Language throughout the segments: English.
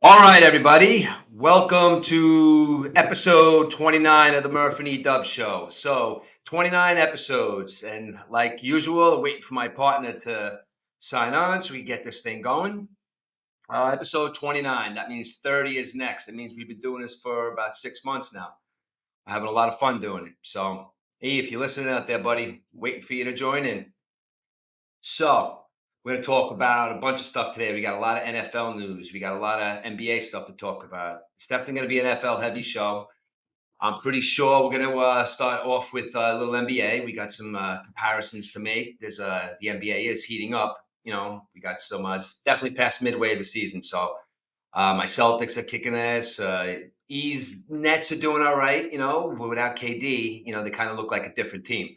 All right, everybody. Welcome to episode 29 of the MURF and EDUBBS show. So, 29 episodes. And like usual, I'm waiting for my partner to sign on so we get this thing going. Episode 29. That means 30 is next. That means we've been doing this for about 6 months now. I'm having a lot of fun doing it. So, hey, if you're listening out there, buddy, waiting for you to join in. So, we're going to talk about a bunch of stuff today. We got a lot of NFL news. We got a lot of NBA stuff to talk about. It's definitely going to be an NFL heavy show. I'm pretty sure we're going to start off with a little NBA. We got some comparisons to make. The NBA is heating up. We got some. It's definitely past midway of the season. So my Celtics are kicking ass. E's Nets are doing all right. Without KD, they kind of look like a different team.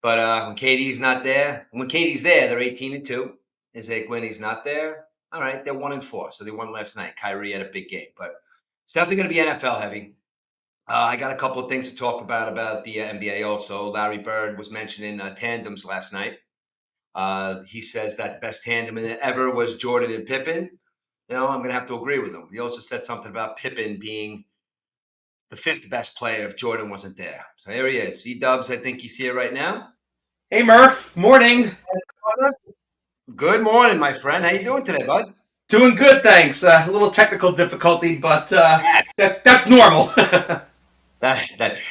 But when KD's not there, when KD's there, they're 18-2. Is like when he's not there, all right, they're 1-4. So they won last night. Kyrie had a big game, but it's definitely going to be NFL heavy. I got a couple of things to talk about the NBA also. Larry Bird was mentioning tandems last night. He says that best tandem ever was Jordan and Pippen. I'm going to have to agree with him. He also said something about Pippen being the fifth best player if Jordan wasn't there. So here he is. EDUBBS, I think he's here right now. Hey Murph, morning. Good morning, my friend. How you doing today, bud? Doing good, thanks. A little technical difficulty, but that's normal. Hey,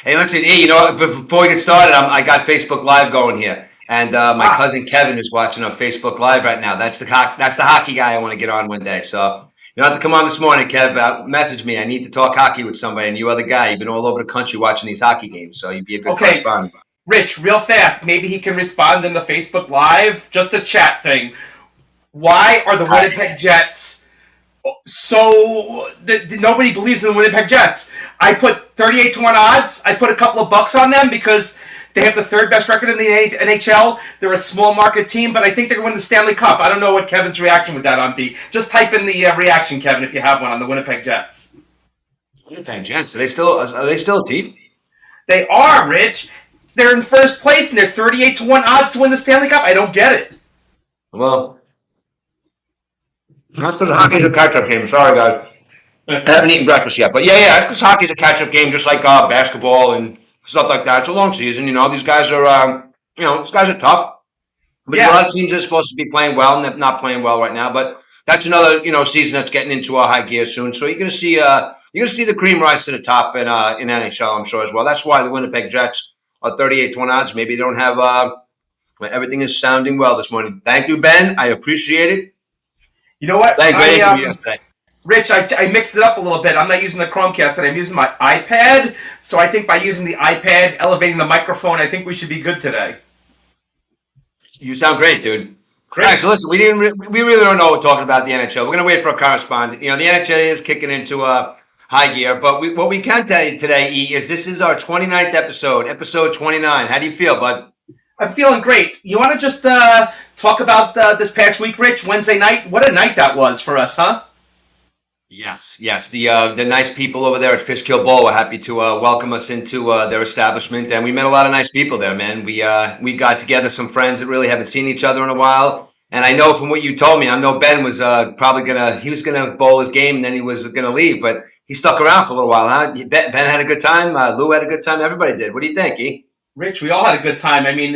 listen, hey, before we get started, I got Facebook Live going here, and my cousin Kevin is watching on Facebook Live right now. That's the hockey guy I want to get on one day. So you don't have to come on this morning, Kev. Message me. I need to talk hockey with somebody, and you other guy. You've been all over the country watching these hockey games, so you'd be a good correspondent. Rich, real fast. Maybe he can respond in the Facebook Live. Just a chat thing. Why are the Winnipeg Jets so nobody believes in the Winnipeg Jets? I put 38-1 odds. I put a couple of bucks on them because they have the third best record in the NHL. They're a small market team, but I think they're going to win the Stanley Cup. I don't know what Kevin's reaction with that on be. Just type in the reaction, Kevin, if you have one on the Winnipeg Jets. Winnipeg Jets. Are they still a team? They are, Rich. They're in first place, and they're 38-1 odds to win the Stanley Cup. I don't get it. Well, that's because hockey's a catch-up game. Sorry, guys. I haven't eaten breakfast yet. But yeah, it's because hockey's a catch-up game, just like basketball and stuff like that. It's a long season. These guys are, these guys are tough. But a lot of teams are supposed to be playing well, and they're not playing well right now. But that's another, season that's getting into a high gear soon. So you're gonna see the cream rise to the top in NHL, I'm sure as well. That's why the Winnipeg Jets are 38-1 odds. Maybe they don't have. Everything is sounding well this morning. Thank you, Ben. I appreciate it. You know what? Great interview yesterday. Rich, I mixed it up a little bit. I'm not using the Chromecast, and I'm using my iPad. So I think by using the iPad, elevating the microphone, I think we should be good today. You sound great, dude. Great. All right, so listen, we really don't know what we're talking about the NHL. We're going to wait for a correspondent. The NHL is kicking into high gear, but what we can tell you today, E, is this is our 29th episode 29. How do you feel, bud? I'm feeling great. You want to just talk about this past week, Rich? Wednesday night? What a night that was for us, huh? Yes. The nice people over there at Fishkill Bowl were happy to welcome us into their establishment, and we met a lot of nice people there, man. We got together some friends that really haven't seen each other in a while, and I know from what you told me, I know Ben was he was gonna bowl his game, and then he was gonna leave, but he stuck around for a little while, huh? Ben had a good time. Lou had a good time. Everybody did. What do you think, E? Rich, we all had a good time. I mean,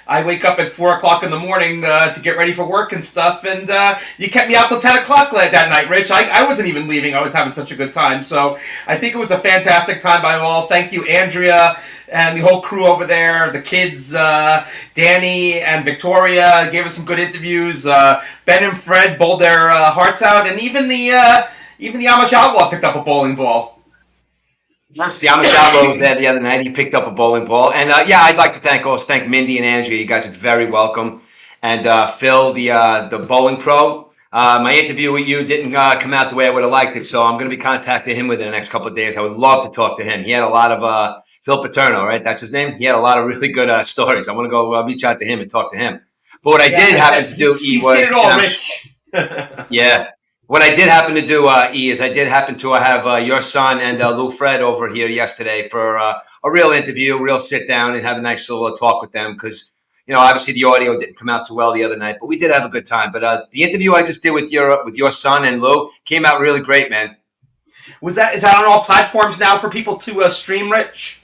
I wake up at 4 o'clock in the morning to get ready for work and stuff, and you kept me out till 10 o'clock that night, Rich. I wasn't even leaving. I was having such a good time. So I think it was a fantastic time by all. Thank you, Andrea, and the whole crew over there, the kids, Danny and Victoria gave us some good interviews. Ben and Fred bowled their hearts out, and even the Amish outlaw picked up a bowling ball. Yes, the Amish outlaw was there the other night. He picked up a bowling ball. And I'd like to thank Mindy and Andrea. You guys are very welcome. And Phil, the bowling pro. My interview with you didn't come out the way I would have liked it, so I'm going to be contacting him within the next couple of days. I would love to talk to him. He had a lot of Phil Paterno, right? That's his name. He had a lot of really good stories. I want to go reach out to him and talk to him. But what I did happen to do, E, was yeah. What I did happen to do, E, is I did happen to have your son and Lou Fred over here yesterday for a real interview, real sit down, and have a nice little talk with them because obviously the audio didn't come out too well the other night, but we did have a good time. But the interview I just did with your son and Lou came out really great, man. Is that on all platforms now for people to stream, Rich?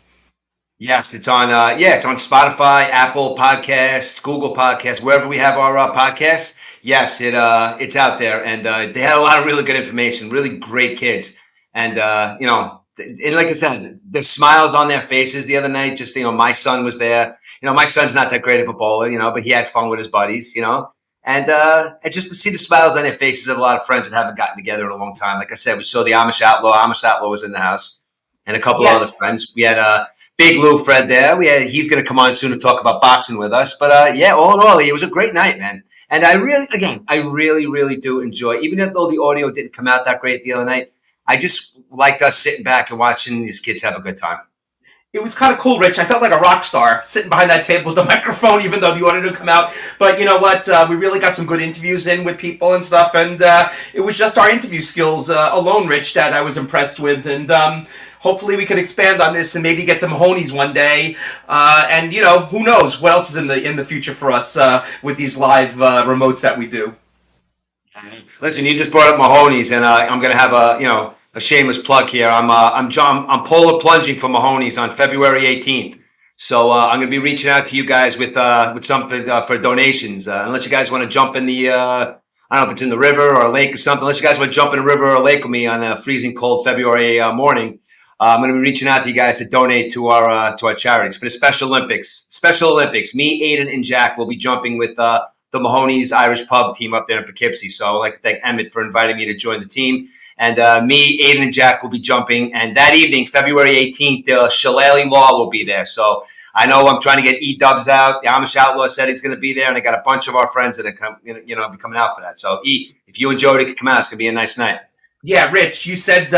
Yes, it's on. It's on Spotify, Apple Podcasts, Google Podcasts, wherever we have our podcasts. Yes, it's out there, and they had a lot of really good information. Really great kids, and and like I said, the smiles on their faces the other night. Just my son was there. My son's not that great of a bowler, but he had fun with his buddies, and just to see the smiles on their faces of a lot of friends that haven't gotten together in a long time. Like I said, we saw the Amish outlaw. Amish outlaw was in the house, and a couple of other friends. We had Big Lou Fred there. He's going to come on soon to talk about boxing with us. But all in all, it was a great night, man. And I really, really do enjoy, even though the audio didn't come out that great the other night, I just liked us sitting back and watching these kids have a good time. It was kind of cool, Rich. I felt like a rock star sitting behind that table with the microphone, even though the audio didn't come out. But you know what? We really got some good interviews in with people and stuff. And it was just our interview skills alone, Rich, that I was impressed with. And hopefully we could expand on this and maybe get to Mahoney's one day. And who knows what else is in the future for us with these live remotes that we do. Listen, you just brought up Mahoney's, and I'm going to have a shameless plug here. I'm polar plunging for Mahoney's on February 18th. So I'm going to be reaching out to you guys with something for donations. Unless you guys want to jump in the I don't know if it's in the river or a lake or something. Unless you guys want to jump in a river or a lake with me on a freezing cold February morning. I'm going to be reaching out to you guys to donate to our charities for the Special Olympics. Special Olympics. Me, Aiden, and Jack will be jumping with the Mahoney's Irish Pub team up there in Poughkeepsie. So I'd like to thank Emmett for inviting me to join the team. And me, Aiden, and Jack will be jumping. And that evening, February 18th, the Shillelagh Law will be there. So I know I'm trying to get EDUBBS out. The Amish Outlaw said he's going to be there, and I got a bunch of our friends that are be coming out for that. So if you and Jody could come out, it's going to be a nice night. Yeah, Rich, you said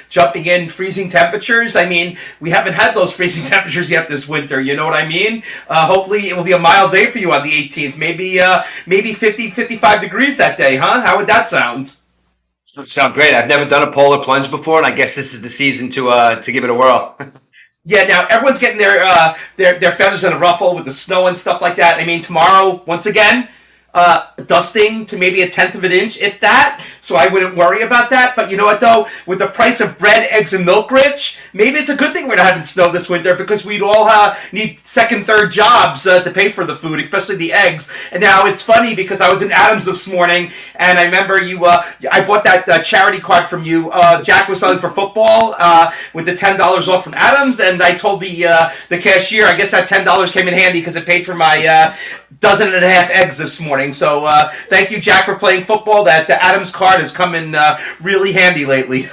jumping in freezing temperatures. I mean, we haven't had those freezing temperatures yet this winter. You know what I mean? Hopefully it will be a mild day for you on the 18th. Maybe 50, 55 degrees that day, huh? How would that sound? Sound great. I've never done a polar plunge before, and I guess this is the season to give it a whirl. Yeah, now everyone's getting their feathers in a ruffle with the snow and stuff like that. I mean, tomorrow, once again, dusting to maybe 1/10 of an inch, if that. So I wouldn't worry about that. But you know what, though? With the price of bread, eggs, and milk, Rich, maybe it's a good thing we're not having snow this winter because we'd all need second, third jobs to pay for the food, especially the eggs. And now it's funny because I was in Adams this morning, and I remember I bought that charity card from you. Jack was selling for football with the $10 off from Adams, and I told the cashier, I guess that $10 came in handy because it paid for my dozen and a half eggs this morning. So thank you, Jack, for playing football. That Adams card has come in really handy lately.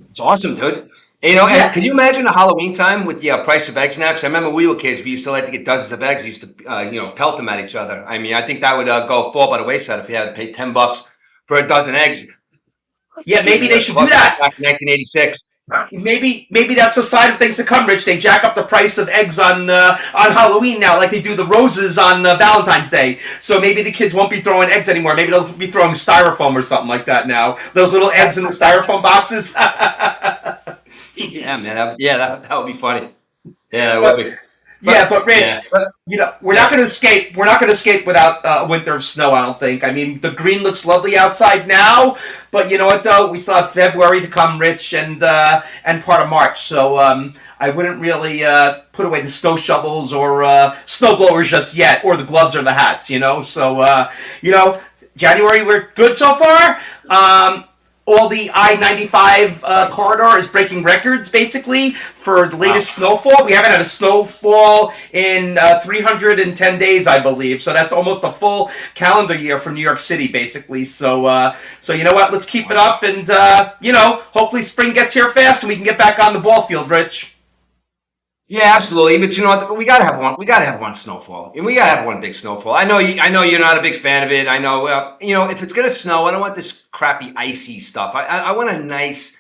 It's awesome, dude. And can you imagine a Halloween time with the price of eggs now? Because I remember we were kids, we used to like to get dozens of eggs. We used to, pelt them at each other. I mean, I think that would fall by the wayside if we had to pay $10 for a dozen eggs. Yeah, maybe they should do that. Back in 1986. Maybe that's a sign of things to come, Rich. They jack up the price of eggs on Halloween now, like they do the roses on Valentine's Day. So maybe the kids won't be throwing eggs anymore. Maybe they'll be throwing styrofoam or something like that now. Those little eggs in the styrofoam boxes. Yeah, man. That would be funny. Yeah, that would be. But Rich, we're not going to escape. We're not going to escape without a winter of snow, I don't think. I mean, the green looks lovely outside now, but you know what, though? We still have February to come, Rich, and part of March. So I wouldn't really put away the snow shovels or snow blowers just yet, or the gloves or the hats, So, January, we're good so far. All the I-95 corridor is breaking records, basically, for the latest snowfall. We haven't had a snowfall in 310 days, I believe. So that's almost a full calendar year for New York City, basically. So you know what? Let's keep it up, and hopefully spring gets here fast, and we can get back on the ball field, Rich. Yeah, absolutely. But you know what? We gotta have one. We gotta have one snowfall, and we gotta have one big snowfall. I know you're not a big fan of it. I know. If it's gonna snow, I don't want this crappy icy stuff. I want a nice,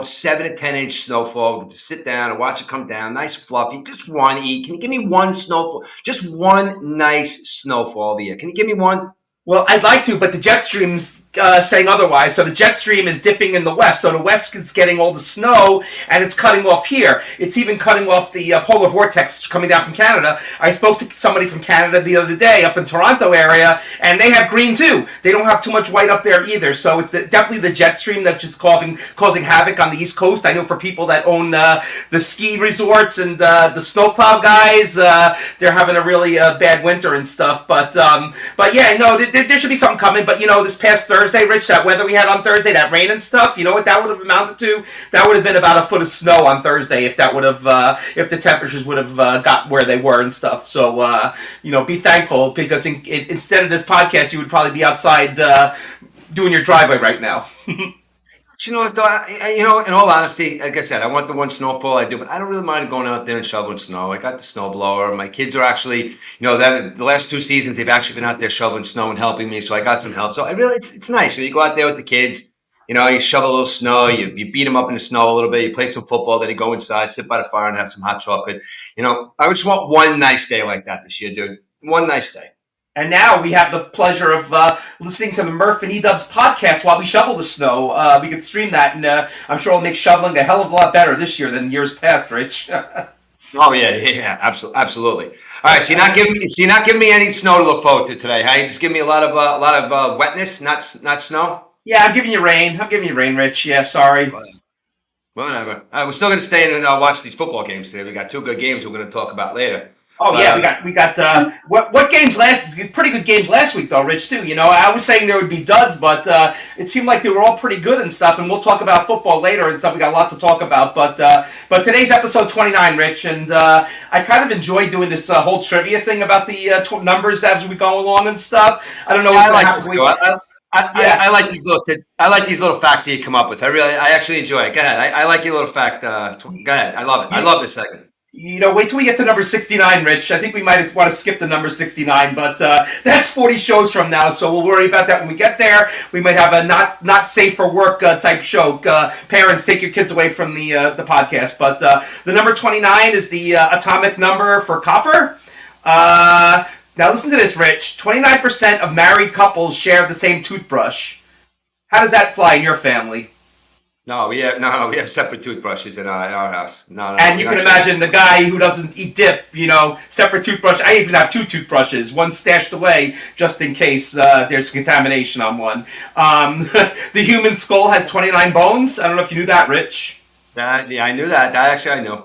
7 to 10 inch snowfall. To sit down and watch it come down, nice fluffy. Just one eat. Can you give me one snowfall? Just one nice snowfall of the year. Can you give me one? Well, I'd like to, but the jet streams saying otherwise. So the jet stream is dipping in the west. So the west is getting all the snow, and it's cutting off here. It's even cutting off the polar vortex coming down from Canada. I spoke to somebody from Canada the other day up in Toronto area, and they have green too. They don't have too much white up there either. So it's definitely the jet stream that's just causing havoc on the East Coast. I know for people that own the ski resorts and the snowplow guys, they're having a really bad winter and stuff. But yeah, no, there should be something coming. But this past Thursday, Rich, that weather we had on Thursday, that rain and stuff, you know what that would have amounted to? That would have been about a foot of snow on Thursday if that would have, if the temperatures would have got where they were and stuff. So, be thankful, because instead of this podcast, you would probably be outside doing your driveway right now. You know, though, in all honesty, like I said, I want the one snowfall I do, but I don't really mind going out there and shoveling snow. I got the snow blower. My kids are actually, the last 2 seasons, they've actually been out there shoveling snow and helping me, so I got some help. So it's nice. So you go out there with the kids, you shovel a little snow, you beat them up in the snow a little bit, you play some football, then you go inside, sit by the fire and have some hot chocolate. I just want one nice day like that this year, dude. One nice day. And now we have the pleasure of listening to the MURF and EDUBBS podcast while we shovel the snow. We can stream that, and I'm sure it'll make shoveling a hell of a lot better this year than years past, Rich. Oh yeah, absolutely. All right, so you're not giving me any snow to look forward to today, huh? You just give me a lot of wetness, not snow. Yeah, I'm giving you rain. Rich. Yeah, sorry. Whatever. We're still going to stay and watch these football games today. We got 2 good games we're going to talk about later. Oh yeah, we got what games pretty good games last week though, Rich, too. I was saying there would be duds, but it seemed like they were all pretty good and stuff, and we'll talk about football later and stuff. We got a lot to talk about, but today's episode 29, Rich, and I kind of enjoy doing this whole trivia thing about the numbers as we go along and stuff. I don't know. I like this. I like these little facts that you come up with. I actually enjoy it. Go ahead. I like your little fact. Go ahead. I love it. I love this segment. Wait till we get to number 69, Rich. I think we might want to skip the number 69, but that's 40 shows from now, so we'll worry about that when we get there. We might have a not safe for work type show. Parents, take your kids away from the podcast. But the number 29 is the atomic number for copper. Now listen to this, Rich. 29% of married couples share the same toothbrush. How does that fly in your family? No, we have separate toothbrushes in our house. No, and you can imagine the guy who doesn't eat dip, separate toothbrush. I even have 2 toothbrushes, one stashed away just in case there's contamination on one. The human skull has 29 bones. I don't know if you knew that, Rich. Yeah, I knew that. That actually I knew.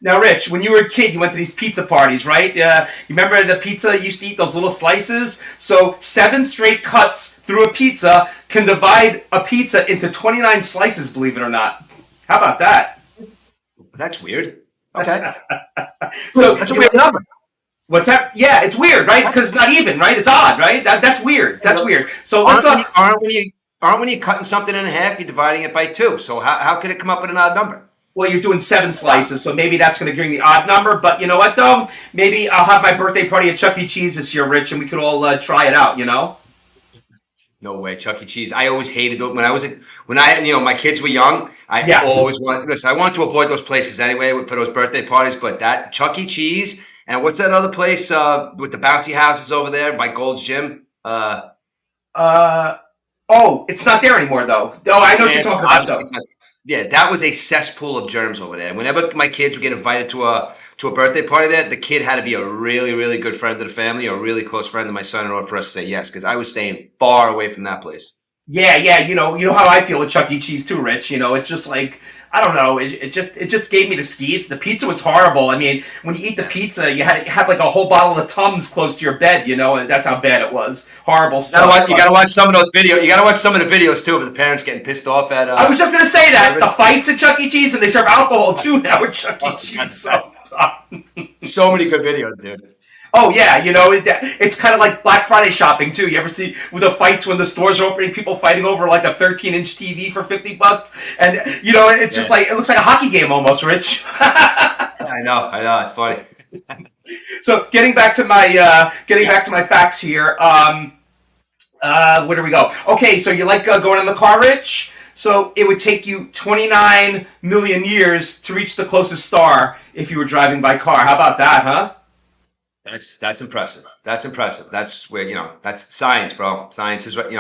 Now, Rich, when you were a kid, you went to these pizza parties, right? You remember the pizza you used to eat, those little slices? So 7 straight cuts through a pizza can divide a pizza into 29 slices, believe it or not. How about that? That's weird. Okay. So that's a weird number. What's that? Yeah, it's weird, right? Because it's not even, right? It's odd, right? That's weird. That's weird. So aren't when you're cutting something in half, you're dividing it by 2. So how could it come up with an odd number? Well, you're doing 7 slices, so maybe that's going to bring the odd number. But you know what, though? Maybe I'll have my birthday party at Chuck E. Cheese this year, Rich, and we could all try it out, No way, Chuck E. Cheese. I always hated it when my kids were young. Always wanted. Listen, I wanted to avoid those places anyway for those birthday parties. But that Chuck E. Cheese and what's that other place with the bouncy houses over there by Gold's Gym? It's not there anymore, though. Oh, I know what you're talking about, though. Yeah, that was a cesspool of germs over there. Whenever my kids would get invited to a birthday party there, the kid had to be a really, really good friend of the family or a really close friend of my son in order for us to say yes, because I was staying far away from that place. Yeah, you know how I feel with Chuck E. Cheese too, Rich. It's just like, I don't know, it just gave me the skeeves. The pizza was horrible. I mean, when you eat the pizza, you had to have like a whole bottle of Tums close to your bed, and that's how bad it was. Horrible stuff. You gotta watch some of those videos. You gotta watch some of the videos too of the parents getting pissed off at. I was just gonna say that the fights at Chuck E. Cheese, and they serve alcohol too now at Chuck E. Cheese. So many good videos, dude. Oh yeah, it's kind of like Black Friday shopping too. You ever see with the fights when the stores are opening, people fighting over like a 13-inch TV for $50, and it's just like it looks like a hockey game almost, Rich. I know, it's funny. So getting back to my facts here. Where do we go? Okay, so you like going in the car, Rich? So it would take you 29 million years to reach the closest star if you were driving by car. How about that, huh? That's impressive. That's impressive. That's where that's science, bro. Science is right.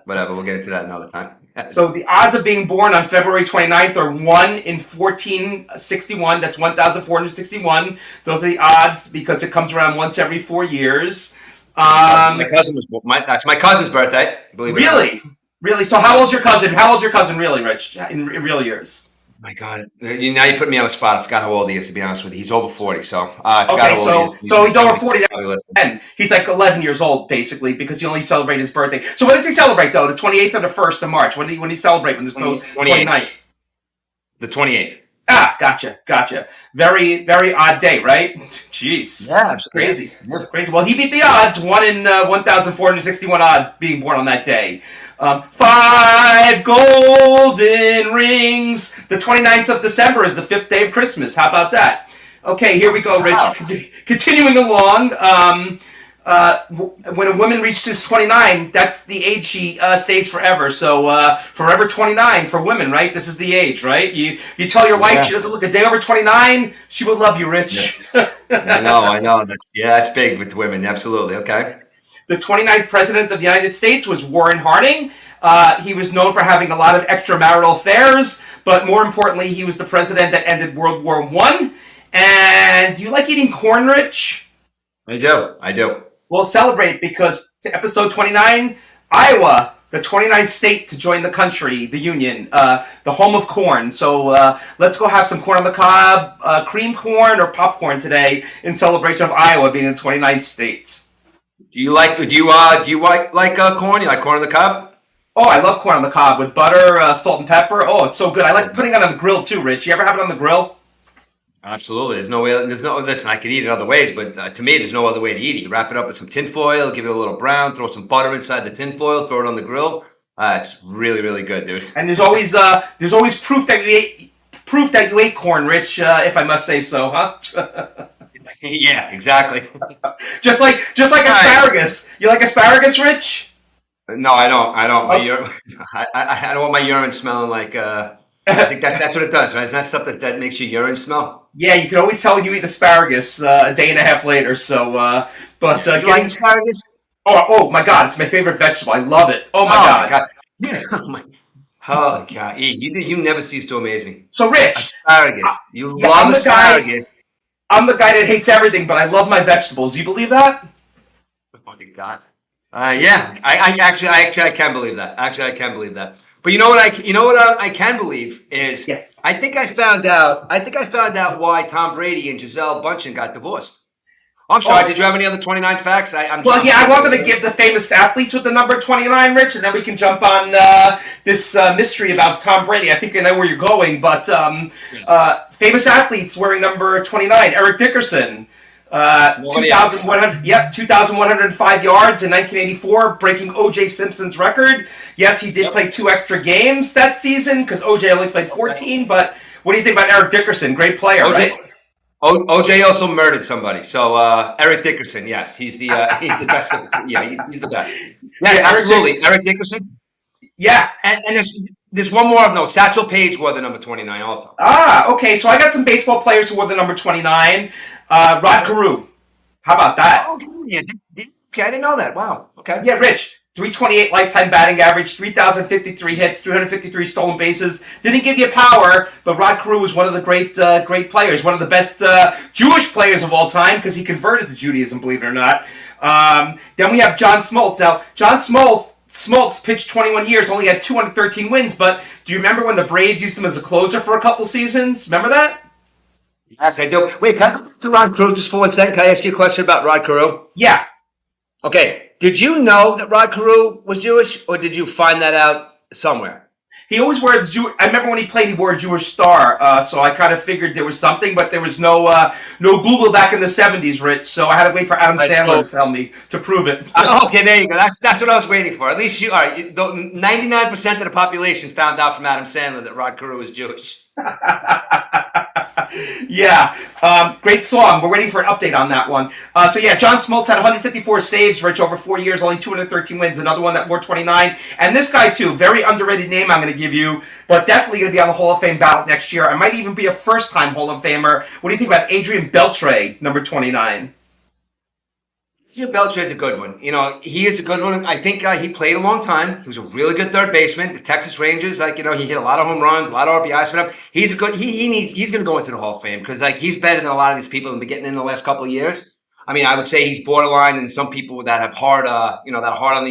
Whatever. We'll get into that another time. So the odds of being born on February 29th are 1 in 1461. That's 1,461. Those are the odds because it comes around once every 4 years. My cousin was that's my cousin's birthday. Believe it or not. Really? Really? So how old's your cousin? How old's your cousin really, Rich, in real years? My God, now you put me on the spot. I forgot how old he is. To be honest with you, he's over 40. So I forgot Okay, how old he is. so he's over 40. And he's like 11 years old, basically, because he only celebrated his birthday. So when does he celebrate, though? The 28th or the 1st of March? When do you celebrate when there's no 29th? The 28th. Ah, gotcha. Very, very odd day, right? Jeez. Yeah, crazy. Yeah. Crazy. Well, he beat the odds. 1 in 1,461 odds being born on that day. 5 golden rings. The 29th of December is the 5th day of Christmas. How about that? Okay, here we go, Rich. Wow. Continuing along, when a woman reaches 29, that's the age she stays forever. So forever 29 for women, right? This is the age, right? You tell your wife she doesn't look a day over 29, she will love you, Rich. Yeah. I know. That's big with women. Absolutely. Okay. The 29th president of the United States was Warren Harding. He was known for having a lot of extramarital affairs, but more importantly, he was the president that ended World War I. And do you like eating corn, Rich? I do. We'll celebrate because to episode 29, Iowa, the 29th state to join the country, the Union, the home of corn. So let's go have some corn on the cob, cream corn or popcorn today in celebration of Iowa being the 29th state. Do you like corn? You like corn on the cob? Oh, I love corn on the cob with butter, salt, and pepper. Oh, it's so good. I like putting it on the grill too, Rich. You ever have it on the grill? Absolutely. Listen, I could eat it other ways, but to me, there's no other way to eat it. You wrap it up with some tin foil, give it a little brown, throw some butter inside the tin foil, throw it on the grill. It's really, really good, dude. And there's always proof that you ate corn, Rich, if I must say so, huh? Yeah, exactly. just like asparagus. You like asparagus, Rich? No, I don't. I don't want my urine smelling like. I think that's what it does, right? Isn't that stuff that makes your urine smell? Yeah, you can always tell when you eat asparagus a day and a half later. So, you like asparagus? Oh my God, it's my favorite vegetable. I love it. Oh my God. Yeah. Oh God. You never cease to amaze me. So, Rich, asparagus. You love asparagus. I'm the guy that hates everything, but I love my vegetables. You believe that? Oh my God. Yeah. I can believe that. Actually, I can believe that. But you know what I can believe is yes. I think I found out why Tom Brady and Gisele Bündchen got divorced. I'm sorry. Did you have any other 29 facts? I wanted to give the famous athletes with the number 29, Rich, and then we can jump on this mystery about Tom Brady. I think I know where you're going, but famous athletes wearing number 29. Eric Dickerson, 2,105 yards in 1984, breaking O.J. Simpson's record. Yes, he did play 2 extra games that season because O.J. only played 14. But what do you think about Eric Dickerson? Great player, right? OJ also murdered somebody. So Eric Dickerson, yes, he's the best. He's the best. Yes, absolutely, Eric Dickerson. Yeah, and there's one more of note. Satchel Paige wore the number 29 also. Okay. So I got some baseball players who wore the number 29. Rod Carew. How about that? Oh, yeah. Okay, I didn't know that. Wow. Okay. Yeah, Rich. 328 lifetime batting average, 3,053 hits, 353 stolen bases. Didn't give you power, but Rod Carew was one of the great players, one of the best Jewish players of all time because he converted to Judaism, believe it or not. Then we have John Smoltz. Now, John Smoltz pitched 21 years, only had 213 wins, but do you remember when the Braves used him as a closer for a couple seasons? Remember that? Yes, I do. Wait, can I go to Rod Carew just for 1 second? Can I ask you a question about Rod Carew? Yeah. Okay. Did you know that Rod Carew was Jewish, or did you find that out somewhere? He always wore I remember when he played, he wore a Jewish star, so I kind of figured there was something, but there was no Google back in the 70s, Rich, so I had to wait for Adam Sandler to tell me, to prove it. Okay, there you go. That's what I was waiting for. At least 99% of the population found out from Adam Sandler that Rod Carew was Jewish. Yeah, great song. We're waiting for an update on that one. John Smoltz had 154 saves, Rich, over 4 years, only 213 wins. Another one that wore 29. And this guy, too, very underrated name I'm going to give you, but definitely going to be on the Hall of Fame ballot next year. I might even be a first-time Hall of Famer. What do you think about Adrian Beltre, number 29? Jim Belcher is a good one. He is a good one. I think he played a long time. He was a really good third baseman. The Texas Rangers, he hit a lot of home runs, a lot of RBIs for them. He's a good. He's going to go into the Hall of Fame because he's better than a lot of these people that have been getting in the last couple of years. I mean, I would say he's borderline, and some people that have hard, that are hard on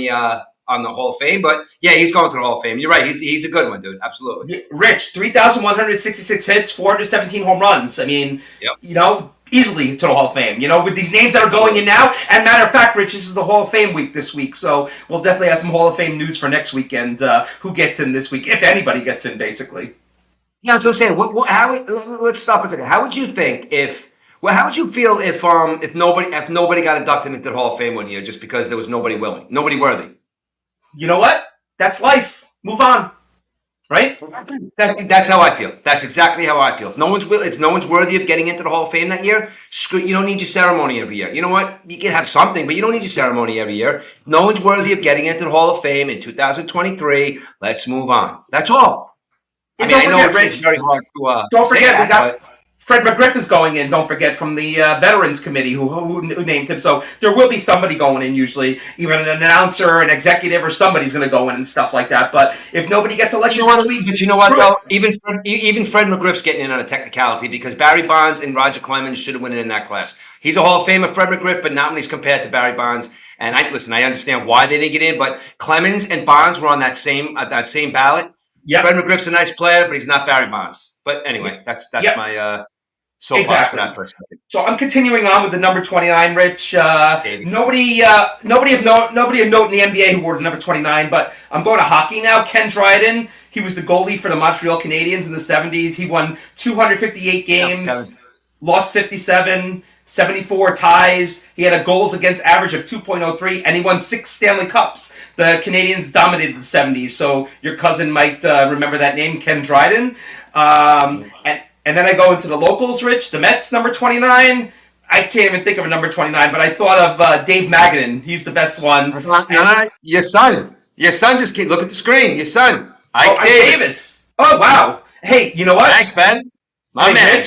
the Hall of Fame. But yeah, he's going to the Hall of Fame. You're right. He's a good one, dude. Absolutely. Rich, 3,166 hits, 417 home runs. I mean, Yep. Easily to the Hall of Fame, with these names that are going in now. And matter of fact, Rich, this is the Hall of Fame week this week, so we'll definitely have some Hall of Fame news for next weekend. Who gets in this week, if anybody gets in, basically. Yeah, that's what I'm saying. Let's stop a second. How would you think how would you feel if nobody got inducted into the Hall of Fame one year just because there was nobody willing, nobody worthy? You know what? That's life. Move on. Right? That's how I feel. That's exactly how I feel. If no one's worthy of getting into the Hall of Fame that year, you don't need your ceremony every year. You know what? You can have something, but you don't need your ceremony every year. If no one's worthy of getting into the Hall of Fame in 2023, let's move on. That's all. And I know it's very hard to don't forget, we got Fred McGriff is going in, don't forget, from the Veterans Committee who named him. So there will be somebody going in, usually. Even an announcer, an executive, or somebody's going to go in and stuff like that. But if nobody gets elected this week... But you know what, though? Even Fred McGriff's getting in on a technicality because Barry Bonds and Roger Clemens should have went in that class. He's a Hall of Famer, Fred McGriff, but not when he's compared to Barry Bonds. And I understand why they didn't get in, but Clemens and Bonds were on that same ballot. Yep. Fred McGriff's a nice player, but he's not Barry Bonds. But anyway, that's my... Exactly. For that for a second. So I'm continuing on with the number 29, Rich. Nobody of note in the NBA who wore the number 29, but I'm going to hockey now. Ken Dryden, he was the goalie for the Montreal Canadiens in the 70s. He won 258 games, lost 57, 74 ties. He had a goals against average of 2.03, and he won 6 Stanley Cups. The Canadiens dominated the 70s, so your cousin might remember that name, Ken Dryden. And then I go into the locals, Rich. The Mets, number 29. I can't even think of a number 29, but I thought of Dave Magadan. He's the best one. Your son. Your son just came. Look at the screen. Your son. Ike Davis. Oh, wow. Hey, you know what? Thanks, Ben. My man.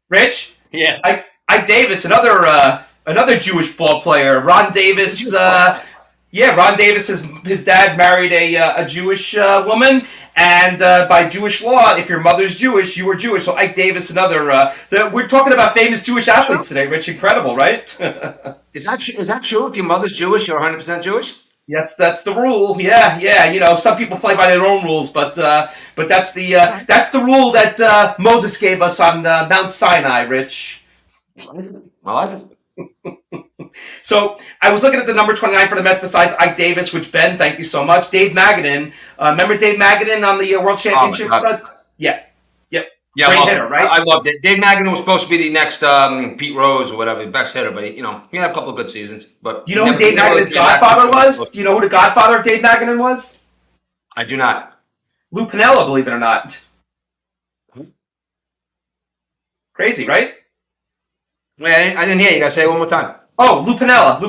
Rich? Yeah. Ike Davis, another Jewish ball player. Ron Davis. Ron Davis, his dad married a Jewish woman. And by Jewish law, if your mother's Jewish, you were Jewish. So Ike Davis, another. So we're talking about famous Jewish athletes today, Rich. Incredible, right? Is that true? If your mother's Jewish, you're 100% Jewish? Yes, that's the rule. Yeah. Some people play by their own rules, but that's the rule that Moses gave us on Mount Sinai, Rich. I like it. So I was looking at the number 29 for the Mets besides Ike Davis, which, Ben, thank you so much. Dave Magadan. Remember Dave Magadan on the World Championship? Yep. Yeah, great hitter, right? I loved it. Dave Magadan was supposed to be the next Pete Rose or whatever, best hitter, but he had a couple of good seasons. But you know who Dave Magadan's godfather was? Do you know who the godfather of Dave Magadan was? I do not. Lou Piniella, believe it or not. Crazy, right? Wait, I didn't hear you. You gotta say it one more time. Oh, Lou Piniella.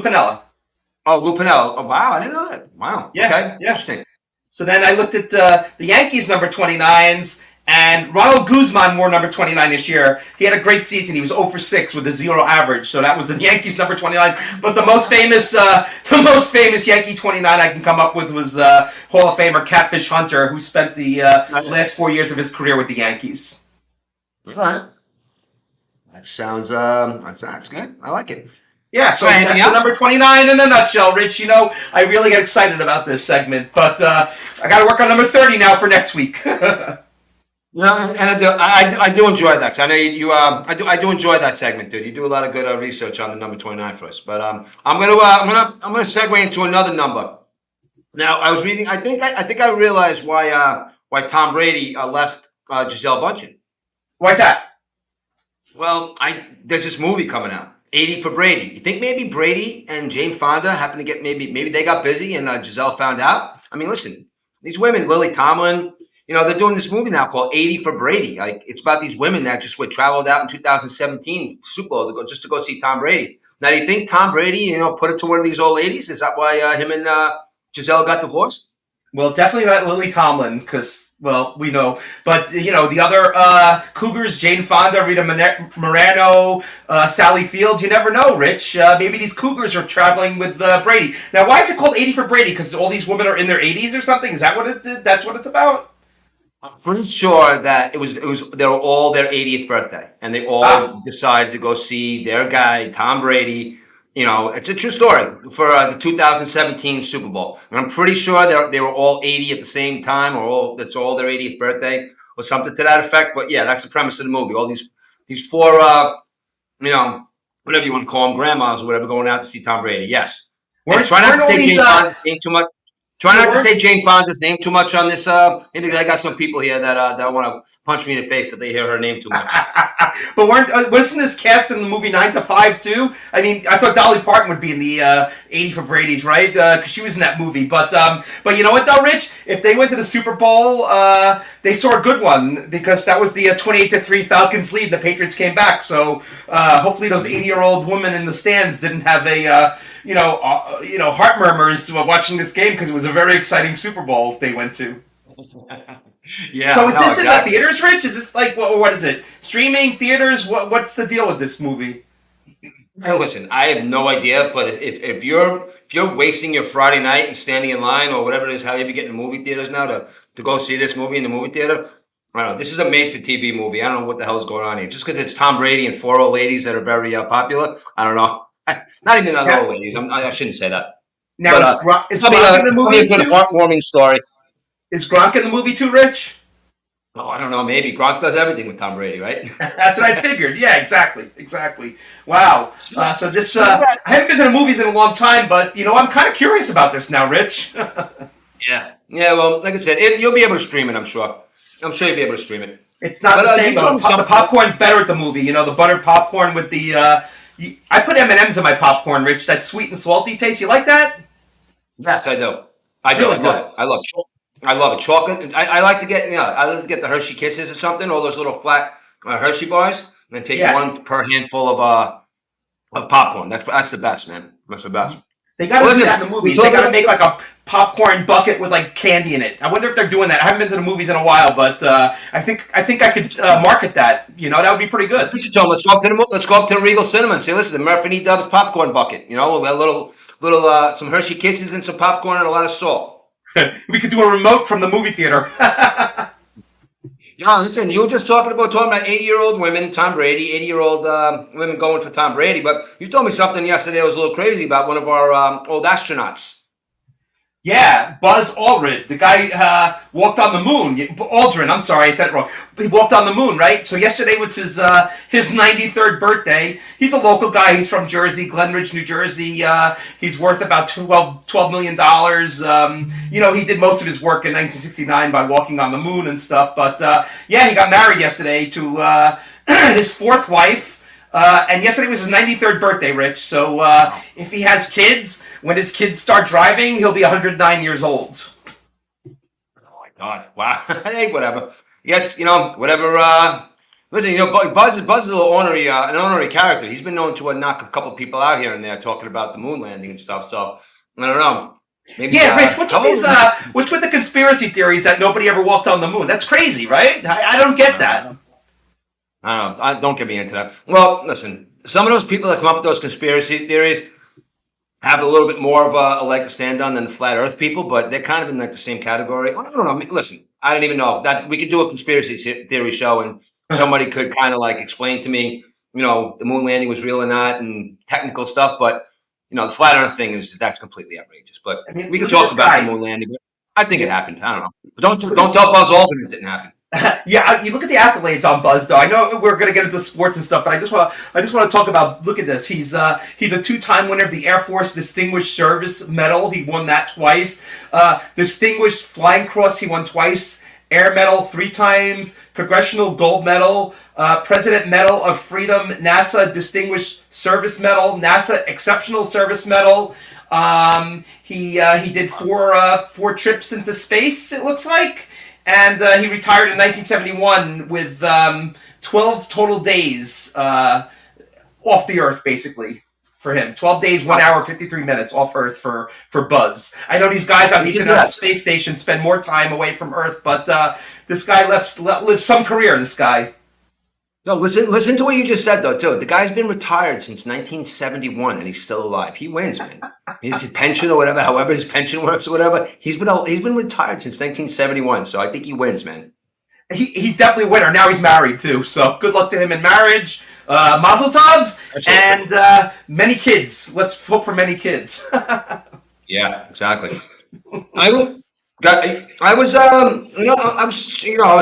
Oh, Lou Piniella. Oh, wow, I didn't know that. Wow. Yeah. Okay. Yeah. Interesting. So then I looked at the Yankees number 29s, and Ronald Guzman wore number 29 this year. He had a great season. He was 0 for 6 with a 0 average. So that was the Yankees number 29. But the most famous Yankee 29 I can come up with was Hall of Famer Catfish Hunter, who spent the last 4 years of his career with the Yankees. All right. That sounds that's good. I like it. Yeah, so that's the number 29 in a nutshell, Rich. I really get excited about this segment, but I got to work on number 30 now for next week. Yeah, and I do enjoy that. I know I do enjoy that segment, dude. You do a lot of good research on the number 29 for us. But I'm gonna segue into another number. Now I was reading. I think I realized why Tom Brady left Gisele Bündchen. Why's that? Well, there's this movie coming out, 80 for Brady. You think maybe Brady and Jane Fonda happened to get maybe they got busy and Gisele found out? I mean, listen, these women, Lily Tomlin, they're doing this movie now called 80 for Brady. Like, it's about these women that just traveled out in 2017 Super Bowl to go see Tom Brady. Now, do you think Tom Brady, put it to one of these old ladies? Is that why him and Gisele got divorced? Well, definitely not Lily Tomlin, because, well, we know. But, the other Cougars, Jane Fonda, Rita Moreno, Sally Field, you never know, Rich. Maybe these Cougars are traveling with Brady. Now, why is it called 80 for Brady? Because all these women are in their 80s or something? Is that what that's what it's about? I'm pretty sure that it was they were all their 80th birthday, and they Ah, all decided to go see their guy Tom Brady. It's a true story for the 2017 Super Bowl, and I'm pretty sure they were all 80 at the same time, or that's all their 80th birthday, or something to that effect. But yeah, that's the premise of the movie. All these four, you know, whatever you want to call them, grandmas or whatever, going out to see Tom Brady. Yes, and try not to weren't all say these, Jane Fonda's name too much. Try not to weren't say Jane Fonda's name too much on this. Maybe I got some people here that want to punch me in the face if they hear her name too much. but wasn't this cast in the movie 9 to 5 too? I mean, I thought Dolly Parton would be in the 80 for Brady's, right? Because she was in that movie. But you know what though, Rich? If they went to the Super Bowl, they saw a good one because that was the 28-3 Falcons lead. The Patriots came back, so hopefully those 80-year-old women in the stands didn't have a heart murmurs while watching this game because it was a very exciting Super Bowl they went to. Yeah, So is no, this in the exactly. theaters, Rich? Is this like what is it? Streaming theaters? What's the deal with this movie? Hey, listen, I have no idea, but if you're wasting your Friday night and standing in line or whatever it is, how you be getting to movie theaters now to go see this movie in the movie theater, I don't know. This is a made-for-TV movie. I don't know what the hell's going on here. Just because it's Tom Brady and four old ladies that are very popular, I don't know. Not even the Now, old ladies. I shouldn't say that. now But Is it's Gronk in the probably a movie good too? heartwarming story. Is Gronk in the movie too, Rich? Oh, I don't know. Maybe Gronk does everything with Tom Brady, right? That's what I figured. Yeah, exactly. Wow. So this, So I haven't been to the movies in a long time, but I'm kind of curious about this now, Rich. yeah, yeah. Well, like I said, you'll be able to stream it. I'm sure. I'm sure you'll be able to stream it. It's not But the same you though. told me The something. popcorn's better at the movie. The buttered popcorn with the. I put M&Ms in my popcorn, Rich. That sweet and salty taste. You like that? Yes, I do. I do. I Really love good. it. I love it. Chocolate. I like to get. I like to get the Hershey Kisses or something. All those little flat Hershey bars, and then take Yeah. one per handful of popcorn. That's the best, man. That's the best. They got Well, to do that listen, in the we movies. They talking got to about. make like a popcorn bucket with like candy in it. I wonder if they're doing that. I haven't been to the movies in a while, but I think I could market that. That would be pretty That's good. what you told me. Let's go up to the Regal Cinema and say, listen, the MURF and EDUBBS popcorn bucket. A little some Hershey Kisses and some popcorn and a lot of salt. We could do a remote from the movie theater. Yeah, listen, you were just talking about 80-year-old women, Tom Brady, 80-year-old women going for Tom Brady, but you told me something yesterday that was a little crazy about one of our old astronauts. Yeah, Buzz Aldrin, the guy walked on the moon. Aldrin, I'm sorry, I said it wrong. He walked on the moon, right? So yesterday was his 93rd birthday. He's a local guy. He's from Jersey, Glenridge, New Jersey. He's worth about $12 million. He did most of his work in 1969 by walking on the moon and stuff. But yeah, he got married yesterday to his fourth wife. And yesterday was his 93rd birthday, Rich. So if he has kids, when his kids start driving, he'll be 109 years old. Oh my God! Wow. Hey, whatever. Yes, whatever. Listen, Buzz is a little an ornery character. He's been known to knock a couple people out here and there talking about the moon landing and stuff. So I don't know. Maybe. Yeah, Rich, what's with How these? old is he? What's with the conspiracy theories that nobody ever walked on the moon? That's crazy, right? I don't get that. I don't know. Don't get me into that. Well, listen. Some of those people that come up with those conspiracy theories have a little bit more of a leg to stand on than the flat Earth people, but they're kind of in like the same category. I don't know. I mean, listen, I don't even know that we could do a conspiracy theory show, and somebody could kind of like explain to me, the moon landing was real or not, and technical stuff. But the flat Earth thing that's completely outrageous. But I mean, we could look at talk this about the guy. moon landing. But I think it Yeah, happened. I don't know. But don't tell Buzz Aldrin it didn't happen. yeah. You look at the accolades on Buzz, though. I know we're going to get into sports and stuff, but I just want to talk about. Look at this. He's a two-time winner of the Air Force Distinguished Service Medal. He won that twice. Distinguished Flying Cross. He won twice. Air Medal 3 times. Congressional Gold Medal. President Medal of Freedom. NASA Distinguished Service Medal. NASA Exceptional Service Medal. He did four trips into space. It looks like. And he retired in 1971 with 12 total days off the Earth, basically. for him. 12 days, 1 hour, 53 minutes off Earth for Buzz. I know these guys on the International Space Station spend more time away from Earth, but this guy lived some career, this guy. No, listen to what you just said, though, too. The guy's been retired since 1971, and he's still alive. He wins, man. His pension or whatever, however his pension works or whatever, he's been retired since 1971, so I think he wins, man. He's definitely a winner. Now he's married, too, so good luck to him in marriage. Mazel tov, and many kids. Let's hope for many kids. Yeah, exactly. I was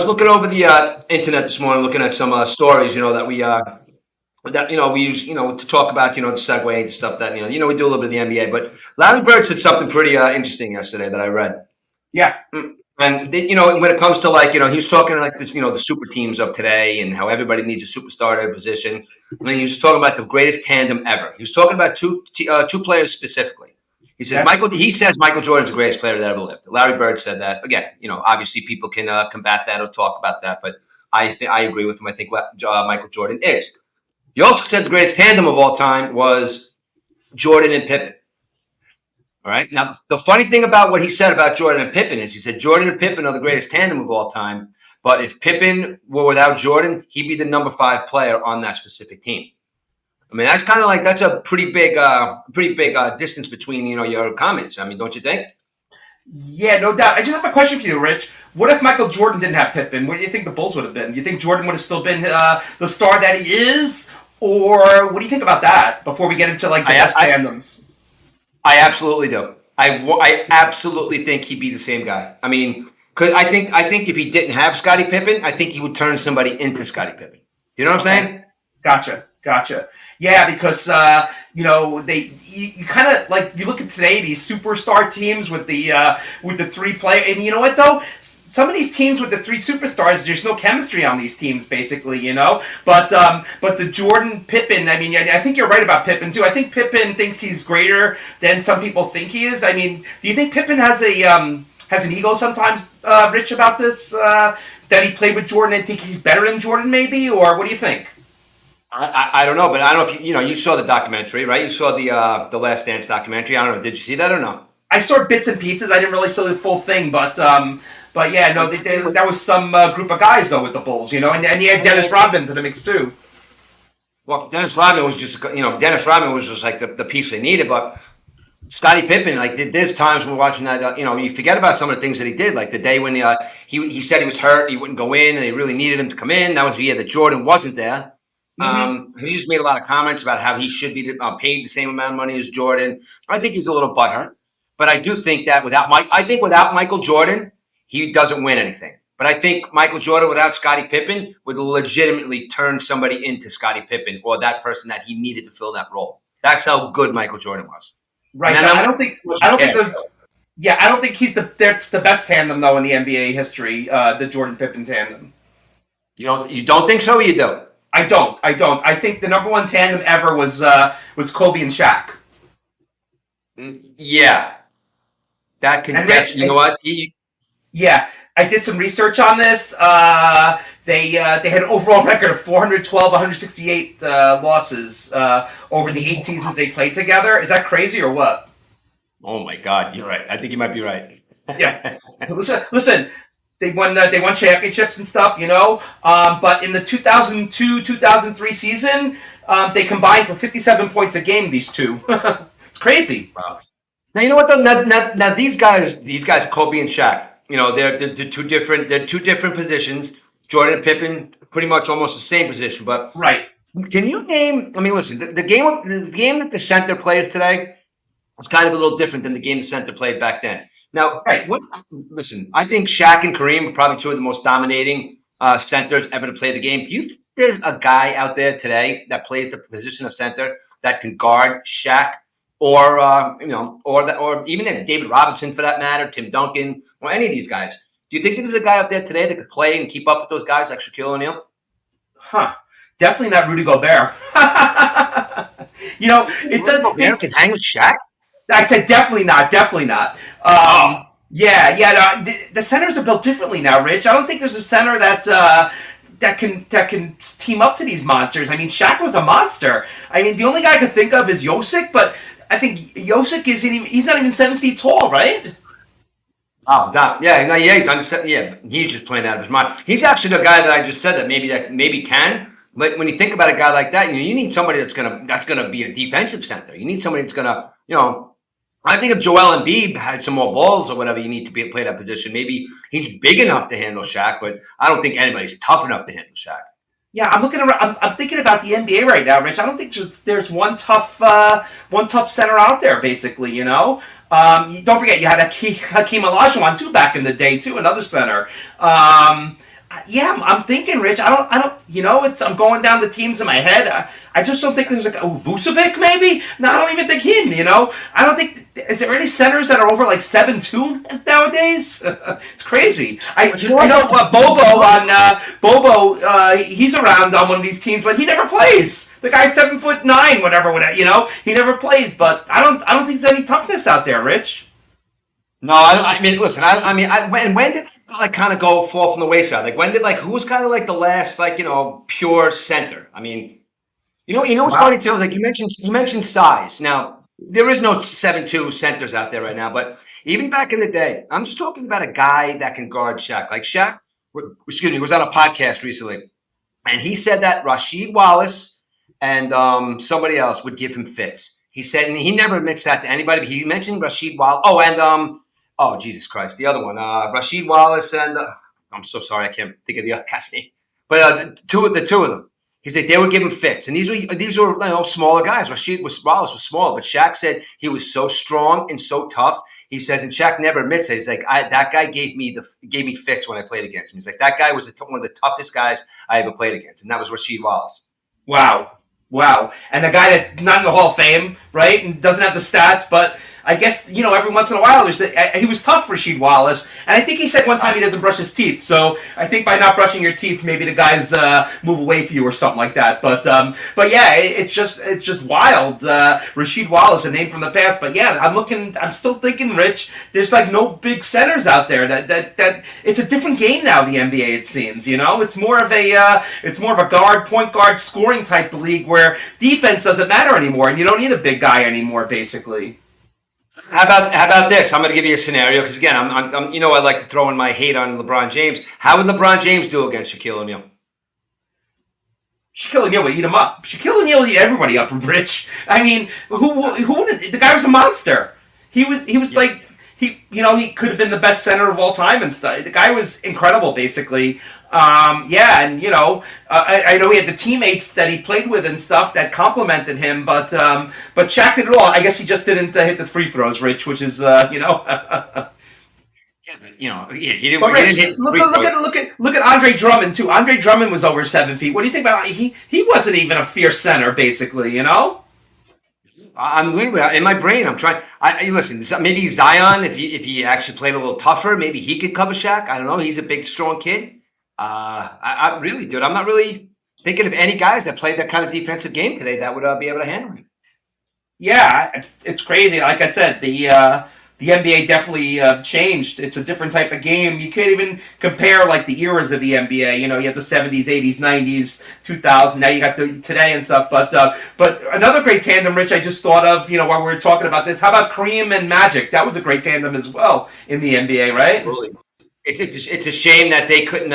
looking over the internet this morning, looking at some stories, that we use, to talk about, to segue into stuff that, we do a little bit of the NBA. But Larry Bird said something pretty interesting yesterday that I read. Yeah. And, when it comes to, like, he was talking like this, the super teams of today and how everybody needs a superstar at a position. And he was just talking about the greatest tandem ever. He was talking about two players specifically. He says Michael Jordan's the greatest player that ever lived. Larry Bird said that. Again, obviously people can combat that or talk about that, but I agree with him. I think Michael Jordan is. He also said the greatest tandem of all time was Jordan and Pippen. All right. Now, the funny thing about what he said about Jordan and Pippen is he said Jordan and Pippen are the greatest tandem of all time, but if Pippen were without Jordan, he'd be the number 5 player on that specific team. I mean, that's kind of like, that's a pretty big distance between, your comments. I mean, don't you think? Yeah, no doubt. I just have a question for you, Rich. What if Michael Jordan didn't have Pippen? What do you think the Bulls would have been? Do you think Jordan would have still been the star that he is? Or what do you think about that before we get into, like, the best tandems? I absolutely do. I absolutely think he'd be the same guy. I mean, because I think if he didn't have Scottie Pippen, I think he would turn somebody into Scottie Pippen. You know what I'm saying? Gotcha. Yeah, because you kind of like you look at today these superstar teams with the 3 player, and you know what though, some of these teams with the 3 superstars, there's no chemistry on these teams basically, But the Jordan Pippen, I mean, I think you're right about Pippen too. I think Pippen thinks he's greater than some people think he is. I mean, do you think Pippen has an ego sometimes, Rich, about this? That he played with Jordan and think he's better than Jordan, maybe, or what do you think? I don't know, but I don't know if you saw the documentary, right? You saw the Last Dance documentary. I don't know. Did you see that or no? I saw bits and pieces. I didn't really see the full thing, but yeah, no, that was some group of guys though with the Bulls, and he had Dennis Rodman to the mix too. Well, Dennis Rodman was just like the piece they needed, but Scottie Pippen, like there's times when we're watching that, you forget about some of the things that he did, like the day when he said he was hurt, he wouldn't go in, and they really needed him to come in. That was the year that Jordan wasn't there. He just made a lot of comments about how he should be paid the same amount of money as Jordan. I think he's a little butthurt, but I do think that without Michael Jordan, he doesn't win anything. But I think Michael Jordan without Scottie Pippen would legitimately turn somebody into Scottie Pippen or that person that he needed to fill that role. That's how good Michael Jordan was. Right. Now, I don't think that's the best tandem though in the NBA history, the Jordan Pippen tandem. You don't think so, or you do? I don't. I think the number 1 tandem ever was Kobe and Shaq. Yeah. That can you know what? Yeah. I did some research on this. They had an overall record of 412, 168 losses over the 8 seasons they played together. Is that crazy or what? Oh my God, you're right. I think you might be right. Yeah. Listen. They won championships and stuff, But in the 2002-2003 season, they combined for 57 points a game. These two, it's crazy. Wow. Now you know what though. Now these guys, Kobe and Shaq. They're two different positions. Jordan and Pippen, pretty much almost the same position. But right. Can you name? I mean, listen. The game that the center plays today is kind of a little different than the game the center played back then. Now, right. Listen, I think Shaq and Kareem are probably 2 of the most dominating centers ever to play the game. Do you think there's a guy out there today that plays the position of center that can guard Shaq or even David Robinson for that matter, Tim Duncan, or any of these guys? Do you think there's a guy out there today that could play and keep up with those guys like Shaquille O'Neal? Definitely not Rudy Gobert. It doesn't. Gobert can hang with Shaq? I said definitely not. Yeah. The centers are built differently now, Rich. I don't think there's a center that that can team up to these monsters. I mean, Shaq was a monster. I mean, the only guy I could think of is Yosik, but I think Yosik he's not even 7 feet tall, right? Oh, yeah, no, yeah, he's understand. Yeah, he's just playing out of his mind. He's actually the guy that I just said that maybe can. But when you think about a guy like that, you need somebody that's gonna be a defensive center. You need somebody that's gonna, I think if Joel Embiid had some more balls or whatever, you need to play that position. Maybe he's big enough to handle Shaq, but I don't think anybody's tough enough to handle Shaq. Yeah, I'm looking around. I'm thinking about the NBA right now, Rich. I don't think there's one tough center out there. Basically, don't forget you had Hakeem Olajuwon too back in the day too, another center. Yeah, I'm thinking, Rich. I don't. I'm going down the teams in my head. I just don't think there's like Vucevic, maybe. No, I don't even think him. I don't think. Is there any centers that are over like 7'2" nowadays? It's crazy. I know Bobo. He's around on one of these teams, but he never plays. The guy's 7'9", whatever. He never plays. But I don't think there's any toughness out there, Rich. No, I mean, listen. When did like kind of fall from the wayside? Like when did who was kind of like the last pure center? I mean, what's funny too? Like you mentioned size. Now there is no 7'2" centers out there right now, but even back in the day, I'm just talking about a guy that can guard Shaq. Like Shaq, was on a podcast recently, and he said that Rasheed Wallace and somebody else would give him fits. He said, and he never admits that to anybody. But he mentioned Rasheed Wallace. Oh, and oh, Jesus Christ, the other one, Rasheed Wallace, and I'm so sorry, I can't think of the other guy's name. But the two of them, he said they would give him fits, and these were smaller guys. Wallace was small, but Shaq said he was so strong and so tough. He says, and Shaq never admits it. He's like, that guy gave me fits when I played against him. He's like, that guy was one of the toughest guys I ever played against, and that was Rasheed Wallace. Wow. And the guy that not in the Hall of Fame, right, and doesn't have the stats, but I guess, every once in a while, he was tough, Rasheed Wallace. And I think he said one time he doesn't brush his teeth. So I think by not brushing your teeth, maybe the guys move away from you or something like that. But yeah, it's just wild. Rasheed Wallace, a name from the past. But yeah, I'm still thinking, Rich, there's no big centers out there. That it's a different game now, the NBA, it seems. It's more of a point guard scoring type of league where defense doesn't matter anymore, and you don't need a big guy anymore, basically. How about this? I'm going to give you a scenario because again, I like to throw in my hate on LeBron James. How would LeBron James do against Shaquille O'Neal? Shaquille O'Neal would eat him up. Shaquille O'Neal would eat everybody up, Rich. I mean, the guy was a monster. He was like he could have been the best center of all time and stuff. The guy was incredible, basically. I know he had the teammates that he played with and stuff that complimented him, but Shaq did it all. I guess he just didn't hit the free throws, Rich, which is Yeah, but he didn't. But Rich, he didn't hit free throws. look at Andre Drummond too. Andre Drummond was over 7 feet. What do you think about he wasn't even a fierce center, basically. I'm literally in my brain. I'm trying. Listen. Maybe Zion, if he actually played a little tougher, maybe he could cover Shaq. I don't know. He's a big, strong kid. I really, dude. I'm not really thinking of any guys that played that kind of defensive game today that would be able to handle him. Yeah, it's crazy. Like I said, the NBA definitely changed. It's a different type of game. You can't even compare the eras of the NBA. You have the 70s, 80s, 90s, 2000. Now you got today and stuff. But another great tandem, Rich, I just thought of, while we were talking about this. How about Kareem and Magic? That was a great tandem as well in the NBA, right? Absolutely. It's a shame that they couldn't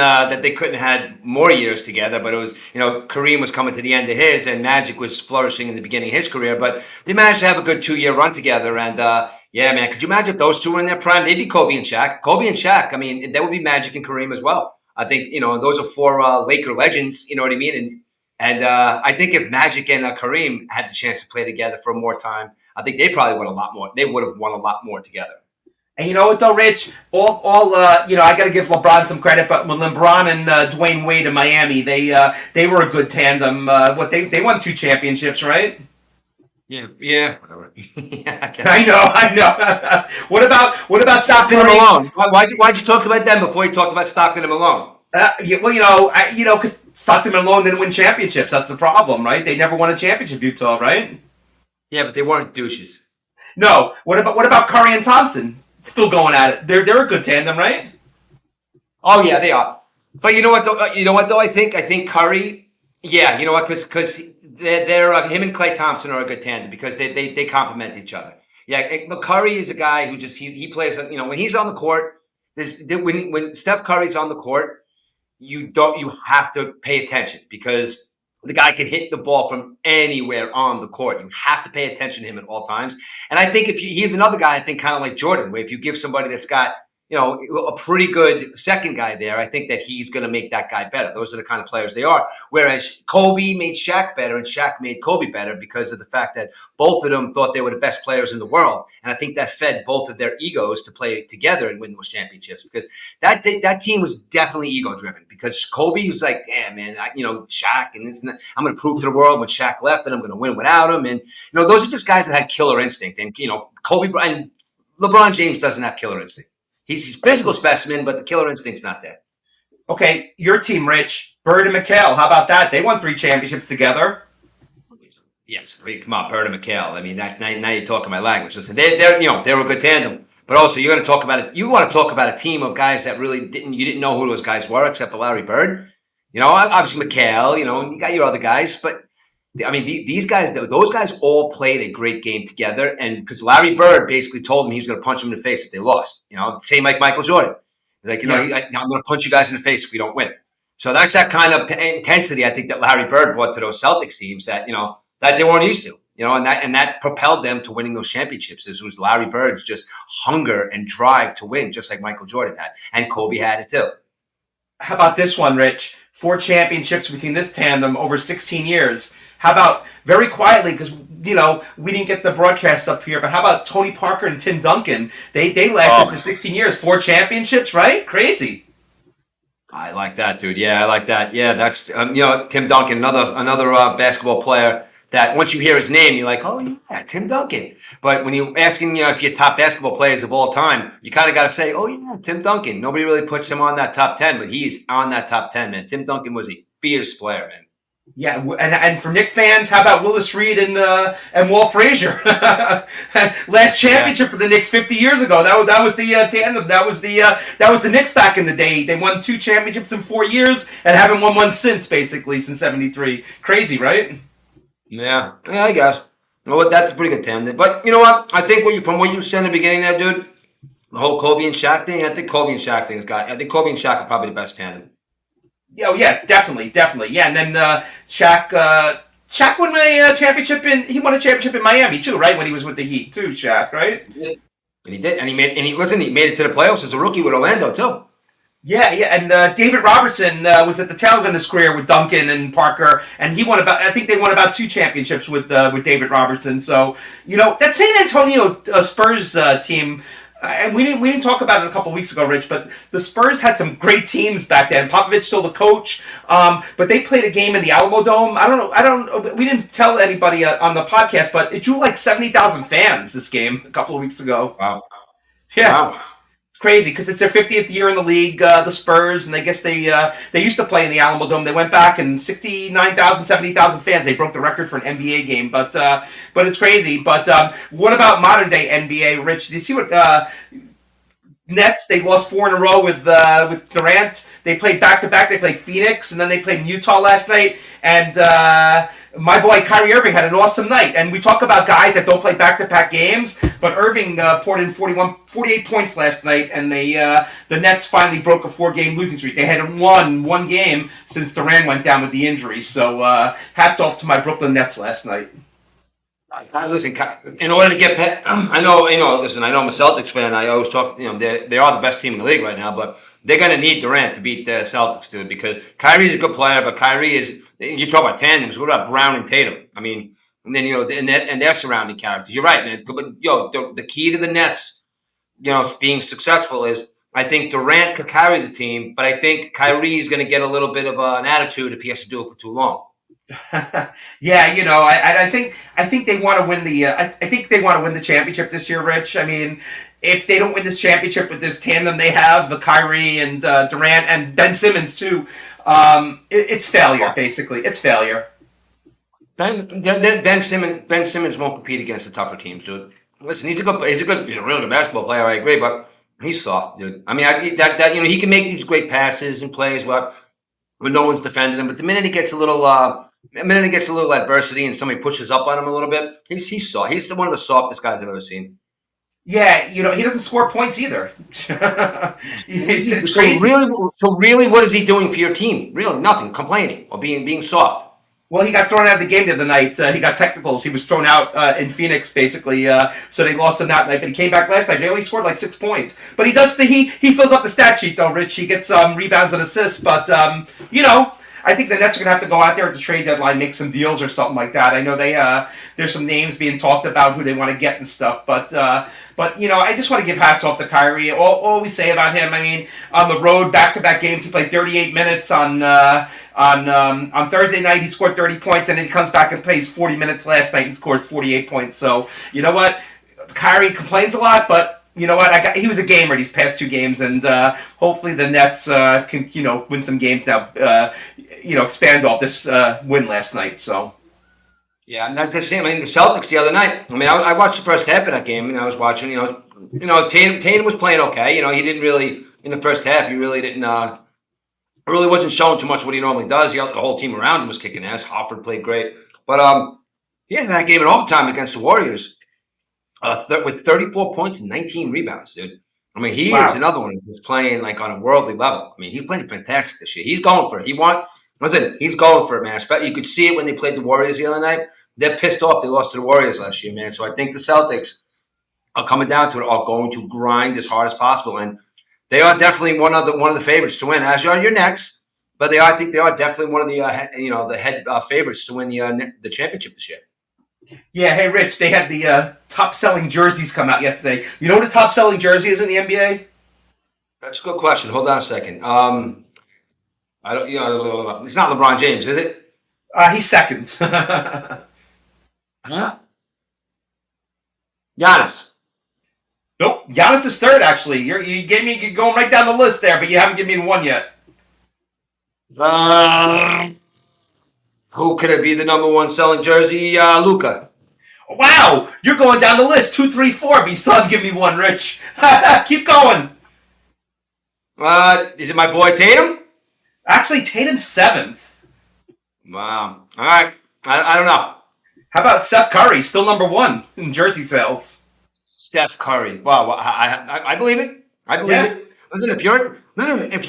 had more years together. But it was Kareem was coming to the end of his, and Magic was flourishing in the beginning of his career. But they managed to have a good 2-year run together. And yeah, man, could you imagine if those two were in their prime? Maybe Kobe and Shaq. I mean, that would be Magic and Kareem as well. I think those are four Laker legends. You know what I mean? And I think if Magic and Kareem had the chance to play together for more time, I think they probably would a lot more. They would have won a lot more together. And you know what though, Rich? I got to give LeBron some credit, but when LeBron and Dwayne Wade in Miami, they were a good tandem. They won 2 championships, right? Yeah, whatever. Yeah, I know. What about Stockton and Malone? Why'd you talk about them before you talked about Stockton and Malone? Because Stockton and Malone didn't win championships. That's the problem, right? They never won a championship, Utah, right? Yeah, but they weren't douches. No. What about Curry and Thompson? Still going at it. They're a good tandem, right? Oh yeah, they are. But you know what? Though, you know what? Though I think Curry. Yeah, you know what? Because they're him and Klay Thompson are a good tandem because they complement each other. Yeah, but Curry is a guy who just he plays. You know, when he's on the court, when Steph Curry's on the court, you have to pay attention because the guy can hit the ball from anywhere on the court. You have to pay attention to him at all times. And I think he's another guy, I think kind of like Jordan, where if you give somebody that's got a pretty good second guy there, I think that he's going to make that guy better. Those are the kind of players they are. Whereas Kobe made Shaq better and Shaq made Kobe better because of the fact that both of them thought they were the best players in the world. And I think that fed both of their egos to play together and win those championships because that team was definitely ego driven because Kobe was like, damn, man, Shaq, and I'm going to prove to the world when Shaq left that I'm going to win without him. And, those are just guys that had killer instinct. And, Kobe and LeBron James doesn't have killer instinct. He's a physical specimen, but the killer instinct's not there. Okay, your team, Rich, Bird and McHale. How about that? They won 3 championships together. Yes, come on, Bird and McHale. I mean, that's now you're talking my language. Listen, they're a good tandem. But also, you're going to talk about it. You want to talk about a team of guys that really you didn't know who those guys were except for Larry Bird. Obviously McHale. And you got your other guys, but I mean, these guys, those guys all played a great game together. And because Larry Bird basically told them he was going to punch them in the face if they lost. Same like Michael Jordan. Like, I'm going to punch you guys in the face if we don't win. So that's that kind of intensity I think that Larry Bird brought to those Celtics teams that, that they weren't used to. And that propelled them to winning those championships. It was Larry Bird's just hunger and drive to win, just like Michael Jordan had. And Kobe had it too. How about this one, Rich? 4 championships between this tandem over 16 years. How about, very quietly, because, we didn't get the broadcast up here, but how about Tony Parker and Tim Duncan? They lasted for 16 years, 4 championships, right? Crazy. I like that, dude. Yeah, I like that. Yeah, that's, Tim Duncan, another basketball player that once you hear his name, you're like, oh, yeah, Tim Duncan. But when you're asking, if you're top basketball players of all time, you kind of got to say, oh, yeah, Tim Duncan. Nobody really puts him on that top 10, but he's on that top 10, man. Tim Duncan was a fierce player, man. Yeah, and for Knick fans, how about Willis Reed and Walt Frazier? Last championship for the Knicks 50 years ago. That was the tandem. That was the Knicks back in the day. They won 2 championships in 4 years and haven't won one since '73. Crazy, right? Yeah, I guess. Well, that's a pretty good tandem. But you know what? I think from what you said in the beginning there, dude, the whole Kobe and Shaq thing. I think Kobe and Shaq are probably the best tandem. Oh yeah, definitely. Yeah, and then Shaq won a championship he won a championship in Miami too, right? When he was with the Heat too, Shaq, right? Yeah. And he did, and he made it to the playoffs as a rookie with Orlando too. Yeah, and David Robertson was at the tail end of his career with Duncan and Parker, and I think they won about 2 championships with David Robertson. So that San Antonio Spurs team. And we didn't talk about it a couple weeks ago, Rich, but the Spurs had some great teams back then. Popovich still the coach, but they played a game in the Alamo Dome. I don't. We didn't tell anybody on the podcast, but it drew like 70,000 fans. This game a couple of weeks ago. Wow. Yeah. Wow. It's crazy because it's their 50th year in the league, the Spurs, and I guess they used to play in the Alamo Dome. They went back and 69,000, 70,000 fans. They broke the record for an NBA game, but it's crazy. But what about modern day NBA, Rich? Do you see what Nets? They lost 4 in a row with Durant. They played back to back. They played Phoenix, and then they played in Utah last night. And my boy Kyrie Irving had an awesome night. And we talk about guys that don't play back-to-back games, but Irving poured in 48 points last night, and the Nets finally broke a 4-game losing streak. They hadn't won one game since Durant went down with the injury. So hats off to my Brooklyn Nets last night. Listen, in order to get, I know I'm a Celtics fan. I always talk, they are the best team in the league right now, but they're going to need Durant to beat the Celtics, dude, because Kyrie's a good player, but Kyrie is, you talk about tandems, what about Brown and Tatum? I mean, and then, and their surrounding characters. You're right, man. But, the key to the Nets, being successful is, I think Durant could carry the team, but I think Kyrie's going to get a little bit of an attitude if he has to do it for too long. Yeah, I think they want to win I think they want to win the championship this year, Rich. I mean, if they don't win this championship with this tandem they have, the Kyrie and Durant and Ben Simmons too, it's failure. Basically, it's failure. Ben Simmons won't compete against the tougher teams, dude. Listen, he's a real good basketball player. I agree, but He's soft, dude. I mean, he can make these great passes and plays when no one's defending him. But the minute he gets a little adversity and somebody pushes up on him a little bit, he's soft. He's one of the softest guys I've ever seen. Yeah, he doesn't score points either. It's crazy. So really, what is he doing for your team? Really, nothing. Complaining or being soft. Well, he got thrown out of the game the other night. He got technicals. He was thrown out in Phoenix, basically. So they lost him that night. But he came back last night. He only scored like 6 points. But he fills up the stat sheet though, Rich. He gets rebounds and assists. But I think the Nets are gonna have to go out there at the trade deadline, make some deals or something like that. I know there's some names being talked about who they want to get and stuff. But I just want to give hats off to Kyrie. All we say about him, I mean, on the road, back-to-back games, he played 38 minutes on Thursday night. He scored 30 points, and then he comes back and plays 40 minutes last night and scores 48 points. So you know what, Kyrie complains a lot, but you know what, he was a gamer these past 2 games, and hopefully the Nets can win some games now. Expand off this win last night. So. Yeah, and that's the same. I mean, the Celtics the other night. I mean, I watched the first half of that game, and I was watching. Tatum was playing okay. He didn't really in the first half. He really didn't. Really wasn't showing too much what he normally does. The whole team around him was kicking ass. Hofford played great, but he had that game in overtime against the Warriors with 34 points and 19 rebounds, dude. I mean, he is another one who's playing like on a worldly level. I mean, he played fantastic this year. He's going for it. He's going for it, man. You could see it when they played the Warriors the other night. They're pissed off. They lost to the Warriors last year, man. So I think the Celtics are coming down to it, are going to grind as hard as possible, and they are definitely one of the favorites to win. As you are your next, but I think they are definitely one of the head favorites to win the championship this year. Yeah, hey Rich, they had the top selling jerseys come out yesterday. You know what the top selling jersey is in the NBA? That's a good question. Hold on a second. I don't. It's not LeBron James, is it? He's second. Huh? Giannis. Nope, Giannis is third. Actually, you're going right down the list there, but you haven't given me one yet. Who could it be the number one selling jersey? Luka. Wow, you're going down the list 2, 3, 4, but you still haven't given me one, Rich. Keep going. Is it my boy Tatum? Actually, Tatum's 7th. Wow. All right. I don't know. How about Steph Curry, still number 1 in jersey sales? Steph Curry. Wow. I believe it. I believe it. Listen, if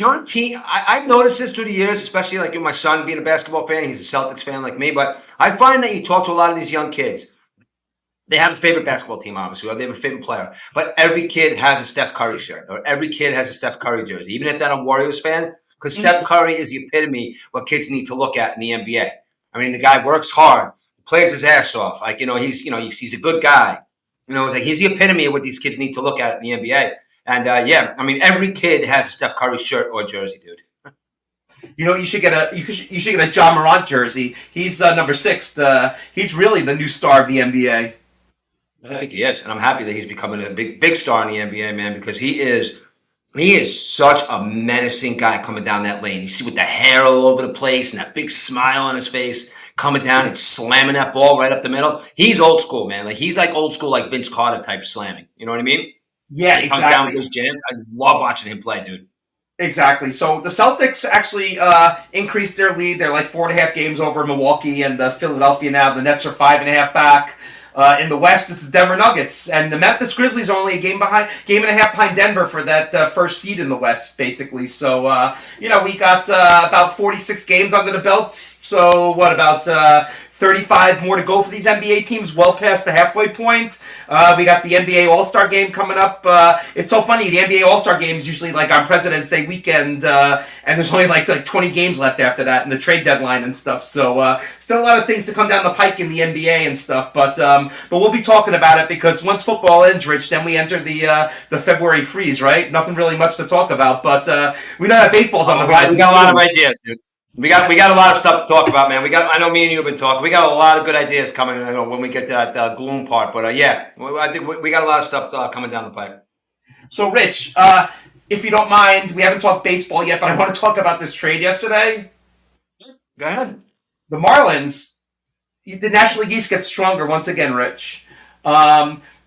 you're a team, I've noticed this through the years, especially like with my son being a basketball fan. He's a Celtics fan like me, but I find that you talk to a lot of these young kids. They have a favorite basketball team, obviously, or they have a favorite player. But every kid has a Steph Curry shirt, or every kid has a Steph Curry jersey, even if they're a Warriors fan, because Steph Curry is the epitome what kids need to look at in the NBA. I mean, the guy works hard, plays his ass off. Like, he's a good guy. Like he's the epitome of what these kids need to look at in the NBA. And I mean, every kid has a Steph Curry shirt or jersey, dude. You should get a John Morant jersey. He's number 6. He's really the new star of the NBA. I think he is, and I'm happy that he's becoming a big star in the NBA, man, because he is such a menacing guy coming down that lane. You see with the hair all over the place and that big smile on his face, coming down and slamming that ball right up the middle. He's old school, man. Like he's like old school, like Vince Carter type slamming. You know what I mean? Yeah, he comes down with those jams. I love watching him play, dude. Exactly. So the Celtics actually increased their lead. They're like 4.5 games over Milwaukee and Philadelphia now. The Nets are 5.5 back. In the West, it's the Denver Nuggets, and the Memphis Grizzlies are only a game and a half behind Denver for that first seed in the West, basically. So, we got about 46 games under the belt. So, what about 35 more to go for these NBA teams, well past the halfway point. We got the NBA All-Star Game coming up. It's so funny, the NBA All-Star Game is usually like on President's Day weekend, and there's only like 20 games left after that, and the trade deadline and stuff. So still a lot of things to come down the pike in the NBA and stuff, but we'll be talking about it because once football ends, Rich, then we enter the February freeze, right? Nothing really much to talk about, but we know that baseball's on the horizon. We got a lot of ideas, dude. We got a lot of stuff to talk about, man. I know me and you have been talking. We got a lot of good ideas coming when we get to that gloom part. But I think we got a lot of stuff coming down the pipe. So, Rich, if you don't mind, we haven't talked baseball yet, but I want to talk about this trade yesterday. Go ahead. The Marlins, the National League East gets stronger once again, Rich.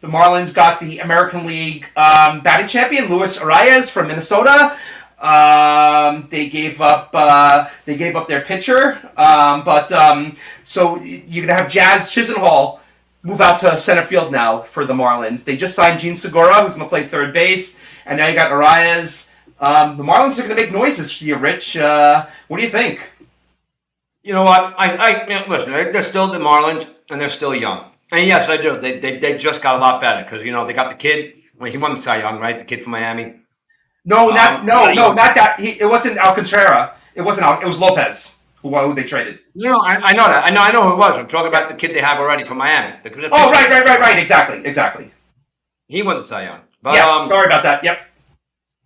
The Marlins got the American League batting champion Luis Arias from Minnesota. They gave up their pitcher, so you're gonna have Jazz Chisenhall move out to center field now for the Marlins. They just signed Gene Segura, who's gonna play third base, and now you got Arias. The Marlins are gonna make noises for you, Rich. What do you think? You know what? Listen. They're still the Marlins, and they're still young. And yes, I do. They just got a lot better because they got the kid. Well, he won the Cy Young, right? The kid from Miami. No, not that. It wasn't Alcantara. It wasn't. It was Lopez who they traded. I know that. I know who it was. I'm talking about the kid they have already from Miami. Right. Exactly. He won the Cy Young. But, yes. Sorry about that. Yep.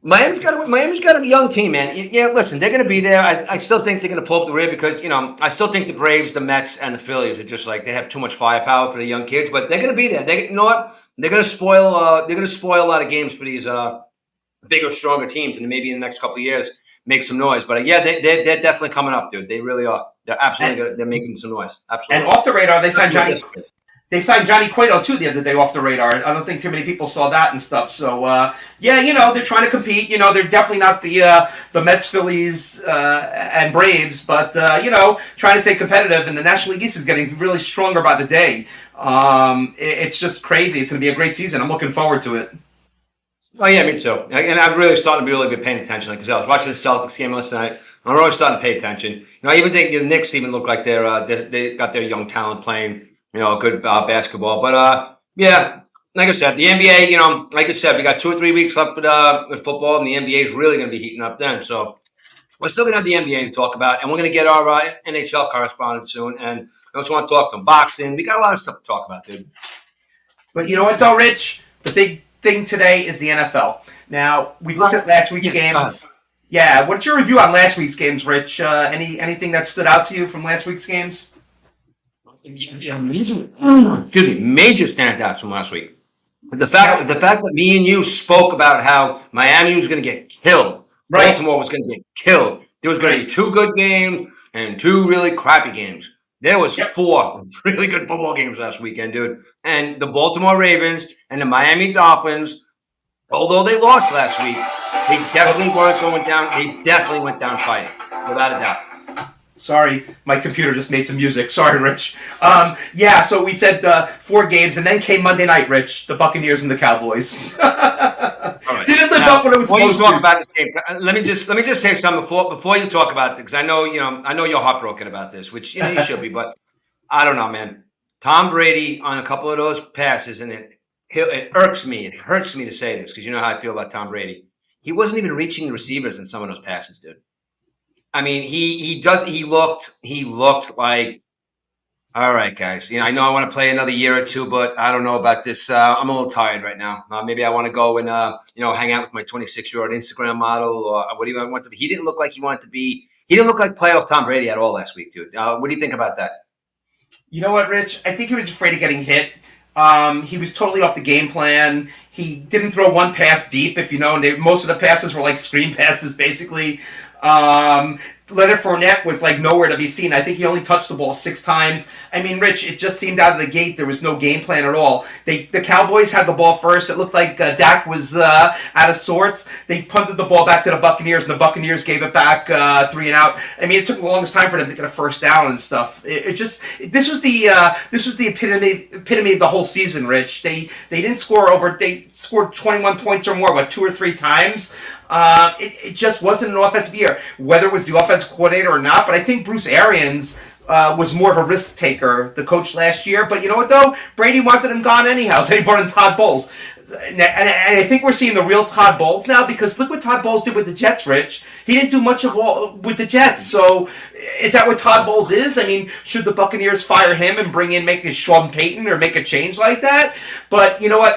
Miami's got a young team, man. Yeah, listen, they're going to be there. I still think they're going to pull up the rear because I still think the Braves, the Mets, and the Phillies are just like they have too much firepower for the young kids. But they're going to be there. You know what? They're going to spoil. They're going to spoil a lot of games for these bigger, stronger teams, and maybe in the next couple of years make some noise. But yeah, they're definitely coming up, dude. They really are. They're absolutely they're making some noise. Absolutely. And off the radar, they signed Johnny. They signed Johnny Cueto too the other day off the radar. I don't think too many people saw that and stuff. So they're trying to compete. They're definitely not the Mets, Phillies, and Braves, but trying to stay competitive. And the National League East is getting really stronger by the day. It's just crazy. It's going to be a great season. I'm looking forward to it. Oh yeah, me too. And I'm really starting to be really good paying attention because I was watching the Celtics game last night. I'm really starting to pay attention. I even think the Knicks even look like they got their young talent playing. Good basketball. But, like I said, the NBA, like I said, we got 2 or 3 weeks left with football, and the NBA is really going to be heating up then. So we're still going to have the NBA to talk about, and we're going to get our NHL correspondent soon. And I also want to talk some boxing. We got a lot of stuff to talk about, dude. But you know what, though, Rich? The big thing today is the NFL. Now, we looked at last week's games. Yeah, what's your review on last week's games, Rich? Anything that stood out to you from last week's games? Yeah, major standouts from last week. The fact that me and you spoke about how Miami was going to get killed, right? Baltimore was going to get killed. There was going to be 2 good games and 2 really crappy games. There was 4 really good football games last weekend, dude. And the Baltimore Ravens and the Miami Dolphins, although they lost last week, they definitely weren't going down. They definitely went down fighting, without a doubt. Sorry, my computer just made some music. Sorry, Rich. So we said 4 games, and then came Monday night, Rich, the Buccaneers and the Cowboys. Right. Didn't live up what it was supposed to. Before you talk about this game, let me just say something before you talk about it, because I know you're heartbroken about this, which you should be, but I don't know, man. Tom Brady on a couple of those passes, and it irks me. It hurts me to say this because you know how I feel about Tom Brady. He wasn't even reaching the receivers in some of those passes, dude. I mean, he looked like, all right, guys. I know I want to play another year or 2, but I don't know about this. I'm a little tired right now. Maybe I want to go and hang out with my 26-year-old Instagram model, or what do you want to be? He didn't look like he wanted to be. He didn't look like playoff Tom Brady at all last week, dude. What do you think about that? You know what, Rich? I think he was afraid of getting hit. He was totally off the game plan. He didn't throw one pass deep, and most of the passes were like screen passes, basically. Leonard Fournette was like nowhere to be seen. I think he only touched the ball 6 times. I mean, Rich, it just seemed out of the gate there was no game plan at all. The Cowboys had the ball first. It looked like Dak was out of sorts. They punted the ball back to the Buccaneers, and the Buccaneers gave it back 3 and out. I mean, it took the longest time for them to get a first down and stuff. This was the epitome of the whole season, Rich. They didn't score they scored 21 points or more, 2 or 3 times. It just wasn't an offensive year, whether it was the offensive coordinator or not. But I think Bruce Arians was more of a risk taker, the coach last year. But you know what, though? Brady wanted him gone anyhow, so he brought in Todd Bowles. And I think we're seeing the real Todd Bowles now, because look what Todd Bowles did with the Jets, Rich. He didn't do much with the Jets. So is that what Todd Bowles is? I mean, should the Buccaneers fire him and make a Sean Payton or make a change like that? But you know what?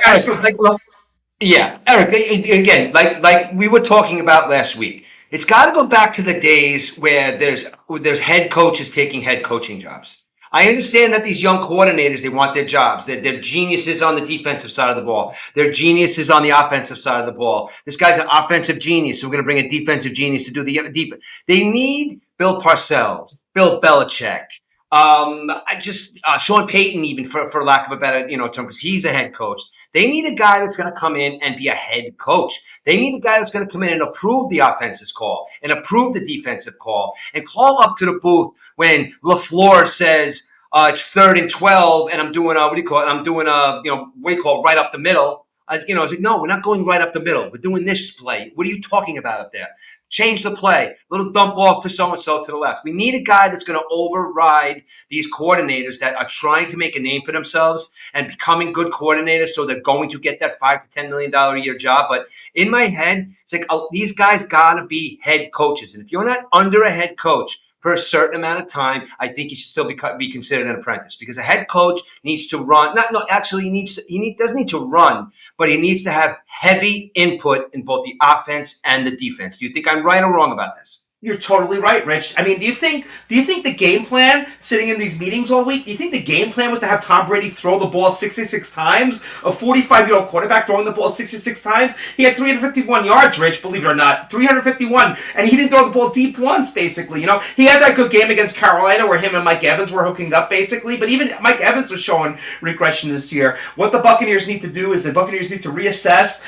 Yeah, Eric, again, like we were talking about last week, it's got to go back to the days where there's head coaches taking head coaching jobs. I understand that these young coordinators, they want their jobs. They're geniuses on the defensive side of the ball. They're geniuses on the offensive side of the ball. This guy's an offensive genius, so we're going to bring a defensive genius to do the defense. They need Bill Parcells, Bill Belichick, I just Sean Payton, even for lack of a better term, because he's a head coach. They need a guy that's going to come in and be a head coach. They need a guy that's going to come in and approve the offensive call and approve the defensive call and call up to the booth when LaFleur says it's 3rd and 12 and I'm doing what do you call it? I'm doing what do you call right up the middle. I was like, no, we're not going right up the middle. We're doing this play. What are you talking about up there? Change the play. Little dump off to so-and-so to the left. We need a guy that's going to override these coordinators that are trying to make a name for themselves and becoming good coordinators, so they're going to get that $5 to $10 million a year job. But in my head, it's like these guys got to be head coaches. And if you're not under a head coach for a certain amount of time, I think you should still be considered an apprentice, because a head coach needs to run. He doesn't need to run, but he needs to have heavy input in both the offense and the defense. Do you think I'm right or wrong about this? You're totally right, Rich. I mean, do you think the game plan, sitting in these meetings all week, do you think the game plan was to have Tom Brady throw the ball 66 times? A 45-year-old quarterback throwing the ball 66 times? He had 351 yards, Rich, believe it or not. 351. And he didn't throw the ball deep once, basically. He had that good game against Carolina where him and Mike Evans were hooking up, basically. But even Mike Evans was showing regression this year. What the Buccaneers need to do is the Buccaneers need to reassess.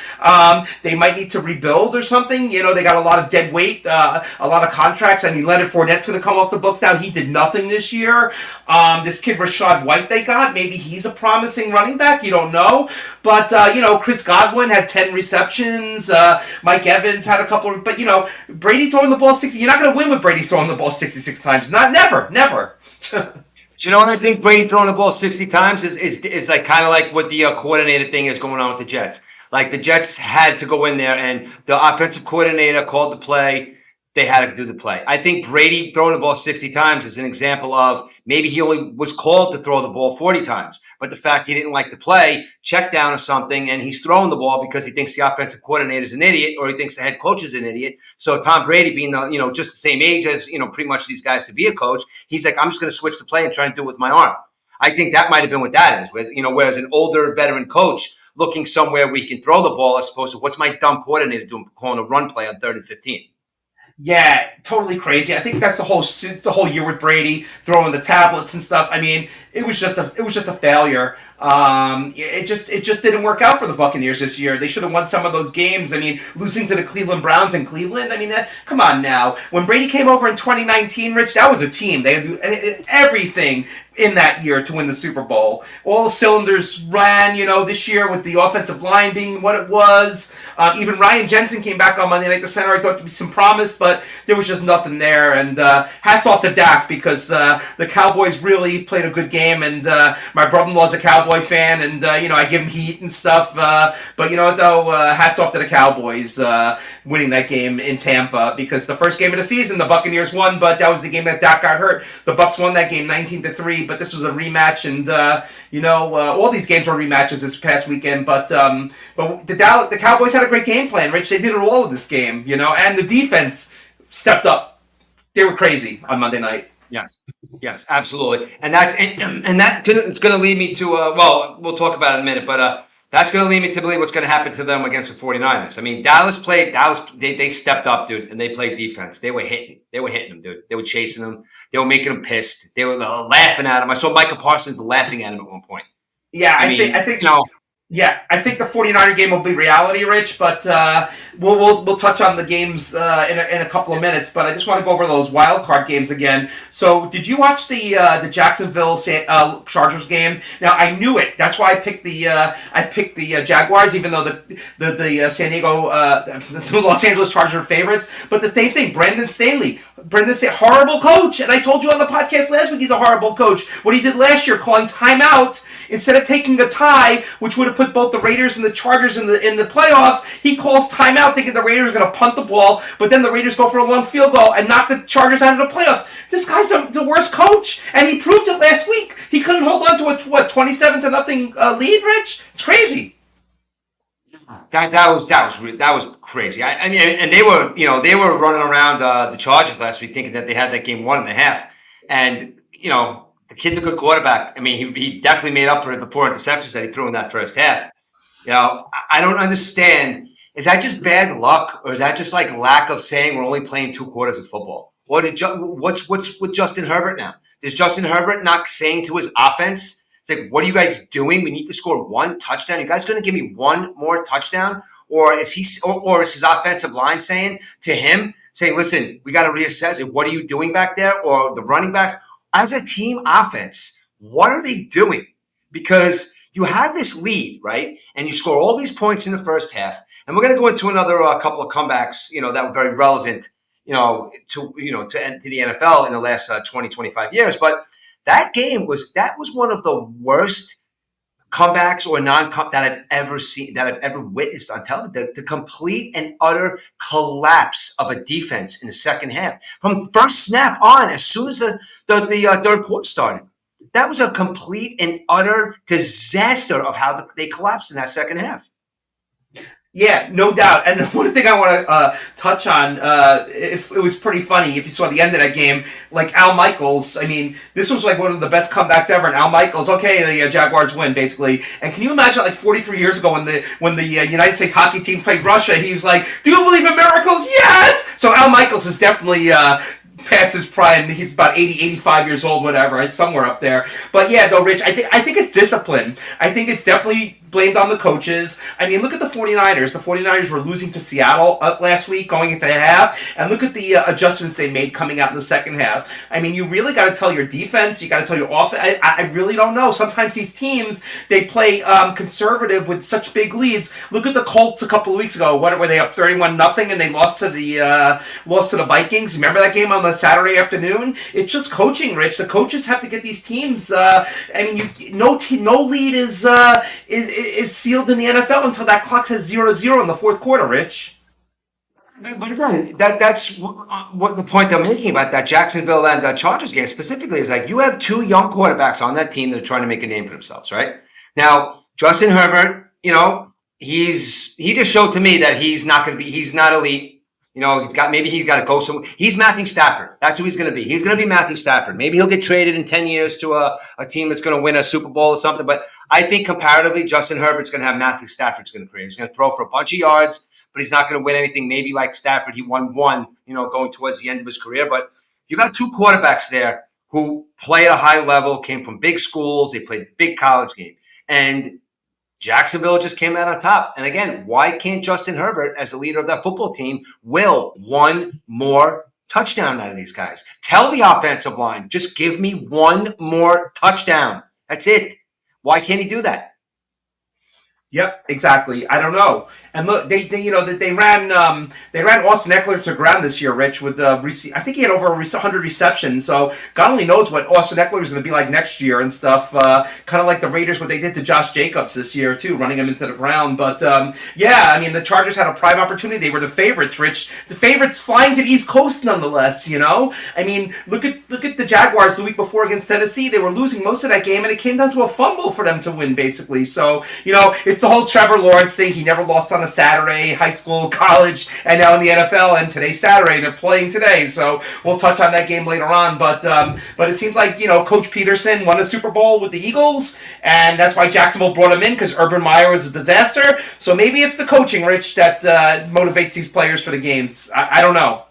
They might need to rebuild or something. They got a lot of dead weight, a lot of contracts. I mean, Leonard Fournette's going to come off the books now. He did nothing this year. This kid Rashad White they got, maybe he's a promising running back. You don't know. But, Chris Godwin had 10 receptions. Mike Evans had a couple. But, Brady throwing the ball 60. You're not going to win with Brady throwing the ball 66 times. Never. You know what I think Brady throwing the ball 60 times is like kind of like what the coordinator thing is going on with the Jets. Like the Jets had to go in there and the offensive coordinator called the play. They had to do the play. I think Brady throwing the ball 60 times is an example of maybe he only was called to throw the ball 40 times. But the fact he didn't like the play, check down or something, and he's throwing the ball because he thinks the offensive coordinator is an idiot or he thinks the head coach is an idiot. So Tom Brady being just the same age as pretty much these guys to be a coach, he's like, I'm just going to switch the play and try and do it with my arm. I think that might have been what that is. Whereas an older veteran coach looking somewhere where he can throw the ball as opposed to what's my dumb coordinator doing, calling a run play on 3rd and 15. Yeah, totally crazy. I think that's the whole year with Brady throwing the tablets and stuff. I mean, it was just a failure. It just didn't work out for the Buccaneers this year. They should have won some of those games. I mean, losing to the Cleveland Browns in Cleveland. I mean, come on now. When Brady came over in 2019, Rich, that was a team. They had everything in that year to win the Super Bowl. All the cylinders ran, this year with the offensive line being what it was. Even Ryan Jensen came back on Monday Night, the center. I thought there'd be some promise, but there was just nothing there. And hats off to Dak because the Cowboys really played a good game. And my brother-in-law's a Cowboy fan, and I give him heat and stuff. But you know what, though? Hats off to the Cowboys winning that game in Tampa, because the first game of the season, the Buccaneers won, but that was the game that Dak got hurt. The Bucs won that game 19-3, but this was a rematch, and all these games were rematches this past weekend. But the Cowboys had a great game plan, Rich. They did it all in this game, and the defense stepped up. They were crazy on Monday night. Yes, absolutely, and it's going to lead me to we'll talk about it in a minute, but that's going to lead me to believe what's going to happen to them against the 49ers. I mean, Dallas, they stepped up, dude, and they played defense. They were hitting them, dude. They were chasing them. They were making them pissed. They were laughing at them. I saw Micah Parsons laughing at him at one point. Yeah, I think Yeah, I think the 49er game will be reality, Rich, but we'll touch on the games in a couple of minutes. But I just want to go over those wild card games again. So, did you watch the Jacksonville Chargers game? Now, I knew it. That's why I picked the Jaguars, even though the San Diego the Los Angeles Chargers are favorites. But the same thing, Brandon Staley, horrible coach, and I told you on the podcast last week he's a horrible coach. What he did last year, calling timeout instead of taking a tie, which would have put both the Raiders and the Chargers in the playoffs, he calls timeout thinking the Raiders are going to punt the ball, but then the Raiders go for a long field goal and knock the Chargers out of the playoffs. This guy's the worst coach, and he proved it last week. He couldn't hold on to a 27-0 lead, Rich? It's crazy. That was crazy. And they were running around the Chargers last week thinking that they had that game 1.5, and the kid's a good quarterback. I mean, he definitely made up for the 4 interceptions that he threw in that first half. I don't understand. Is that just bad luck, or is that just like lack of saying we're only playing 2 quarters of football? Or what's with Justin Herbert now? Is Justin Herbert not saying to his offense, it's like, what are you guys doing? We need to score one touchdown. You guys going to give me one more touchdown? Or is his offensive line saying to him, saying, listen, we got to reassess it. What are you doing back there? Or the running backs? As a team offense, what are they doing? Because you have this lead, right? And you score all these points in the first half. And we're going to go into another couple of comebacks, that were very relevant, to the NFL in the last 20, 25 years. But that was one of the worst comebacks or that I've ever seen, that I've ever witnessed on television. The complete and utter collapse of a defense in the second half from first snap on, as soon as the third quarter started. That was a complete and utter disaster of how they collapsed in that second half. Yeah, no doubt. And one thing I want to touch on, if it was pretty funny if you saw the end of that game, like Al Michaels. I mean, this was like one of the best comebacks ever. And Al Michaels, okay, the Jaguars win basically. And can you imagine, like 43 years ago, when the United States hockey team played Russia, he was like, "Do you believe in miracles?" Yes. So Al Michaels is definitely past his prime. He's about 80, 85 years old, whatever, somewhere up there. But yeah, though, Rich, I think it's discipline. I think it's definitely blamed on the coaches. I mean, look at the 49ers. The 49ers were losing to Seattle last week going into half, and look at the adjustments they made coming out in the second half. I mean, you really got to tell your defense, you got to tell your offense. I really don't know. Sometimes these teams, they play conservative with such big leads. Look at the Colts a couple of weeks ago. What were they up 31-0, and they lost to the Vikings? Remember that game on the Saturday afternoon? It's just coaching, Rich. The coaches have to get these teams. No lead is sealed in the NFL until that clock says 0-0 in the fourth quarter, Rich. But again, that's what the point they're making about that Jacksonville and Chargers game specifically is, like, you have two young quarterbacks on that team that are trying to make a name for themselves, right? Now, Justin Herbert, he just showed to me that he's not elite. He's got to go somewhere. He's Matthew Stafford. That's who he's going to be. He's going to be Matthew Stafford. Maybe he'll get traded in 10 years to a team that's going to win a Super Bowl or something. But I think comparatively, Justin Herbert's going to have Matthew Stafford's going to create. He's going to throw for a bunch of yards, but he's not going to win anything. Maybe like Stafford, he won one, going towards the end of his career. But you got two quarterbacks there who play at a high level, came from big schools. They played big college game. And Jacksonville just came out on top. And again, why can't Justin Herbert, as the leader of that football team, will one more touchdown out of these guys? Tell the offensive line, just give me one more touchdown. That's it. Why can't he do that? Yep, exactly. I don't know. And look, they ran Austin Eckler to the ground this year, Rich, with I think he had over 100 receptions. So God only knows what Austin Eckler is going to be like next year and stuff. Kind of like the Raiders, what they did to Josh Jacobs this year too, running him into the ground. But yeah, I mean, the Chargers had a prime opportunity. They were the favorites, Rich. The favorites flying to the East Coast, nonetheless. I mean, look at the Jaguars the week before against Tennessee. They were losing most of that game, and it came down to a fumble for them to win, basically. So it's the whole Trevor Lawrence thing. He never lost on a Saturday, high school, college, and now in the NFL. And today's Saturday, they're playing today. So we'll touch on that game later on. But it seems like Coach Peterson won a Super Bowl with the Eagles, and that's why Jacksonville brought him in, because Urban Meyer was a disaster. So maybe it's the coaching, Rich, that motivates these players for the games. I don't know.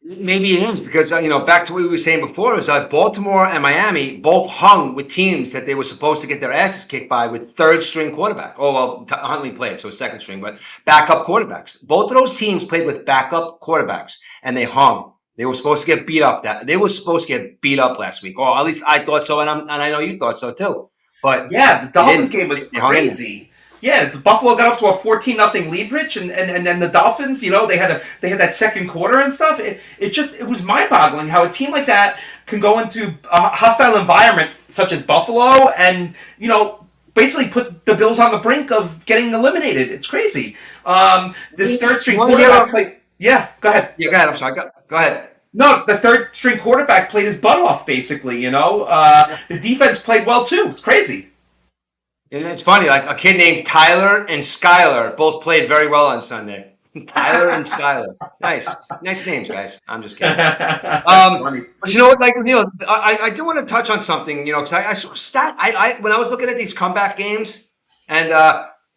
Maybe it is because, back to what we were saying before, is that Baltimore and Miami both hung with teams that they were supposed to get their asses kicked by with third-string quarterback. Oh, well, Huntley played, so second string, but backup quarterbacks. Both of those teams played with backup quarterbacks, and they hung. They were supposed to get beat up. They were supposed to get beat up last week. Or at least I thought so, and I know you thought so too. But yeah, the Dolphins game was crazy. Yeah, the Buffalo got off to a 14-0 lead, Rich, and then the Dolphins, they had that second quarter and stuff. It was mind-boggling how a team like that can go into a hostile environment such as Buffalo and basically put the Bills on the brink of getting eliminated. It's crazy. This third-string quarterback played. Yeah, go ahead. Yeah, go ahead. I'm sorry. Go ahead. No, the third-string quarterback played his butt off. Basically, the defense played well too. It's crazy. And it's funny, like a kid named Tyler and Skyler both played very well on Sunday. Tyler and Skyler. Nice names, guys. I'm just kidding. But you know what? I do want to touch on something, because I saw a stat. When I was looking at these comeback games, and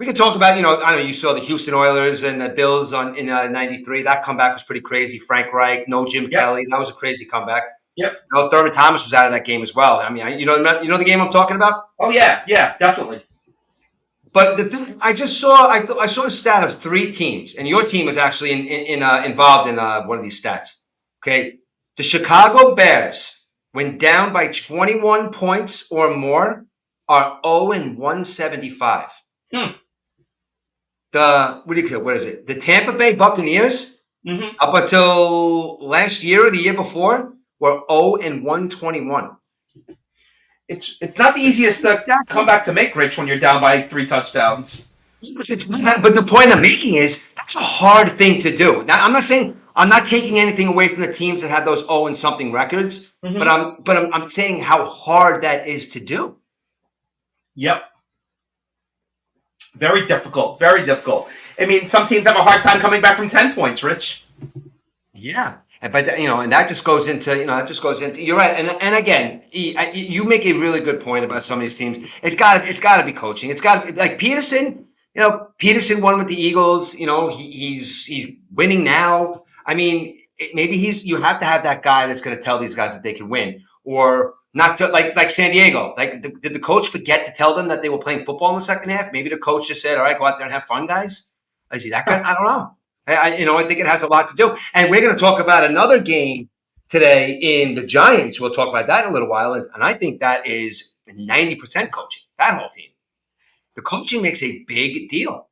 We could talk about, I don't know, you saw the Houston Oilers and the Bills in '93. That comeback was pretty crazy. Frank Reich, no Jim Yep. Kelly. That was a crazy comeback. Yep. Thurman Thomas was out of that game as well. I mean, you know the game I'm talking about? Oh yeah, definitely. But the thing I saw a stat of 3 teams, and your team was actually involved in one of these stats. Okay, the Chicago Bears, when down by 21 points or more, are 0-175. What is it? The Tampa Bay Buccaneers, up until last year or the year before, were 0-121. It's not the easiest comeback to make, Rich, when you're down by 3 touchdowns. But the point I'm making is that's a hard thing to do. Now, I'm not taking anything away from the teams that have those 0 and something records, but I'm saying how hard that is to do. Yep. Very difficult. Very difficult. I mean, some teams have a hard time coming back from 10 points, Rich. Yeah. But and that just goes into you're right, and again, you make a really good point about some of these teams. It's got to be coaching. It's got to be like Peterson. Peterson won with the Eagles. He's winning now. I mean, maybe you have to have that guy that's going to tell these guys that they can win, or not to like San Diego. Like, did the coach forget to tell them that they were playing football in the second half? Maybe the coach just said, "All right, go out there and have fun, guys." Is he that guy? I don't know. I think it has a lot to do. And we're going to talk about another game today in the Giants. We'll talk about that in a little while. And I think that is 90% coaching, that whole team. The coaching makes a big deal.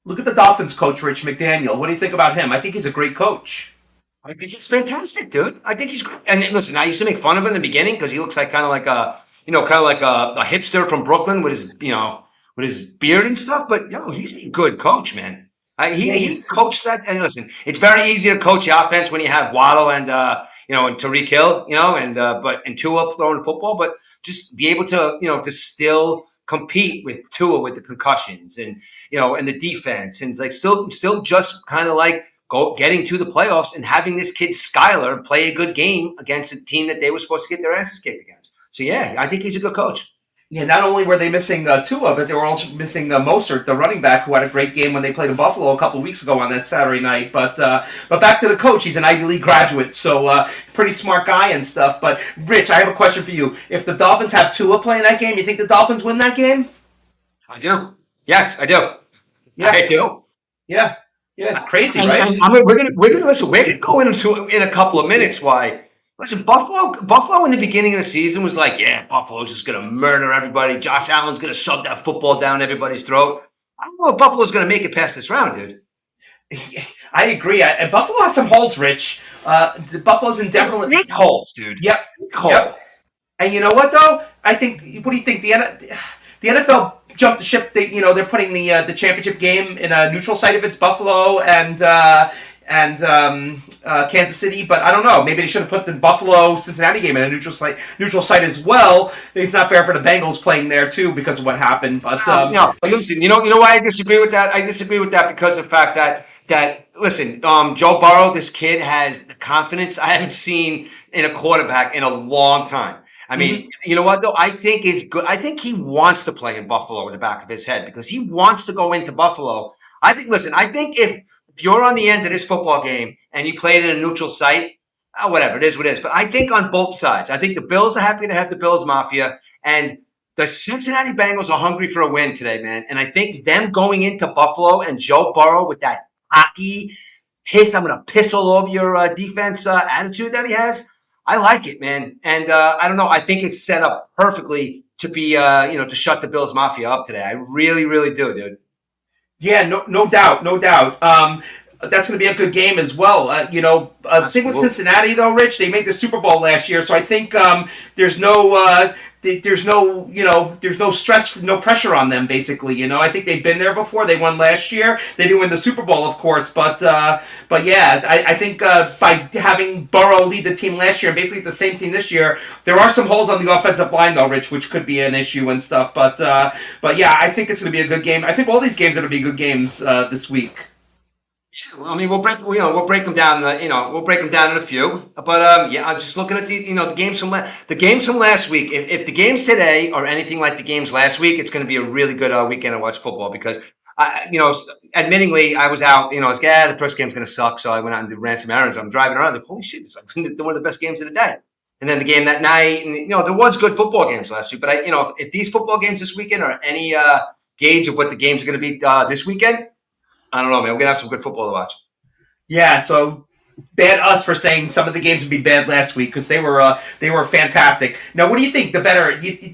Look at the Dolphins coach, Rich McDaniel. What do you think about him? I think he's a great coach. I think he's fantastic, dude. I think he's great. And listen, I used to make fun of him in the beginning because he looks like kind of like a hipster from Brooklyn with his beard and stuff. But he's a good coach, man. He coached that, and listen, it's very easy to coach the offense when you have Waddle and and Tyreek Hill, and Tua throwing the football, but just be able to to still compete with Tua with the concussions and and the defense, and like still just kind of like getting to the playoffs and having this kid Skyler play a good game against a team that they were supposed to get their asses kicked against. So yeah, I think he's a good coach. Yeah, not only were they missing Tua, but they were also missing Mostert, the running back, who had a great game when they played in Buffalo a couple of weeks ago on that Saturday night. But back to the coach. He's an Ivy League graduate, so pretty smart guy and stuff. But, Rich, I have a question for you. If the Dolphins have Tua playing that game, you think the Dolphins win that game? I do. Yes, I do. Yeah. I do. Yeah. Crazy, right? We're gonna listen. We're gonna go into in a couple of minutes why. Listen, Buffalo in the beginning of the season was like, yeah, Buffalo's just going to murder everybody. Josh Allen's going to shove that football down everybody's throat. I don't know if Buffalo's going to make it past this round, dude. I agree. Buffalo has some holes, Rich. Buffalo's in definitely big holes, dude. Yep. Big holes. Yep. And you know what, though? I think. What do you think? The NFL jumped the ship. They're putting the championship game in a neutral site if it's Buffalo and Kansas City, but I don't know. Maybe they should have put the Buffalo-Cincinnati game in a neutral site as well. It's not fair for the Bengals playing there too because of what happened. But no. But listen, you know why I disagree with that? I disagree with that because of the fact that listen, Joe Burrow, this kid has the confidence I haven't seen in a quarterback in a long time. I mean, you know what though? I think it's good. I think he wants to play in Buffalo in the back of his head because he wants to go into Buffalo. I think if you're on the end of this football game and you played in a neutral site, whatever, it is what it is. But I think on both sides, I think the Bills are happy to have the Bills Mafia, and the Cincinnati Bengals are hungry for a win today, man. And I think them going into Buffalo and Joe Burrow with that hockey I'm going to piss all over your defense attitude that he has, I like it, man. And I don't know, I think it's set up perfectly to be, to shut the Bills Mafia up today. I really, really do, dude. Yeah, no doubt. That's going to be a good game as well. The thing with Cincinnati, though, Rich, they made the Super Bowl last year, so I think there's no stress, no pressure on them. Basically, I think they've been there before. They won last year. They didn't win the Super Bowl, of course, but yeah, I think by having Burrow lead the team last year, basically the same team this year, there are some holes on the offensive line, though, Rich, which could be an issue and stuff. But yeah, I think it's going to be a good game. I think all these games are going to be good games this week. I mean, we'll break them down. We'll break them down in a few. But yeah, I'm just looking at the games from the games from last week. If the games today are anything like the games last week, it's going to be a really good weekend to watch football because admittingly, I was out. I was like, yeah, the first game's going to suck, so I went out and did ran some errands. I'm driving around, like, holy shit, it's like one of the best games of the day. And then the game that night, and there was good football games last week. But if these football games this weekend are any gauge of what the games are going to be this weekend, I don't know, man. We're gonna have some good football to watch. Yeah, so bad us for saying some of the games would be bad last week because they were fantastic. Now, what do you think?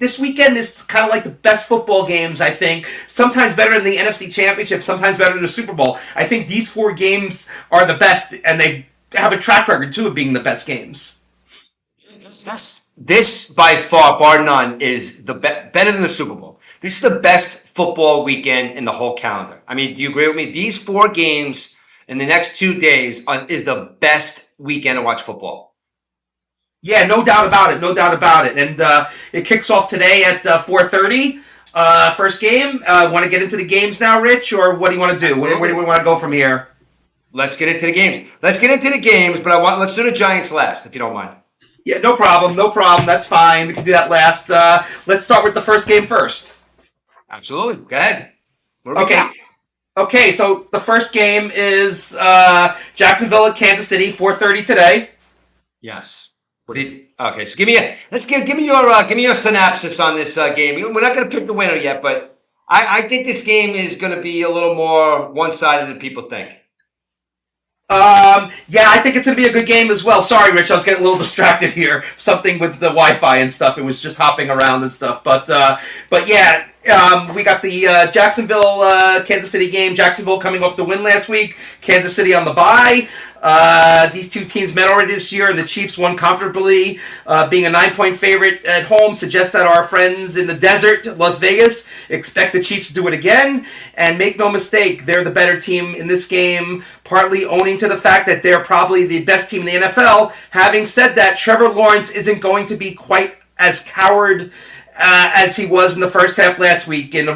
This weekend is kind of like the best football games. I think sometimes better than the NFC Championship, sometimes better than the Super Bowl. I think these four games are the best, and they have a track record too of being the best games. This by far, bar none, is better than the Super Bowl. This is the best football weekend in the whole calendar. I mean, do you agree with me? These four games in the next 2 days is the best weekend to watch football. Yeah, no doubt about it. No doubt about it. And it kicks off today at 4:30. First game. Want to get into the games now, Rich, or what do you want to do? Where do we want to go from here? Let's get into the games. But let's do the Giants last, if you don't mind. Yeah, no problem. No problem. That's fine. We can do that last. Let's start with the first game first. Absolutely. Go ahead. Okay. Okay, so the first game is Jacksonville at Kansas City, 4:30 today. Yes. Okay, so give me your synopsis on this game. We're not going to pick the winner yet, but I think this game is going to be a little more one-sided than people think. Yeah, I think it's going to be a good game as well. Sorry, Rich, I was getting a little distracted here. Something with the Wi-Fi and stuff. It was just hopping around and stuff. But yeah, we got the Jacksonville Kansas City game. Jacksonville coming off the win last week. Kansas City on the bye. These two teams met already this year, and the Chiefs won comfortably. Being a 9-point favorite at home suggests that our friends in the desert, Las Vegas, expect the Chiefs to do it again. And make no mistake, they're the better team in this game, partly owning to the fact that they're probably the best team in the NFL. Having said that, Trevor Lawrence isn't going to be quite as coward as he was in the first half last week in the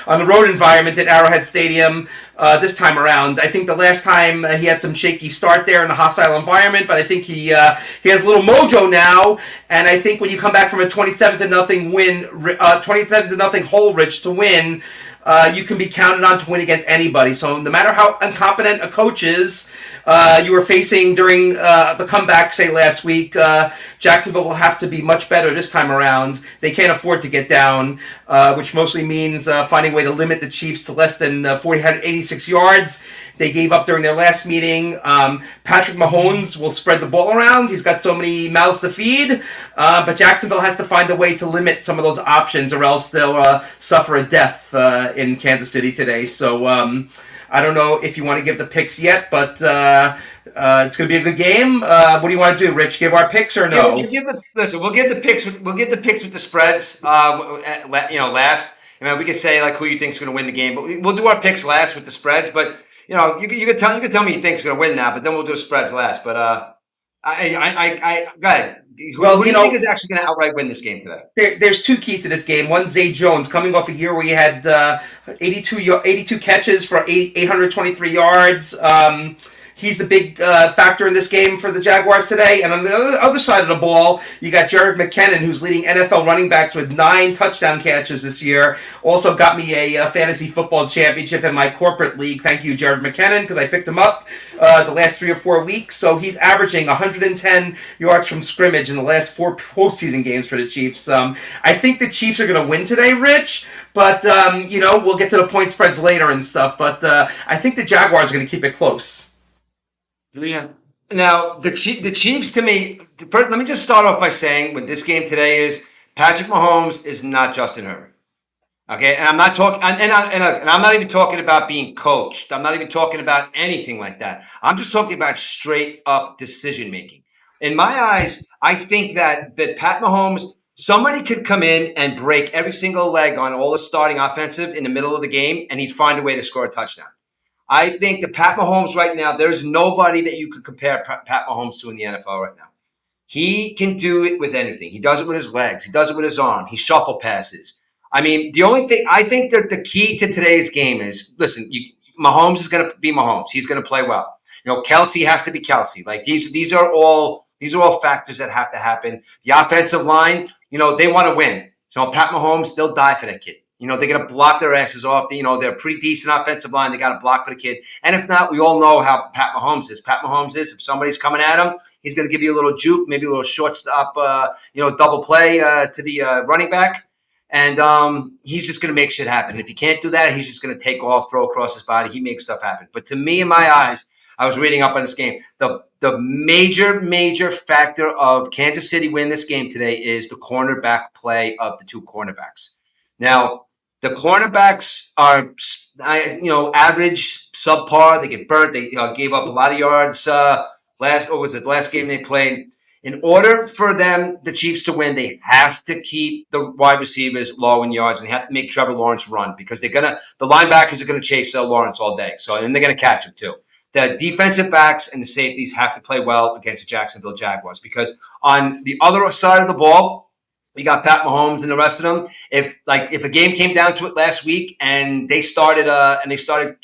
on the road environment at Arrowhead Stadium this time around. I think the last time he had some shaky start there in the hostile environment, but I think he has a little mojo now. And I think when you come back from a 27-0 win, 27-0 hole, Rich, to win, you can be counted on to win against anybody. So no matter how incompetent a coach is, you were facing during the comeback, say last week, Jacksonville will have to be much better this time around. They can't afford to get down, which mostly means finding a way to limit the Chiefs to less than 486 yards. They gave up during their last meeting. Patrick Mahomes will spread the ball around. He's got so many mouths to feed. But Jacksonville has to find a way to limit some of those options, or else they'll suffer a death in Kansas City today. So I don't know if you want to give the picks yet, but it's going to be a good game. What do you want to do, Rich? Give our picks or no? Yeah, we'll give the picks with the spreads. Last. We can say like who you think's going to win the game, but we'll do our picks last with the spreads. But you can tell me you think's going to win now, but then we'll do spreads last. But go ahead. Who do you think is actually going to outright win this game today? There's two keys to this game. One, Zay Jones, coming off a year where he had 82 catches for 823 yards. He's the big factor in this game for the Jaguars today. And on the other side of the ball, you got Jared McKinnon, who's leading NFL running backs with 9 touchdown catches this year. Also got me a fantasy football championship in my corporate league. Thank you, Jared McKinnon, because I picked him up the last 3 or 4 weeks. So he's averaging 110 yards from scrimmage in the last 4 postseason games for the Chiefs. I think the Chiefs are going to win today, Rich. But, we'll get to the point spreads later and stuff. But I think the Jaguars are going to keep it close. Yeah. Now, the Chiefs, to me, first, let me just start off by saying what this game today is, Patrick Mahomes is not Justin Herbert. Okay, and I'm not talking, and I'm not even talking about being coached. I'm not even talking about anything like that. I'm just talking about straight up decision making. In my eyes, I think that Pat Mahomes, somebody could come in and break every single leg on all the starting offensive in the middle of the game, and he'd find a way to score a touchdown. I think that Pat Mahomes right now, there's nobody that you could compare Pat Mahomes to in the NFL right now. He can do it with anything. He does it with his legs. He does it with his arm. He shuffle passes. I mean, the only thing I think that the key to today's game is, listen, Mahomes is going to be Mahomes. He's going to play well. Kelsey has to be Kelsey. Like these are all factors that have to happen. The offensive line, they want to win. So Pat Mahomes, they'll die for that kid. They're going to block their asses off. They're a pretty decent offensive line. They got to block for the kid. And if not, we all know how Pat Mahomes is. Pat Mahomes is, if somebody's coming at him, he's going to give you a little juke, maybe a little shortstop, double play to the running back. And he's just going to make shit happen. And if you can't do that, he's just going to take off, throw across his body. He makes stuff happen. But to me, in my eyes, I was reading up on this game. The major factor of Kansas City win this game today is the cornerback play of the two cornerbacks. Now, the cornerbacks are, average, subpar. They get burnt. They gave up a lot of yards last game they played. In order for the Chiefs to win, they have to keep the wide receivers low in yards, and they have to make Trevor Lawrence run because the linebackers are gonna chase Lawrence all day. And they're gonna catch him too. The defensive backs and the safeties have to play well against the Jacksonville Jaguars because on the other side of the ball, you got Pat Mahomes and the rest of them. If a game came down to it last week and they started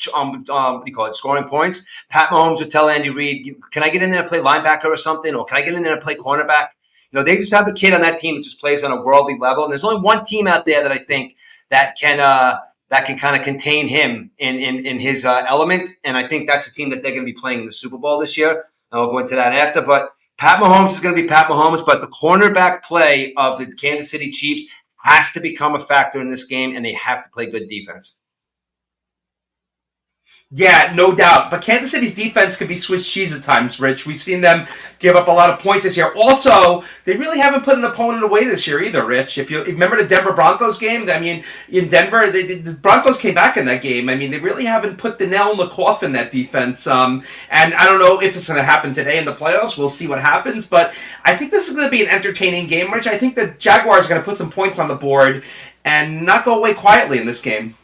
scoring points, Pat Mahomes would tell Andy Reid, "Can I get in there and play linebacker or something, or can I get in there and play cornerback?" They just have a kid on that team that just plays on a worldly level, and there's only one team out there that I think that can kind of contain him in his element, and I think that's a team that they're going to be playing in the Super Bowl this year. And we'll go into that after, but Pat Mahomes is going to be Pat Mahomes, but the cornerback play of the Kansas City Chiefs has to become a factor in this game, and they have to play good defense. Yeah, no doubt. But Kansas City's defense could be Swiss cheese at times, Rich. We've seen them give up a lot of points this year. Also, they really haven't put an opponent away this year either, Rich. If you remember the Denver Broncos game, I mean, in Denver, the Broncos came back in that game. I mean, they really haven't put the nail in the coffin, that defense. And I don't know if it's going to happen today in the playoffs. We'll see what happens. But I think this is going to be an entertaining game, Rich. I think the Jaguars are going to put some points on the board and not go away quietly in this game.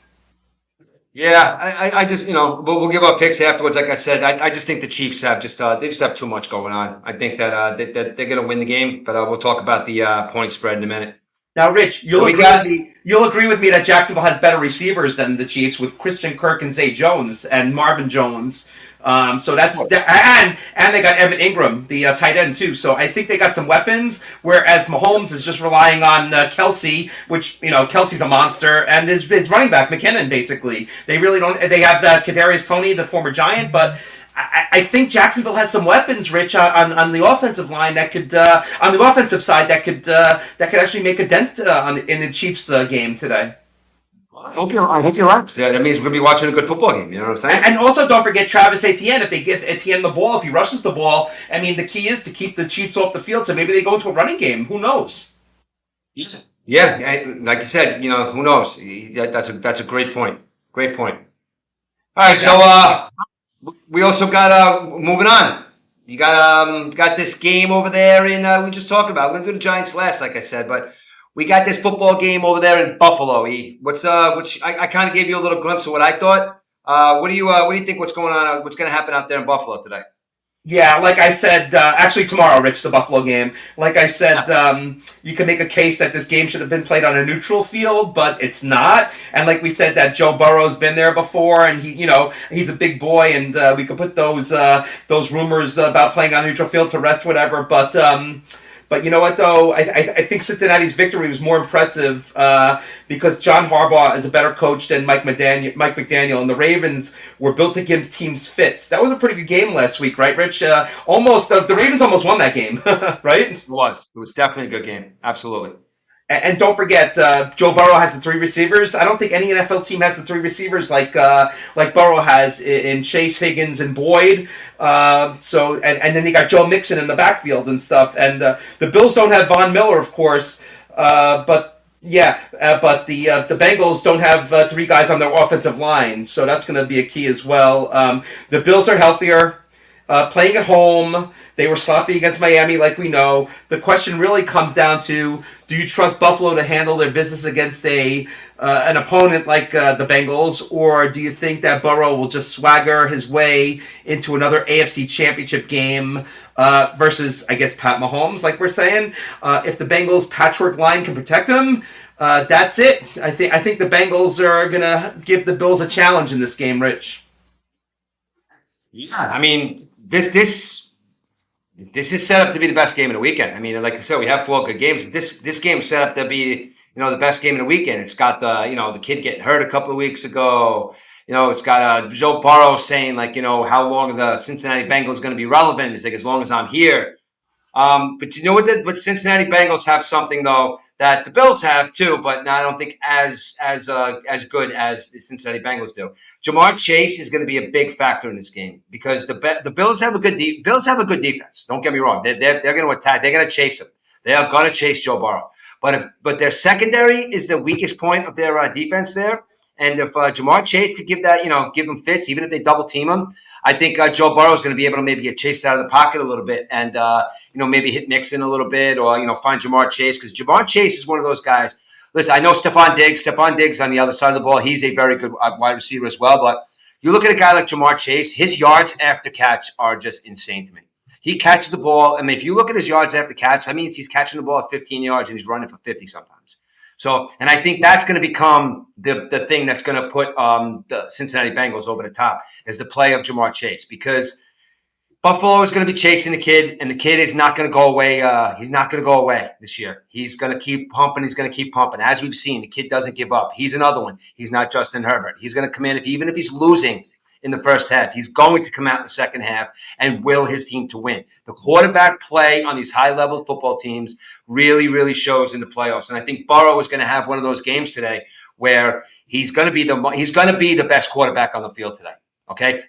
Yeah, I just we'll give our picks afterwards. Like I said, I just think the Chiefs have they just have too much going on. I think that they're going to win the game, but we'll talk about the point spread in a minute. Now, Rich, you'll agree with me that Jacksonville has better receivers than the Chiefs with Christian Kirk and Zay Jones and Marvin Jones. So that's and they got Evan Ingram, the tight end too. So I think they got some weapons. Whereas Mahomes is just relying on Kelsey, which Kelsey's a monster, and his running back McKinnon. Basically, they really don't. They have Kadarius Toney, the former Giant, but I think Jacksonville has some weapons, Rich, on the offensive line that could on the offensive side that could actually make a dent in the Chiefs game today. I hope you're right. That means we're going to be watching a good football game. You know what I'm saying? And also, don't forget Travis Etienne. If they give Etienne the ball, if he rushes the ball, I mean, the key is to keep the Chiefs off the field. So maybe they go into a running game. Who knows? Yeah, like you said, who knows? That's a great point. Great point. All right, so we also got moving on. You got this game over there in we just talked about. We're going to do the Giants last, like I said, but. We got this football game over there in Buffalo. Which I kind of gave you a little glimpse of what I thought. What do you think? What's going on? What's going to happen out there in Buffalo today? Yeah, like I said, actually tomorrow, Rich, the Buffalo game. Like I said, you can make a case that this game should have been played on a neutral field, but it's not. And like we said, that Joe Burrow's been there before, and he's a big boy, and we could put those rumors about playing on a neutral field to rest, whatever. But you know what, though? I think Cincinnati's victory was more impressive because John Harbaugh is a better coach than Mike McDaniel, and the Ravens were built to give teams fits. That was a pretty good game last week, right, Rich? The Ravens almost won that game, right? It was definitely a good game. Absolutely. And don't forget, Joe Burrow has the three receivers. I don't think any NFL team has the three receivers like Burrow has in Chase, Higgins, and Boyd. And then you got Joe Mixon in the backfield and stuff. And the Bills don't have Von Miller, of course, but the Bengals don't have three guys on their offensive line, so that's going to be a key as well. The Bills are healthier. Playing at home, they were sloppy against Miami, like we know. The question really comes down to: do you trust Buffalo to handle their business against an opponent like the Bengals, or do you think that Burrow will just swagger his way into another AFC Championship game versus, I guess, Pat Mahomes, like we're saying? If the Bengals' patchwork line can protect him, that's it. I think the Bengals are gonna give the Bills a challenge in this game, Rich. Yeah, I mean, this is set up to be the best game of the weekend. I mean, like I said, we have four good games, but this game is set up to be, the best game of the weekend. It's got the kid getting hurt a couple of weeks ago. It's got Joe Burrow saying, like, how long are the Cincinnati Bengals going to be relevant? He's like, as long as I'm here. But you know what? What Cincinnati Bengals have something though that the Bills have too, but I don't think as good as the Cincinnati Bengals do. Jamar Chase is going to be a big factor in this game because the Bills have a good defense. Don't get me wrong; they're going to attack. They're going to chase him. They are going to chase Joe Burrow. But their secondary is the weakest point of their defense there. And if Jamar Chase could give them fits, even if they double team him, I think Joe Burrow is going to be able to maybe get chased out of the pocket a little bit and, maybe hit Mixon a little bit or, find Jamar Chase because Jamar Chase is one of those guys. Listen, I know Stephon Diggs on the other side of the ball. He's a very good wide receiver as well. But you look at a guy like Jamar Chase, his yards after catch are just insane to me. He catches the ball. I mean, if you look at his yards after catch, that means he's catching the ball at 15 yards and he's running for 50 sometimes. So, and I think that's going to become the thing that's going to put the Cincinnati Bengals over the top is the play of Jamar Chase because Buffalo is going to be chasing the kid, and the kid is not going to go away. He's not going to go away this year. He's going to keep pumping. He's going to keep pumping. As we've seen, the kid doesn't give up. He's another one. He's not Justin Herbert. He's going to come in, even if he's losing in the first half, he's going to come out in the second half and will his team to win. The quarterback play on these high-level football teams really, really shows in the playoffs. And I think Burrow is going to have one of those games today where he's going to be the best quarterback on the field today. Okay,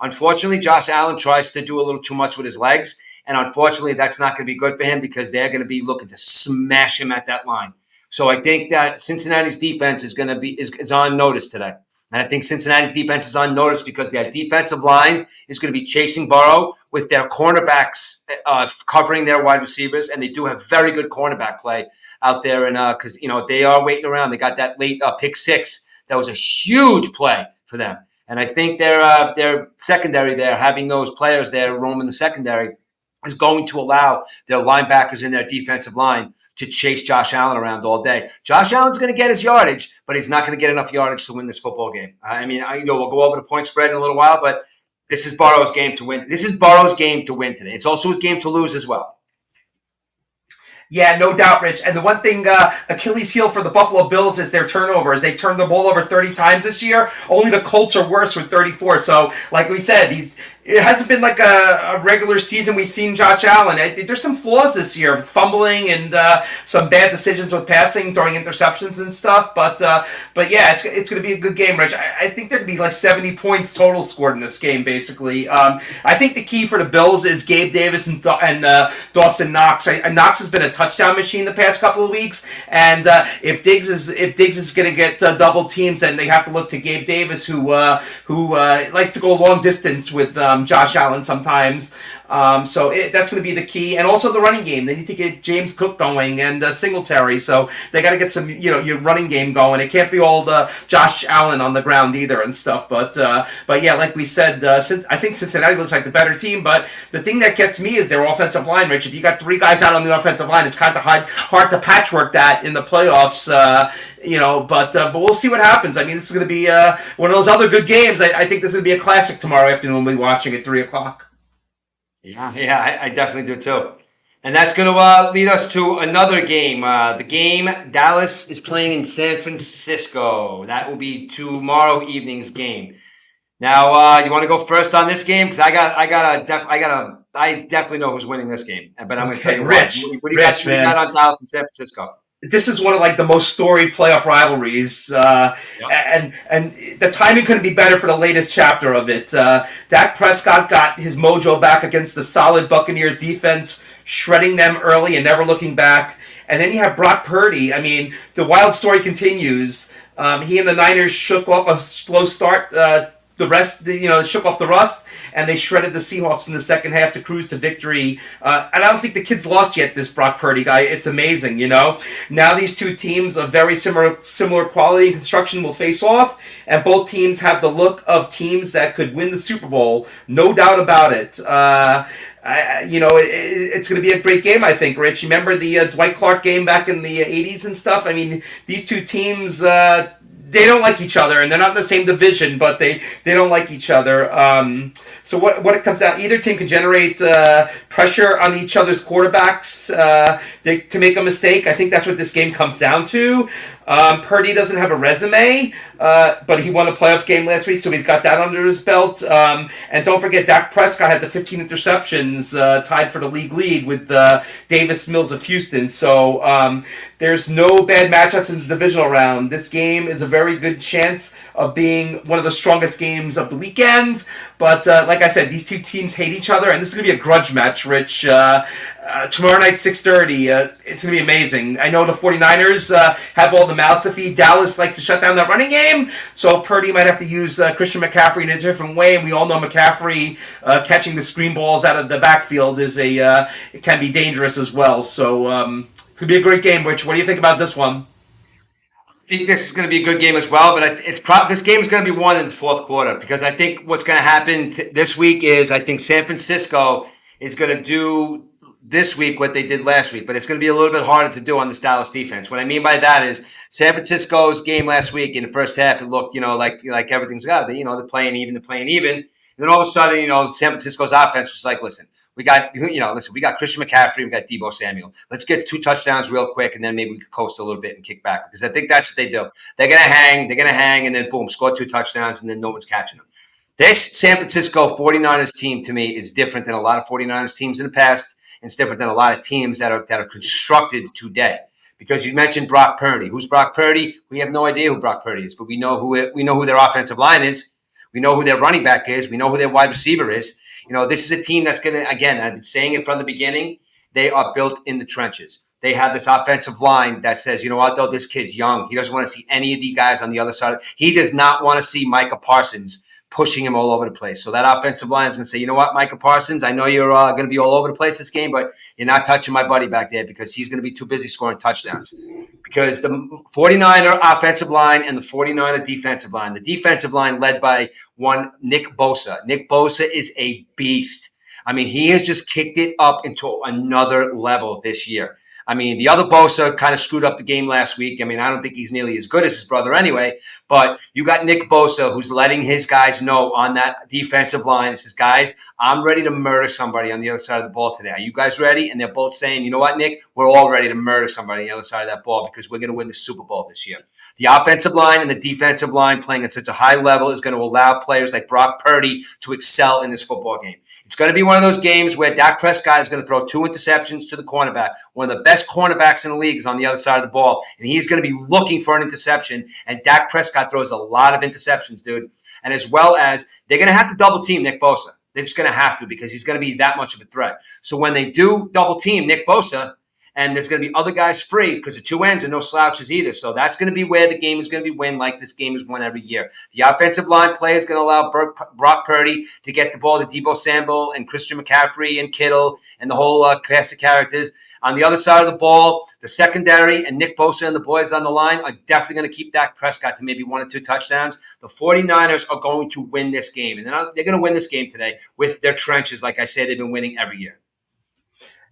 unfortunately, Josh Allen tries to do a little too much with his legs, and unfortunately, that's not going to be good for him because they're going to be looking to smash him at that line. So I think that Cincinnati's defense is going to be is on notice today. And I think Cincinnati's defense is on notice because their defensive line is going to be chasing Burrow with their cornerbacks covering their wide receivers, and they do have very good cornerback play out there. And because they are waiting around, they got that late pick six that was a huge play for them. And I think their secondary there, having those players there roaming the secondary, is going to allow their linebackers in their defensive line to chase Josh Allen around all day. Josh Allen's going to get his yardage, but he's not going to get enough yardage to win this football game. I mean, we'll go over the point spread in a little while, but this is Burrow's game to win. This is Burrow's game to win today. It's also his game to lose as well. Yeah, no doubt, Rich. And the one thing, Achilles heel for the Buffalo Bills is their turnovers. They've turned the ball over 30 times this year. Only the Colts are worse with 34. So, like we said, it hasn't been like a regular season we've seen Josh Allen. There's some flaws this year, fumbling and some bad decisions with passing, throwing interceptions and stuff. But yeah, it's going to be a good game, Rich. I think there'd be like 70 points total scored in this game, basically. I think the key for the Bills is Gabe Davis and Dawson Knox. Knox has been a touchdown machine the past couple of weeks, and if Diggs is going to get double teams, then they have to look to Gabe Davis, who likes to go long distance with Josh Allen sometimes. So that's going to be the key. And also the running game. They need to get James Cook going and Singletary. So they got to get some, your running game going. It can't be all the Josh Allen on the ground either and stuff. But yeah, like we said, I think Cincinnati looks like the better team. But the thing that gets me is their offensive line, Rich. If you got three guys out on the offensive line, it's kind of hard to patchwork that in the playoffs. But we'll see what happens. I mean, this is going to be one of those other good games. I think this is going to be a classic tomorrow afternoon. We'll be watching at 3:00. Yeah, I definitely do too. And that's going to lead us to another game. The game Dallas is playing in San Francisco. That will be tomorrow evening's game. Now, you want to go first on this game because I definitely know who's winning this game. But I'm going to tell you Rich, what do you got on Dallas and San Francisco? This is one of like the most storied playoff rivalries, and the timing couldn't be better for the latest chapter of it. Dak Prescott got his mojo back against the solid Buccaneers defense, shredding them early and never looking back. And then you have Brock Purdy. I mean, the wild story continues. He and the Niners shook off a slow start. The rest, shook off the rust, and they shredded the Seahawks in the second half to cruise to victory. And I don't think the kid's lost yet, this Brock Purdy guy. It's amazing, Now these two teams of very similar quality and construction will face off, and both teams have the look of teams that could win the Super Bowl. No doubt about it. It's going to be a great game, I think, Rich. You remember the Dwight Clark game back in the 80s and stuff? I mean, these two teams... they don't like each other, and they're not in the same division, but they don't like each other. So what it comes down, either team can generate pressure on each other's quarterbacks to make a mistake. I think that's what this game comes down to. Purdy doesn't have a resume, but he won a playoff game last week, so he's got that under his belt. And don't forget, Dak Prescott had the 15 interceptions, tied for the league lead with Davis Mills of Houston. So there's no bad matchups in the divisional round. This game is a very good chance of being one of the strongest games of the weekend. But like I said, these two teams hate each other, and this is going to be a grudge match, Rich. Tomorrow night, 6:30. It's going to be amazing. I know the 49ers have all the mouths to feed. Dallas likes to shut down that running game, so Purdy might have to use Christian McCaffrey in a different way, and we all know McCaffrey catching the screen balls out of the backfield it can be dangerous as well. So it's going to be a great game, Rich. What do you think about this one? I think this is going to be a good game as well, but this game is going to be won in the fourth quarter, because I think what's going to happen this week is I think San Francisco is going to do this week what they did last week, but it's going to be a little bit harder to do on this Dallas defense. What I mean by that is San Francisco's game last week in the first half, it looked, like everything's got, they're playing even. And then all of a sudden, San Francisco's offense was like, listen, we got Christian McCaffrey, we got Deebo Samuel. Let's get 2 touchdowns real quick, and then maybe we can coast a little bit and kick back, because I think that's what they do. They're going to hang, and then boom, score 2 touchdowns, and then no one's catching them. This San Francisco 49ers team, to me, is different than a lot of 49ers teams in the past. It's different than a lot of teams that are constructed today. Because you mentioned Brock Purdy. Who's Brock Purdy? We have no idea who Brock Purdy is, but we know who their offensive line is. We know who their running back is. We know who their wide receiver is. This is a team that's going to, again, I've been saying it from the beginning, they are built in the trenches. They have this offensive line that says, you know what, though, this kid's young. He doesn't want to see any of the guys on the other side. He does not want to see Micah Parsons pushing him all over the place. So that offensive line is going to say, you know what, Micah Parsons, I know you're going to be all over the place this game, but you're not touching my buddy back there, because he's going to be too busy scoring touchdowns. Because the 49er offensive line and the 49er defensive line, the defensive line led by one Nick Bosa. Nick Bosa is a beast. I mean, he has just kicked it up into another level this year. I mean, the other Bosa kind of screwed up the game last week. I mean, I don't think he's nearly as good as his brother anyway, but you got Nick Bosa, who's letting his guys know on that defensive line. He says, guys, I'm ready to murder somebody on the other side of the ball today. Are you guys ready? And they're both saying, you know what, Nick, we're all ready to murder somebody on the other side of that ball, because we're going to win the Super Bowl this year. The offensive line and the defensive line playing at such a high level is going to allow players like Brock Purdy to excel in this football game. It's going to be one of those games where Dak Prescott is going to throw 2 interceptions to the cornerback. One of the best cornerbacks in the league is on the other side of the ball, and he's going to be looking for an interception, and Dak Prescott throws a lot of interceptions, dude. And as well as they're going to have to double team Nick Bosa. They're just going to have to, because he's going to be that much of a threat. So when they do double team Nick Bosa, and there's going to be other guys free, because the 2 ends are no slouches either. So that's going to be where the game is going to be won, like this game is won every year. The offensive line play is going to allow Brock Purdy to get the ball to Deebo Samuel and Christian McCaffrey and Kittle and the whole cast of characters. On the other side of the ball, the secondary and Nick Bosa and the boys on the line are definitely going to keep Dak Prescott to maybe 1 or 2 touchdowns. The 49ers are going to win this game, and they're going to win this game today with their trenches, like I say, they've been winning every year.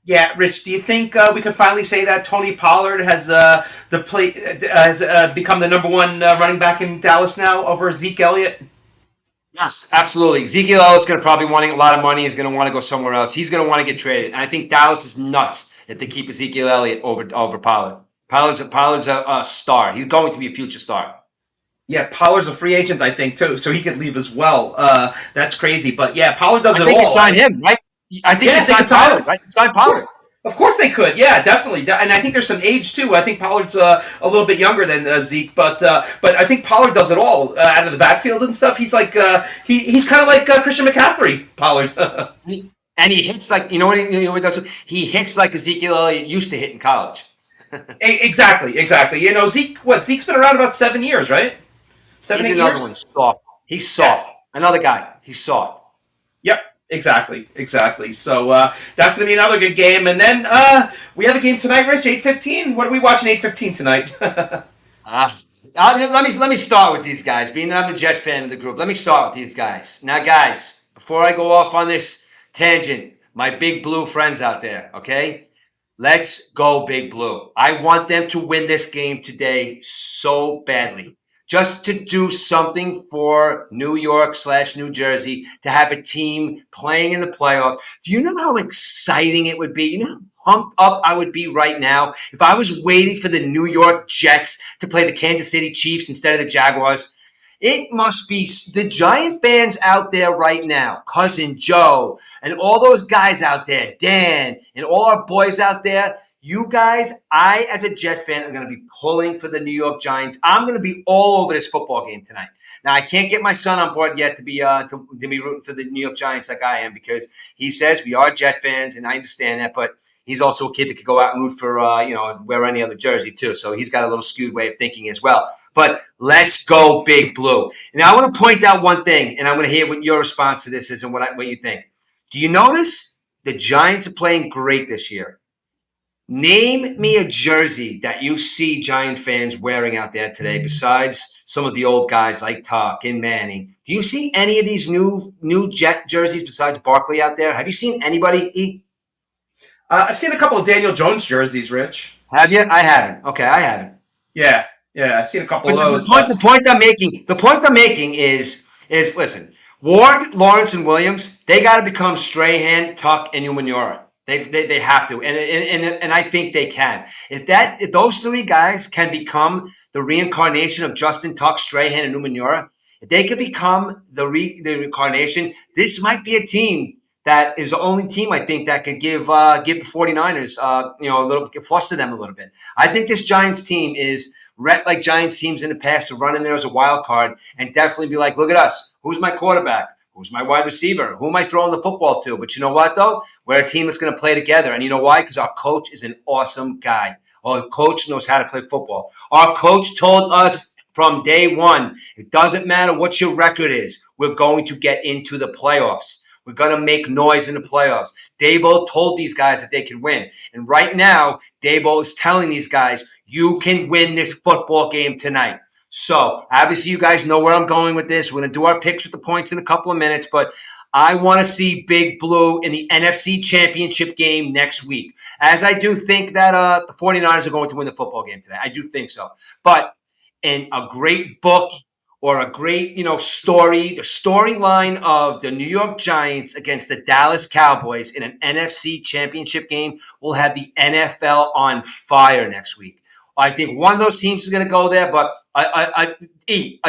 Yeah, Rich, do you think we could finally say that Tony Pollard has become the number 1 running back in Dallas now over Zeke Elliott? Yes, absolutely. Ezekiel Elliott's going to probably want a lot of money. He's going to want to go somewhere else. He's going to want to get traded. And I think Dallas is nuts that they keep Ezekiel Elliott over Pollard. Pollard's a star. He's going to be a future star. Yeah, Pollard's a free agent, I think, too, so he could leave as well. That's crazy. But, yeah, Pollard does it all. I think you signed him, right? I think you signed Pollard, right? You signed Pollard. Of course they could, yeah, definitely, and I think there's some age too. I think Pollard's a little bit younger than Zeke, but I think Pollard does it all out of the backfield and stuff. He's like he's kind of like Christian McCaffrey, Pollard. And he hits like what he does. He hits like Ezekiel Elliott used to hit in college. Exactly. Zeke's been around about 7 years, right? 7, He's 8 another years. one, soft. He's soft. Yeah. Another guy. He's soft. Yep. Exactly. So that's going to be another good game. And then we have a game tonight, Rich, 8:15. What are we watching 8:15 tonight? Let me start with these guys. Being that I'm the Jet fan of the group, let me start with these guys. Now, guys, before I go off on this tangent, my Big Blue friends out there, okay? Let's go Big Blue. I want them to win this game today so badly. just to do something for New York / New Jersey, to have a team playing in the playoff. Do you know how exciting it would be? You know how pumped up I would be right now if I was waiting for the New York Jets to play the Kansas City Chiefs instead of the Jaguars. It must be the Giant fans out there right now, Cousin Joe, and all those guys out there, Dan, and all our boys out there. You guys, I as a Jet fan, are going to be pulling for the New York Giants. I'm going to be all over this football game tonight. Now, I can't get my son on board yet to be rooting for the New York Giants like I am, because he says we are Jet fans, and I understand that, but he's also a kid that could go out and root for wear any other jersey too. So he's got a little skewed way of thinking as well. But let's go Big Blue. Now, I want to point out one thing, and I'm going to hear what your response to this is and what you think. Do you notice the Giants are playing great this year? Name me a jersey that you see Giant fans wearing out there today, besides some of the old guys like Tuck and Manning. Do you see any of these new Jet jerseys besides Barkley out there? Have you seen anybody? I've seen a couple of Daniel Jones jerseys, Rich. Have you? I haven't. Okay, I haven't. Yeah, I've seen a couple of those. The point I'm making is listen, Ward, Lawrence, and Williams, they got to become Strahan, Tuck, and Umanura. They have to, and I think they can. If those three guys can become the reincarnation of Justin Tuck, Strahan, and Umanura, if they could become the reincarnation, this might be a team that is the only team I think that could give the 49ers a little, fluster them a little bit. I think this Giants team is like Giants teams in the past to run in there as a wild card and definitely be like, look at us. Who's my quarterback? Who's my wide receiver? Who am I throwing the football to? But you know what, though? We're a team that's going to play together. And you know why? Because our coach is an awesome guy. Our coach knows how to play football. Our coach told us from day one, it doesn't matter what your record is. We're going to get into the playoffs. We're going to make noise in the playoffs. Dabo told these guys that they can win. And right now, Dabo is telling these guys, you can win this football game tonight. So, obviously, you guys know where I'm going with this. We're going to do our picks with the points in a couple of minutes, but I want to see Big Blue in the NFC Championship game next week. As I do think that the 49ers are going to win the football game today. I do think so. But in a great book or a great, story, the storyline of the New York Giants against the Dallas Cowboys in an NFC Championship game will have the NFL on fire next week. I think one of those teams is going to go there, but a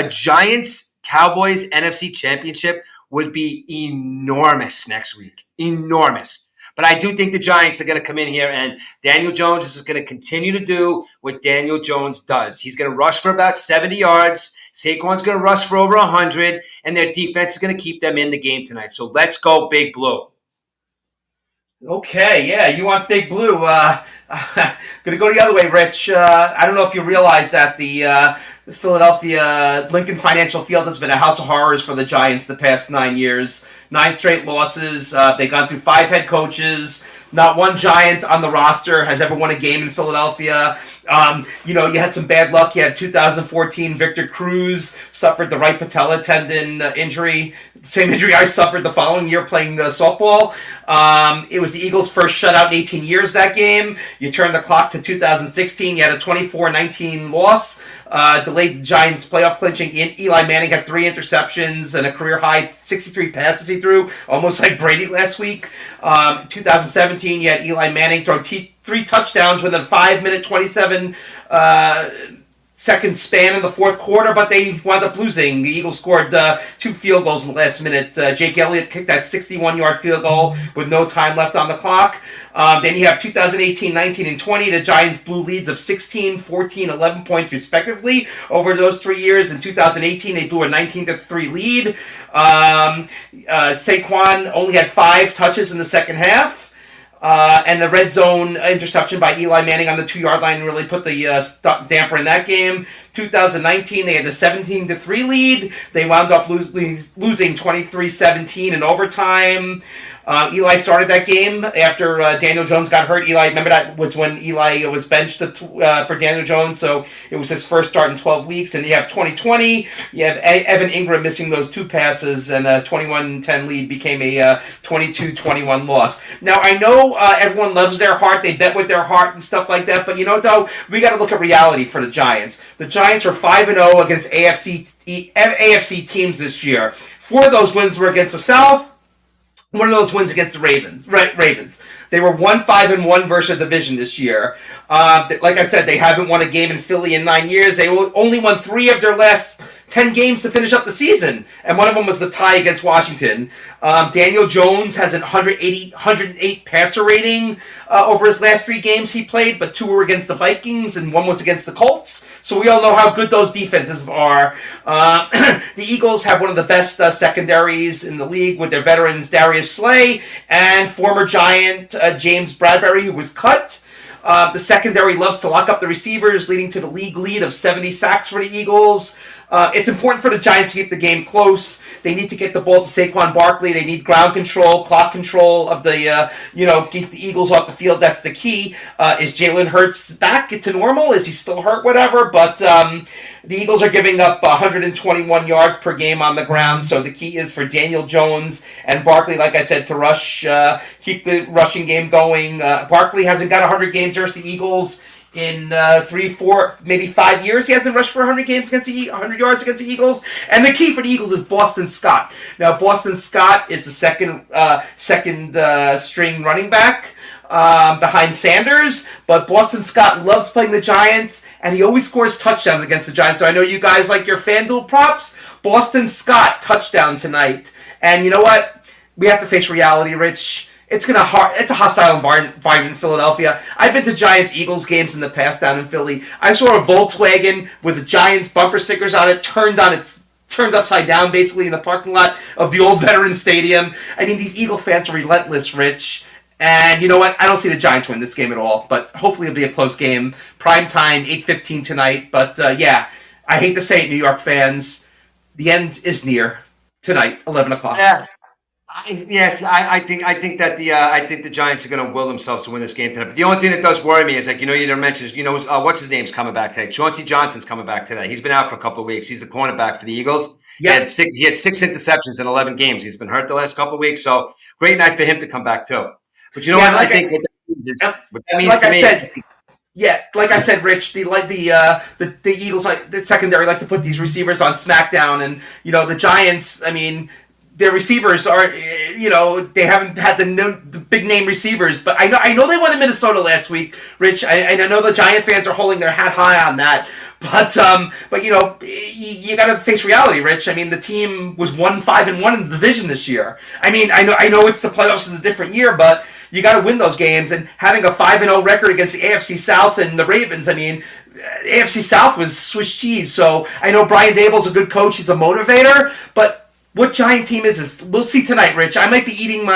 Giants-Cowboys NFC Championship would be enormous next week. Enormous. But I do think the Giants are going to come in here, and Daniel Jones is going to continue to do what Daniel Jones does. He's going to rush for about 70 yards. Saquon's going to rush for over 100, and their defense is going to keep them in the game tonight. So let's go Big Blue. Okay, yeah, you want Big Blue. Gonna go the other way, Rich. I don't know if you realize that the Philadelphia Lincoln Financial Field has been a house of horrors for the Giants the past 9 years. 9 straight losses. They've gone through 5 head coaches. Not one Giant on the roster has ever won a game in Philadelphia. You had some bad luck. You had 2014 Victor Cruz suffered the right patella tendon injury. Same injury I suffered the following year playing softball. It was the Eagles' first shutout in 18 years that game. You turn the clock to 2016. You had a 24-19 loss. Delayed Giants playoff clinching. Eli Manning had 3 interceptions and a career-high 63 passes he threw, almost like Brady last week. 2017, you had Eli Manning throw 3 touchdowns within a 5-minute, 27-second span in the fourth quarter, but they wound up losing. The Eagles scored 2 field goals in the last minute. Jake Elliott kicked that 61-yard field goal with no time left on the clock. Then you have 2018, 19, and 20. The Giants blew leads of 16, 14, 11 points respectively over those 3 years. In 2018, they blew a 19-3 lead. Saquon only had 5 touches in the second half. And the red zone interception by Eli Manning on the 2-yard line really put the damper in that game. 2019, they had the 17-3 lead. They wound up losing 23-17 in overtime. Eli started that game after Daniel Jones got hurt. Remember that was when Eli was benched for Daniel Jones, so it was his first start in 12 weeks. And you have 2020, you have Evan Ingram missing those 2 passes, and a 21-10 lead became a 22-21 loss. Now, I know everyone loves their heart. They bet with their heart and stuff like that, but though, we got to look at reality for the Giants. The Giants are 5-0 against AFC teams this year. 4 of those wins were against the South. One of those wins against the Ravens. They were 1-5-1 versus a division this year. Like I said, they haven't won a game in Philly in 9 years. They only won 3 of their last 10 games to finish up the season, and one of them was the tie against Washington. Daniel Jones has an 108 passer rating over his last 3 games he played, but 2 were against the Vikings and 1 was against the Colts. So we all know how good those defenses are. The Eagles have one of the best secondaries in the league with their veterans Darius Slay and former Giant James Bradbury, who was cut. The secondary loves to lock up the receivers, leading to the league lead of 70 sacks for the Eagles. It's important for the Giants to keep the game close. They need to get the ball to Saquon Barkley. They need ground control, clock control of the, get the Eagles off the field. That's the key. Is Jalen Hurts back to normal? Is he still hurt? Whatever. But the Eagles are giving up 121 yards per game on the ground. So the key is for Daniel Jones and Barkley, like I said, to keep the rushing game going. Barkley hasn't got 100 games versus the Eagles in 3, 4, maybe 5 years. He hasn't rushed for 100 yards against the Eagles. And the key for the Eagles is Boston Scott. Now, Boston Scott is the second string running back behind Sanders, but Boston Scott loves playing the Giants, and he always scores touchdowns against the Giants. So I know you guys like your FanDuel props. Boston Scott touchdown tonight. And you know what? We have to face reality, Rich. It's a hostile environment in Philadelphia. I've been to Giants-Eagles games in the past down in Philly. I saw a Volkswagen with the Giants bumper stickers on it, turned upside down basically in the parking lot of the old Veterans Stadium. I mean, these Eagle fans are relentless, Rich. And you know what? I don't see the Giants win this game at all, but hopefully it'll be a close game. Prime time, 8:15 tonight. But I hate to say it, New York fans, the end is near tonight, 11 o'clock. Yeah. I think that the Giants are going to will themselves to win this game tonight. But the only thing that does worry me is, you didn't mention, what's his name's coming back today. Chauncey Johnson's coming back today. He's been out for a couple of weeks. He's the cornerback for the Eagles. Yep. He had 6 interceptions in 11 games. He's been hurt the last couple of weeks, so great night for him to come back too. But you know what? I think what that means to me. Like I said, Rich, the Eagles, the secondary likes to put these receivers on SmackDown, and the Giants, I mean, their receivers are, they haven't had the big name receivers, but I know they won in Minnesota last week, Rich. I know the Giant fans are holding their hat high on that, but you got to face reality, Rich. I mean, the team was 1-5-1 in the division this year. I mean, I know it's the playoffs is a different year, but you got to win those games, and having a 5-0 record against the AFC South and the Ravens, I mean, AFC South was Swiss cheese. So I know Brian Daboll's a good coach; he's a motivator, but what Giant team is this? We'll see tonight, Rich. I might be eating crow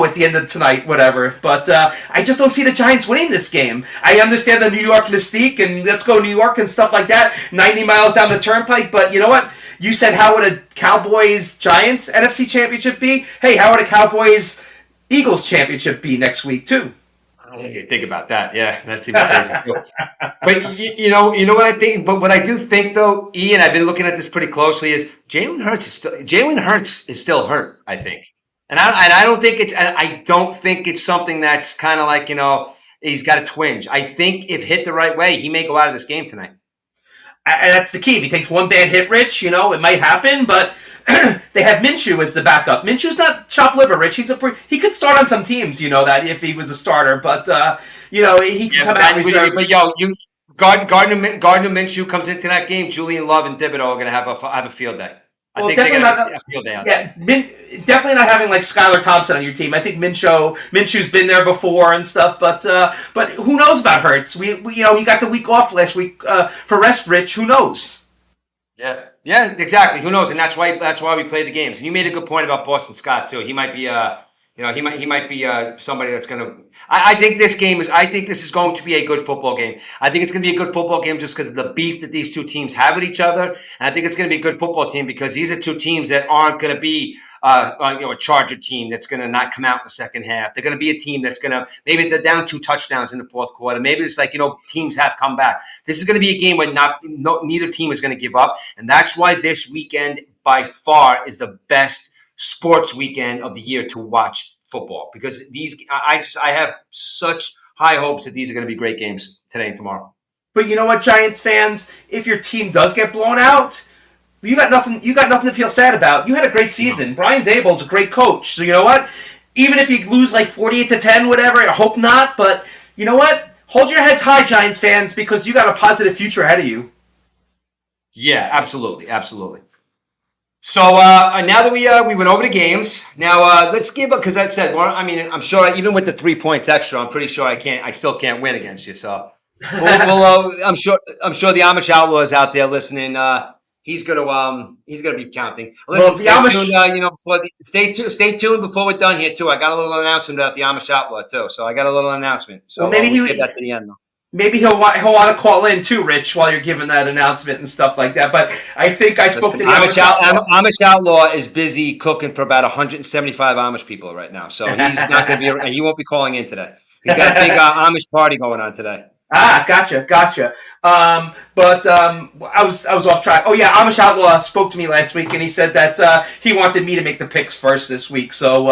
at the end of tonight, whatever. But I just don't see the Giants winning this game. I understand the New York mystique and let's go New York and stuff like that, 90 miles down the turnpike. But you know what? You said, how would a Cowboys-Giants NFC championship be? Hey, how would a Cowboys-Eagles championship be next week, too? Think about that. Yeah, that's even crazy. But you know what I think. But what I do think, though, Ian, I've been looking at this pretty closely. Is Jalen Hurts is still hurt? I think, and I don't think it's something that's kind of like he's got a twinge. I think if hit the right way, he may go out of this game tonight. And that's the key. If he takes one bad hit, Rich, it might happen, but. They have Minshew as the backup. Minshew's not chopped liver, Rich. He could start on some teams, that if he was a starter, but he can come out and reserve. But Gardner Minshew comes into that game. Julian Love and Thibodeau are going to have a field day. I think they're going to have a field day out there. Definitely not having like Skylar Thompson on your team. I think Minshew's been there before and stuff, but who knows about Hurts? He got the week off last week for rest, Rich. Who knows? Yeah, exactly. Who knows? And that's why we play the games. And you made a good point about Boston Scott too. He might be He might be somebody that's going to. I think this game is. I think this is going to be a good football game. I think it's going to be a good football game just because of the beef that these two teams have with each other. And I think it's going to be a good football team because these are two teams that aren't going to be a Charger team that's going to not come out in the second half. They're going to be a team that's going to maybe they're down 2 touchdowns in the fourth quarter. Maybe it's like teams have come back. This is going to be a game where neither team is going to give up, and that's why this weekend by far is the best sports weekend of the year to watch football because I have such high hopes that these are going to be great games today and tomorrow. But you know what, Giants fans? If your team does get blown out, you got nothing. You got nothing to feel sad about. You had a great season. Brian Daboll's a great coach. So you know what? Even if you lose like 48-10, whatever, I hope not. But you know what? Hold your heads high, Giants fans, because you got a positive future ahead of you. Yeah, absolutely, absolutely. So now that we went over the games, now let's give up because I said, well, I mean, I'm sure even with the 3 points extra, I'm pretty sure I still can't win against you. So I'm sure the Amish outlaw is out there listening. He's gonna be counting. Listen, stay tuned. Stay tuned before we're done here too. I got a little announcement about the Amish outlaw too. So I got a little announcement. So maybe we'll save that to the end though. Maybe he'll want to call in too, Rich, while you're giving that announcement and stuff like that. But I think I spoke to the Amish outlaw is busy cooking for about 175 Amish people right now, so he's not going to be. He won't be calling in today. He's got a big Amish party going on today. Gotcha. But I was off track. Oh yeah, Amish Outlaw spoke to me last week, and he said that he wanted me to make the picks first this week. So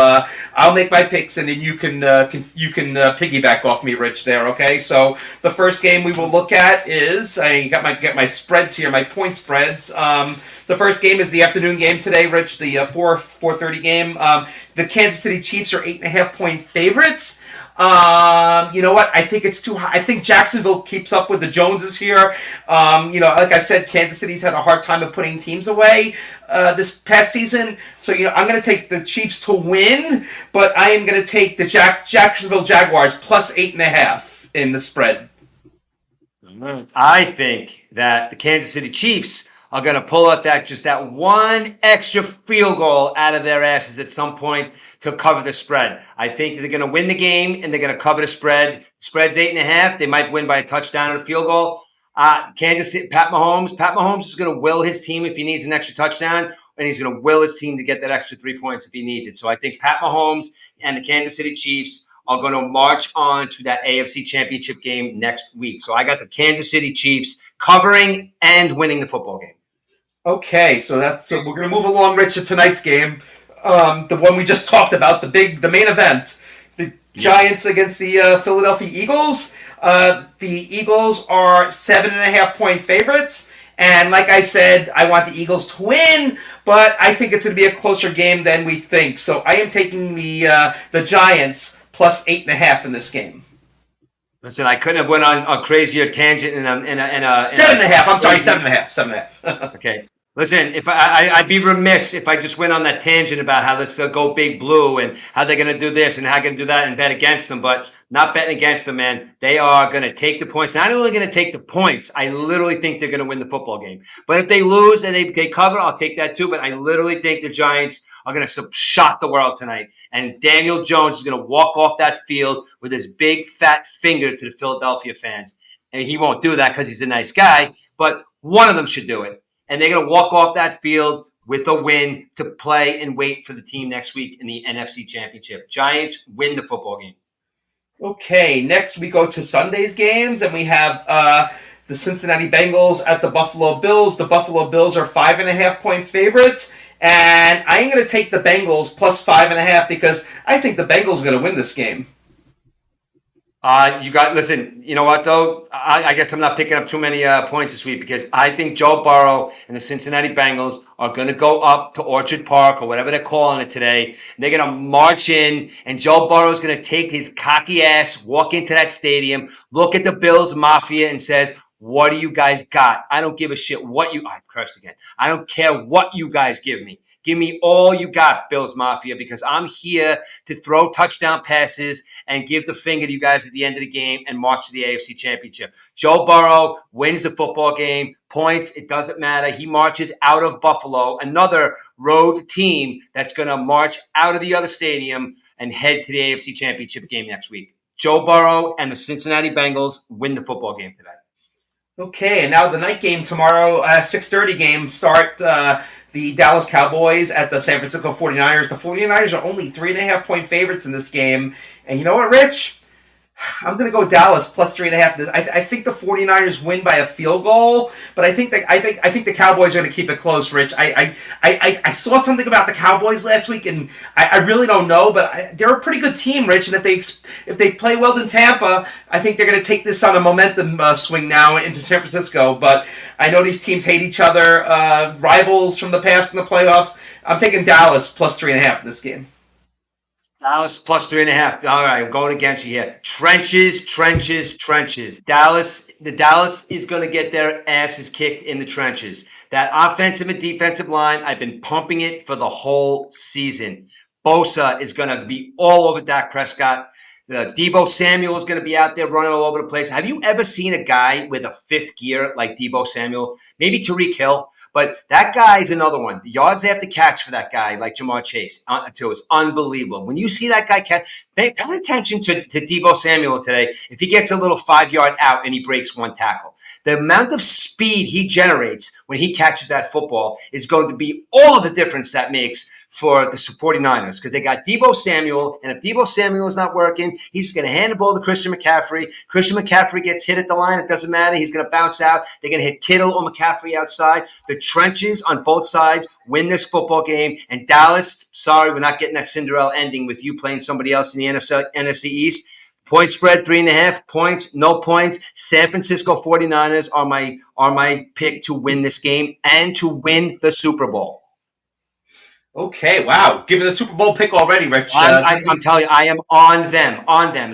I'll make my picks, and then you can piggyback off me, Rich. There, okay? So the first game we will look at is I get my spreads here, my point spreads. The first game is the afternoon game today, Rich. The 4:30 game. The Kansas City Chiefs are 8.5-point favorites. You know what? I think it's too high. I think Jacksonville keeps up with the Joneses here. Like I said, Kansas City's had a hard time of putting teams away this past season. So, I'm going to take the Chiefs to win, but I am going to take the Jacksonville Jaguars plus 8.5 in the spread. I think that the Kansas City Chiefs are going to pull out that one extra field goal out of their asses at some point to cover the spread. I think they're going to win the game and they're going to cover the spread. The spread's 8.5. They might win by a touchdown or a field goal. Kansas City, Pat Mahomes is going to will his team if he needs an extra touchdown, and he's going to will his team to get that extra 3 points if he needs it. So I think Pat Mahomes and the Kansas City Chiefs are going to march on to that AFC Championship game next week. So I got the Kansas City Chiefs covering and winning the football game. Okay, so we're going to move along, Rich, to tonight's game. The one we just talked about, the main event. The Giants against the Philadelphia Eagles. The Eagles are 7.5-point favorites. And like I said, I want the Eagles to win, but I think it's going to be a closer game than we think. So I am taking the Giants plus 8.5 in this game. Listen, I couldn't have went on a crazier tangent in a 7.5. I'm sorry, 7.5. Okay. Listen, if I'd be remiss if I just went on that tangent about how let's go big blue and how they're going to do this and how they're going to do that and bet against them, but not betting against them, man. They are going to take the points. Not only going to take the points, I literally think they're going to win the football game. But if they lose and they cover, I'll take that too. But I literally think the Giants are going to shock the world tonight. And Daniel Jones is going to walk off that field with his big fat finger to the Philadelphia fans. And he won't do that because he's a nice guy, but one of them should do it. And they're going to walk off that field with a win to play and wait for the team next week in the NFC Championship. Giants win the football game. Okay, next we go to Sunday's games, and we have the Cincinnati Bengals at the Buffalo Bills. The Buffalo Bills are 5.5-point favorites, and I'm going to take the Bengals plus 5.5 because I think the Bengals are going to win this game. Listen, you know what, though? I guess I'm not picking up too many points this week because I think Joe Burrow and the Cincinnati Bengals are going to go up to Orchard Park or whatever they're calling it today. They're going to march in, and Joe Burrow is going to take his cocky ass, walk into that stadium, look at the Bills Mafia and says, what do you guys got? I don't give a shit what you – I cursed again. I don't care what you guys give me. Give me all you got, Bills Mafia, because I'm here to throw touchdown passes and give the finger to you guys at the end of the game and march to the AFC Championship. Joe Burrow wins the football game. Points, it doesn't matter. He marches out of Buffalo, another road team that's going to march out of the other stadium and head to the AFC Championship game next week. Joe Burrow and the Cincinnati Bengals win the football game today. Okay, and now the night game tomorrow, 6:30 game start. The Dallas Cowboys at the San Francisco 49ers. The 49ers are only 3.5-point favorites in this game. And you know what, Rich? I'm going to go Dallas plus 3.5. I think the 49ers win by a field goal, but I think the Cowboys are going to keep it close, Rich. I saw something about the Cowboys last week, and I really don't know, but they're a pretty good team, Rich. And if they play well in Tampa, I think they're going to take this on a momentum swing now into San Francisco. But I know these teams hate each other, rivals from the past in the playoffs. I'm taking Dallas plus 3.5 in this game. Dallas plus 3.5. All right, I'm going against you here. Trenches. The Dallas is going to get their asses kicked in the trenches. That offensive and defensive line, I've been pumping it for the whole season. Bosa is going to be all over Dak Prescott. The Deebo Samuel is going to be out there running all over the place. Have you ever seen a guy with a fifth gear like Deebo Samuel? Maybe Tyreek Hill, but that guy is another one. The yards they have to catch for that guy, like Jamar Chase, too, is unbelievable. When you see that guy catch, pay attention to Deebo Samuel today. If he gets a little 5-yard out and he breaks one tackle, the amount of speed he generates when he catches that football is going to be all of the difference that makes for the 49ers, because they got Deebo Samuel, and if Deebo Samuel is not working, he's going to hand the ball to Christian McCaffrey. Christian McCaffrey gets hit at the line. It doesn't matter. He's going to bounce out. They're going to hit Kittle or McCaffrey outside. The trenches on both sides win this football game. And Dallas, sorry, we're not getting that Cinderella ending with you playing somebody else in the NFC East. Point spread, 3.5 points, no points. San Francisco 49ers are my pick to win this game and to win the Super Bowl. Okay, wow. Giving the Super Bowl pick already, Rich. I'm telling you, I am on them.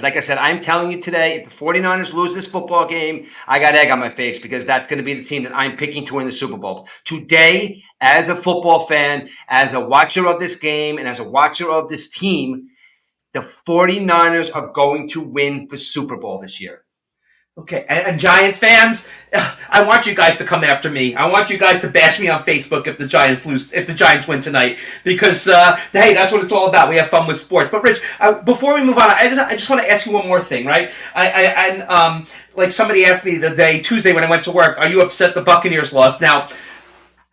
Like I said, I'm telling you today, if the 49ers lose this football game, I got egg on my face because that's going to be the team that I'm picking to win the Super Bowl. Today, as a football fan, as a watcher of this game, and as a watcher of this team, the 49ers are going to win the Super Bowl this year. Okay, and Giants fans, I want you guys to come after me. I want you guys to bash me on Facebook if the Giants win tonight, because hey, that's what it's all about. We have fun with sports. But Rich, before we move on, I just want to ask you one more thing, right? Like somebody asked me Tuesday when I went to work, are you upset the Buccaneers lost? Now,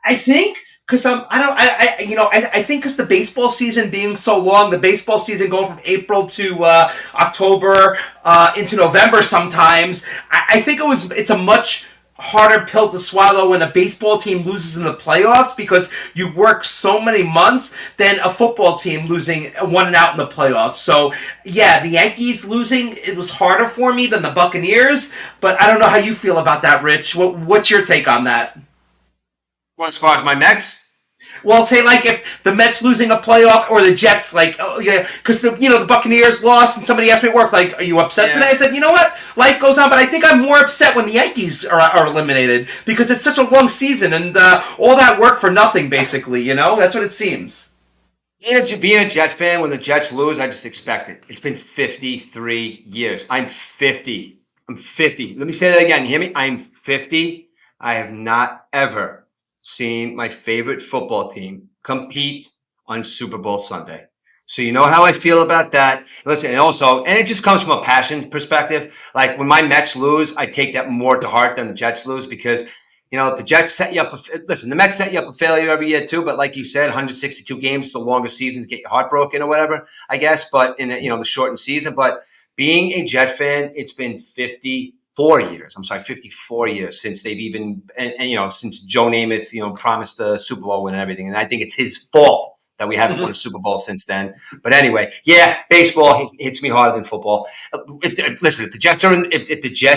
I think. Because I think because the baseball season being so long, the baseball season going from April to October into November sometimes, I think it's a much harder pill to swallow when a baseball team loses in the playoffs because you work so many months than a football team losing one and out in the playoffs. So yeah, the Yankees losing, it was harder for me than the Buccaneers, but I don't know how you feel about that, Rich. What's your take on that? Well, as far as my Mets? Well, say like if the Mets losing a playoff or the Jets, like, oh yeah, because the Buccaneers lost and somebody asked me at work, like, are you upset today? I said, you know what? Life goes on, but I think I'm more upset when the Yankees are eliminated because it's such a long season and all that work for nothing, basically, That's what it seems. Being a Jet fan, when the Jets lose, I just expect it. It's been 53 years. I'm 50. Let me say that again. You hear me? I'm 50. I have not ever seen my favorite football team compete on Super Bowl Sunday. So you know how I feel about that. Listen, and it just comes from a passion perspective. Like when my Mets lose, I take that more to heart than the Jets lose because, the Jets set you up the Mets set you up for failure every year too. But like you said, 162 games, the longest season to get your heart broken or whatever, I guess. But in the shortened season. But being a Jet fan, it's been 54 years since they've even, since Joe Namath, promised the Super Bowl win and everything. And I think it's his fault that we haven't won a Super Bowl since then. But anyway, yeah, baseball hits me harder than football. If the Jets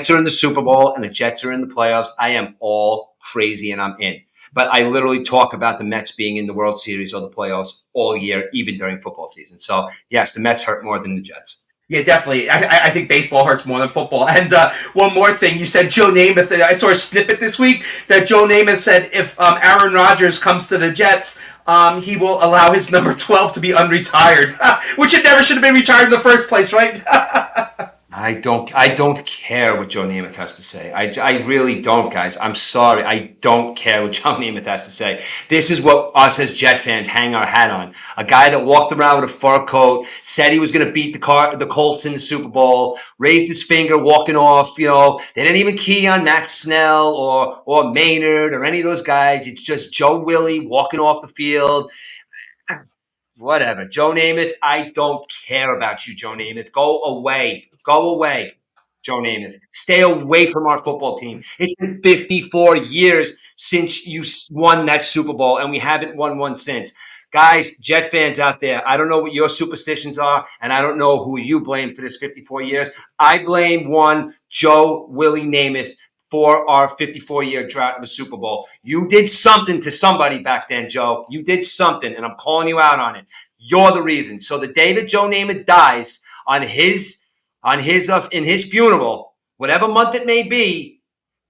are in the Super Bowl and the Jets are in the playoffs, I am all crazy and I'm in. But I literally talk about the Mets being in the World Series or the playoffs all year, even during football season. So yes, the Mets hurt more than the Jets. Yeah, definitely. I think baseball hurts more than football. And one more thing, you said Joe Namath. I saw a snippet this week that Joe Namath said if Aaron Rodgers comes to the Jets, he will allow his number 12 to be unretired, which it never should have been retired in the first place, right? I don't care what Joe Namath has to say. I really don't, guys. I'm sorry. I don't care what Joe Namath has to say. This is what us as Jet fans hang our hat on. A guy that walked around with a fur coat, said he was going to beat the Colts in the Super Bowl, raised his finger walking off. They didn't even key on Matt Snell or Maynard or any of those guys. It's just Joe Willie walking off the field. Whatever. Joe Namath, I don't care about you, Joe Namath. Go away. Go away, Joe Namath. Stay away from our football team. It's been 54 years since you won that Super Bowl, and we haven't won one since. Guys, Jet fans out there, I don't know what your superstitions are, and I don't know who you blame for this 54 years. I blame one Joe Willie Namath for our 54-year drought of the Super Bowl. You did something to somebody back then, Joe. You did something, and I'm calling you out on it. You're the reason. So the day that Joe Namath dies in his funeral, whatever month it may be,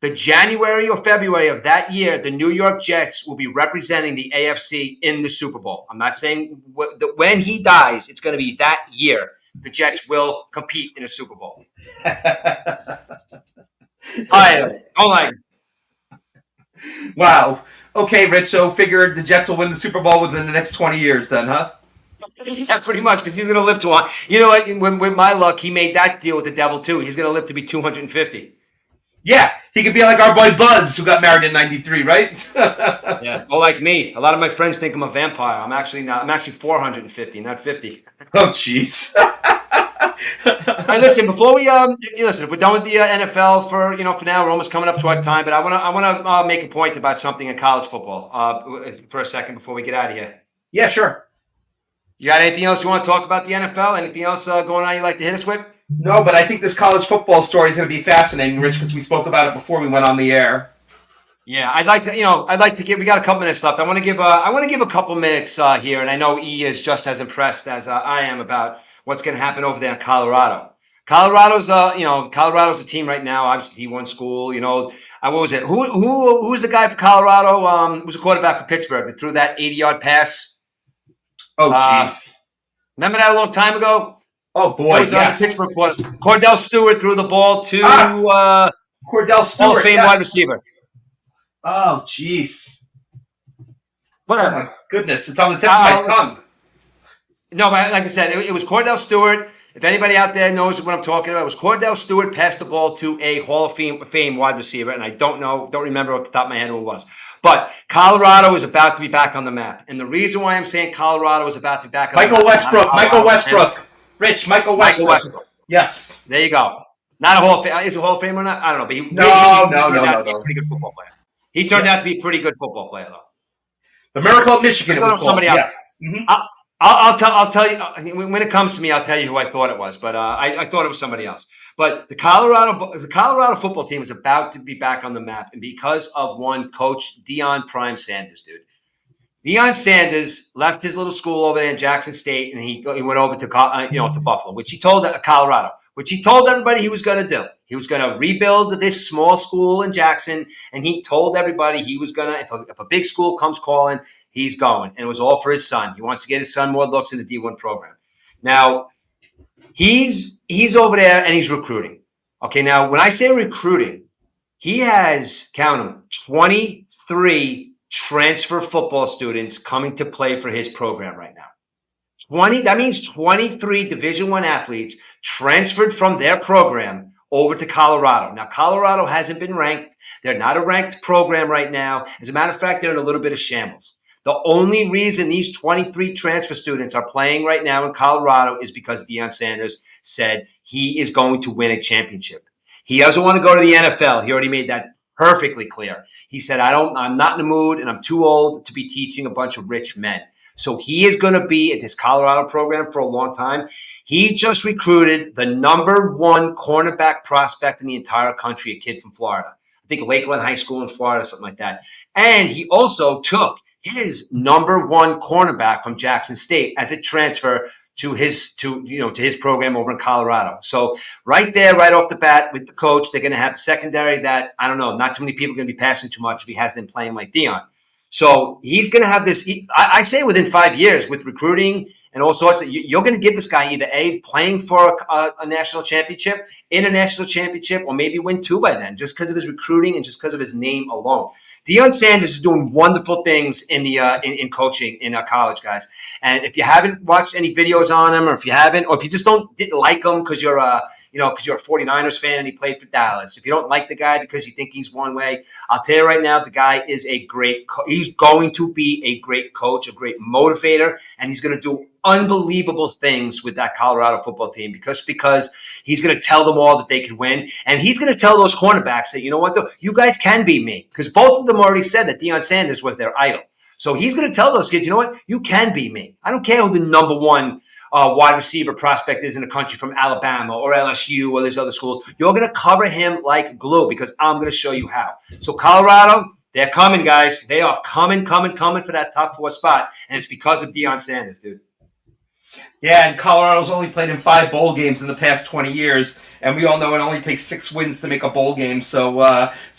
the January or February of that year, the New York Jets will be representing the AFC in the Super Bowl. I'm not saying when he dies, it's going to be that year. The Jets will compete in a Super Bowl. I don't like it. Wow. Okay, Rich. So figured the Jets will win the Super Bowl within the next 20 years, then, huh? Yeah, pretty much, because he's going to live to one. You know what? With my luck, he made that deal with the devil too. He's going to live to be 250. Yeah, he could be like our boy Buzz, who got married in '93, right? Yeah, or like me. A lot of my friends think I'm a vampire. I'm actually not. I'm actually 450, not 50. Oh, jeez. Hey, listen, before we listen, if we're done with the NFL for now, we're almost coming up to our time. But I want to make a point about something in college football for a second before we get out of here. Yeah, sure. You got anything else you want to talk about the NFL? Anything else going on you'd like to hit us with? No, but I think this college football story is going to be fascinating, Rich, because we spoke about it before we went on the air. Yeah, I'd like to give. We got a couple minutes left. I want to give a couple minutes here, and I know E is just as impressed as I am about what's going to happen over there in Colorado. Colorado's a team right now. Obviously, D1 school. What was it? Who was the guy for Colorado? Who was a quarterback for Pittsburgh that threw that 80-yard pass? Oh, jeez. Remember that a long time ago? Oh boy, yes. Pittsburgh Cordell Stewart threw the ball to Cordell Stewart, Hall of Fame wide receiver. Oh, jeez. Whatever. Oh, my goodness. It's on the tip of my tongue. No, but like I said, it was Cordell Stewart. If anybody out there knows what I'm talking about, it was Cordell Stewart passed the ball to a Hall of Fame wide receiver, and I don't remember off the top of my head who it was. But Colorado is about to be back on the map. And the reason why I'm saying Colorado is about to be back on the map. Michael Westbrook. Rich, Michael Westbrook. Yes. There you go. Not a Hall of Fame. Is it a Hall of Fame or not? I don't know. But he No. turned out to be a pretty good football player. He turned out to be a pretty good football player, though. The Miracle of Michigan, it was called. Somebody else. Yes. Mm-hmm. I'll tell you when it comes to me. I'll tell you who I thought it was, but I thought it was somebody else. But the Colorado football team is about to be back on the map, and because of one coach, Deion Prime Sanders, dude. Deion Sanders left his little school over there in Jackson State, and he went over to to Buffalo, which he told Colorado, which he told everybody he was going to do. He was going to rebuild this small school in Jackson, and he told everybody he was going to, if a big school comes calling, he's going. And it was all for his son. He wants to get his son more looks in the D1 program. Now, he's over there and he's recruiting. Okay, now when I say recruiting, he has, count them, 23 transfer football students coming to play for his program right now. That means 23 Division I athletes transferred from their program over to Colorado. Now, Colorado hasn't been ranked. They're not a ranked program right now. As a matter of fact, they're in a little bit of shambles. The only reason these 23 transfer students are playing right now in Colorado is because Deion Sanders said he is going to win a championship. He doesn't want to go to the NFL. He already made that perfectly clear. He said, I'm not in the mood and I'm too old to be teaching a bunch of rich men. So he is going to be at this Colorado program for a long time. He just recruited the number one cornerback prospect in the entire country, a kid from Florida. I think Lakeland High School in Florida, something like that. And he also took his number one cornerback from Jackson State as a transfer to his program over in Colorado. So right there, right off the bat with the coach, they're going to have the secondary that, I don't know, not too many people are going to be passing too much if he has them playing like Deion. So he's going to have this, I say within 5 years with recruiting and all sorts of. You're going to give this guy either playing for a national championship, international championship, or maybe win 2 by then, just because of his recruiting and just because of his name alone. Deion Sanders is doing wonderful things in the in coaching in college, guys. And if you haven't watched any videos on him, or if you haven't, or if you just didn't like him because you're a 49ers fan and he played for Dallas, if you don't like the guy because you think he's one way, I'll tell you right now, the guy is a great he's going to be a great coach, a great motivator, and he's going to do unbelievable things with that Colorado football team because he's going to tell them all that they can win, and he's going to tell those cornerbacks that, you know what, though, you guys can beat me, because both of them already said that Deion Sanders was their idol. So he's going to tell those kids, you know what, you can beat me. I don't care who the number one wide receiver prospect is in the country from Alabama or LSU or these other schools. You're going to cover him like glue because I'm going to show you how. So Colorado, they're coming, guys. They are coming for that top 4 spot, and it's because of Deion Sanders, dude. Yeah, and Colorado's only played in 5 bowl games in the past 20 years, and we all know it only takes 6 wins to make a bowl game. So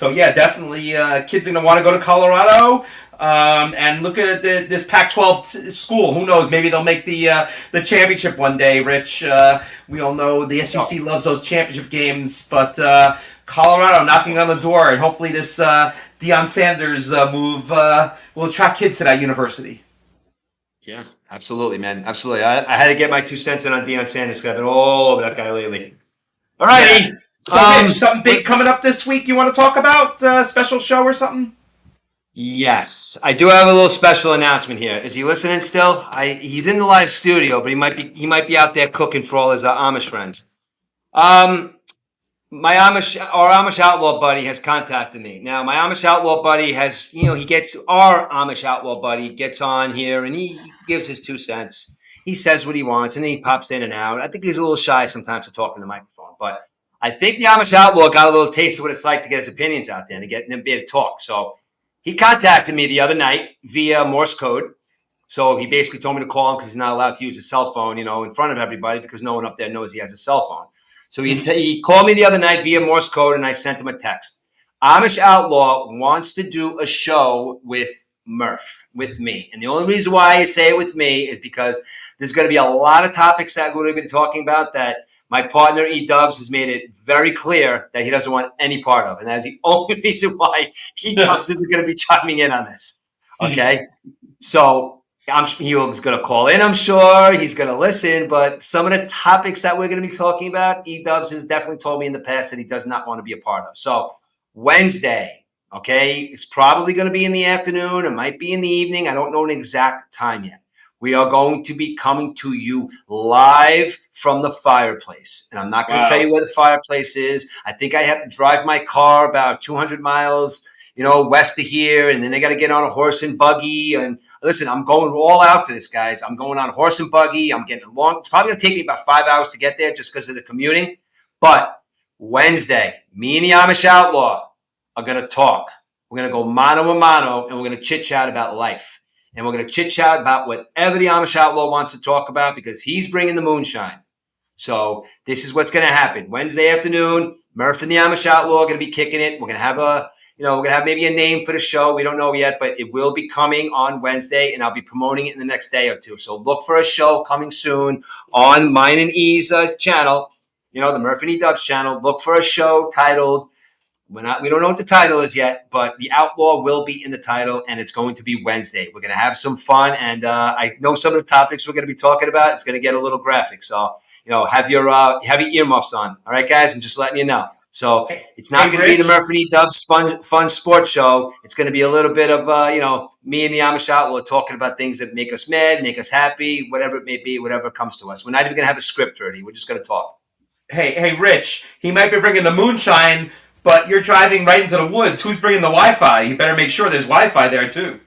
yeah, definitely kids are going to want to go to Colorado. And look at this Pac-12 school. Who knows? Maybe they'll make the championship one day, Rich. We all know the SEC loves those championship games, but Colorado knocking on the door, and hopefully this Deion Sanders move will attract kids to that university. Yeah, absolutely, man. Absolutely. I had to get my 2 cents in on Deion Sanders because I've been all over that guy lately. All righty. Yeah. So, Rich, something big coming up this week you want to talk about? Special show or something? Yes, I do have a little special announcement here. Is he listening still? He's in the live studio, but he might be out there cooking for all his Amish friends. Our Amish outlaw buddy has contacted me. Now, my Amish outlaw buddy our Amish outlaw buddy gets on here and he gives his 2 cents. He says what he wants and then he pops in and out. I think he's a little shy sometimes to talk in the microphone, but I think the Amish outlaw got a little taste of what it's like to get his opinions out there and to get in a bit of talk. So he contacted me the other night via Morse code. So he basically told me to call him because he's not allowed to use his cell phone, in front of everybody because no one up there knows he has a cell phone. So he called me the other night via Morse code, and I sent him a text. Amish Outlaw wants to do a show with Murph, with me. And the only reason why I say it with me is because there's going to be a lot of topics that we're going to be talking about that my partner, EDUBBS, has made it very clear that he doesn't want any part of. And that's the only reason why EDUBBS isn't going to be chiming in on this. Okay? So he's going to call in, I'm sure. He's going to listen. But some of the topics that we're going to be talking about, EDUBBS has definitely told me in the past that he does not want to be a part of. So Wednesday, okay, it's probably going to be in the afternoon. It might be in the evening. I don't know an exact time yet. We are going to be coming to you live from the fireplace. And I'm not going to tell you where the fireplace is. I think I have to drive my car about 200 miles west of here, and then I got to get on a horse and buggy. And listen, I'm going all out for this, guys. I'm going on a horse and buggy. I'm getting along. It's probably going to take me about 5 hours to get there just because of the commuting. But Wednesday, me and the Amish Outlaw are going to talk. We're going to go mano a mano, and we're going to chit-chat about life. And we're going to chit-chat about whatever the Amish Outlaw wants to talk about because he's bringing the moonshine. So this is what's going to happen. Wednesday afternoon, Murph and the Amish Outlaw are going to be kicking it. We're going to have we're going to have maybe a name for the show. We don't know yet, but it will be coming on Wednesday, and I'll be promoting it in the next day or two. So look for a show coming soon on mine and E's channel, the Murf and EDUBBS channel. Look for a show titled, we don't know what the title is yet, but The Outlaw will be in the title, and it's going to be Wednesday. We're going to have some fun, and I know some of the topics we're going to be talking about. It's going to get a little graphic, so have your earmuffs on. All right, guys, I'm just letting you know. So it's not going to be the Murf and EDUBBS fun sports show. It's going to be a little bit of, me and the Amish Outlaw talking about things that make us mad, make us happy, whatever it may be, whatever comes to us. We're not even going to have a script ready. We're just going to talk. Hey, Rich, he might be bringing the moonshine, but you're driving right into the woods. Who's bringing the Wi-Fi? You better make sure there's Wi-Fi there, too.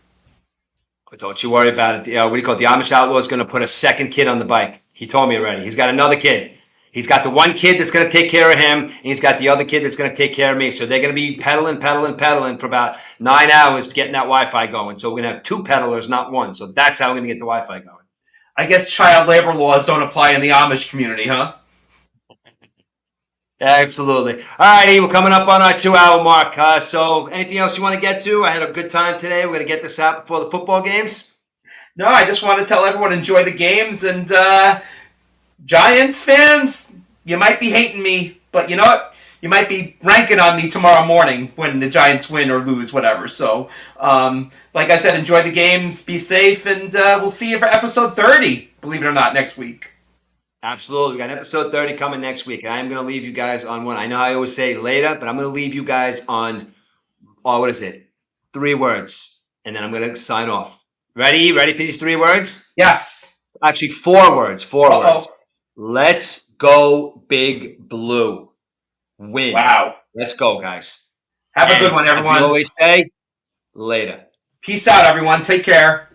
But don't you worry about it. What do you call it? The Amish Outlaw is going to put a second kid on the bike. He told me already. He's got another kid. He's got the one kid that's going to take care of him, and he's got the other kid that's going to take care of me. So they're going to be pedaling for about 9 hours to getting that Wi-Fi going. So we're going to have 2 peddlers, not one. So that's how we're going to get the Wi-Fi going. I guess child labor laws don't apply in the Amish community, huh? Absolutely. All righty, we're coming up on our 2-hour mark. So anything else you want to get to? I had a good time today. We're going to get this out before the football games. No, I just want to tell everyone enjoy the games, and Giants fans, you might be hating me, but you know what? You might be ranking on me tomorrow morning when the Giants win or lose, whatever. So, like I said, enjoy the games, be safe, and we'll see you for episode 30, believe it or not, next week. Absolutely. We got episode 30 coming next week. And I'm going to leave you guys on one. I know I always say later, but I'm going to leave you guys on, oh, what is it? 3 words. And then I'm going to sign off. Ready? Ready for these 3 words? Yes. Actually, 4 words. 4 Uh-oh. words. Let's go, Big Blue. Win. Wow. Let's go, guys. Have a good one, everyone. As we always say, later. Peace out, everyone. Take care.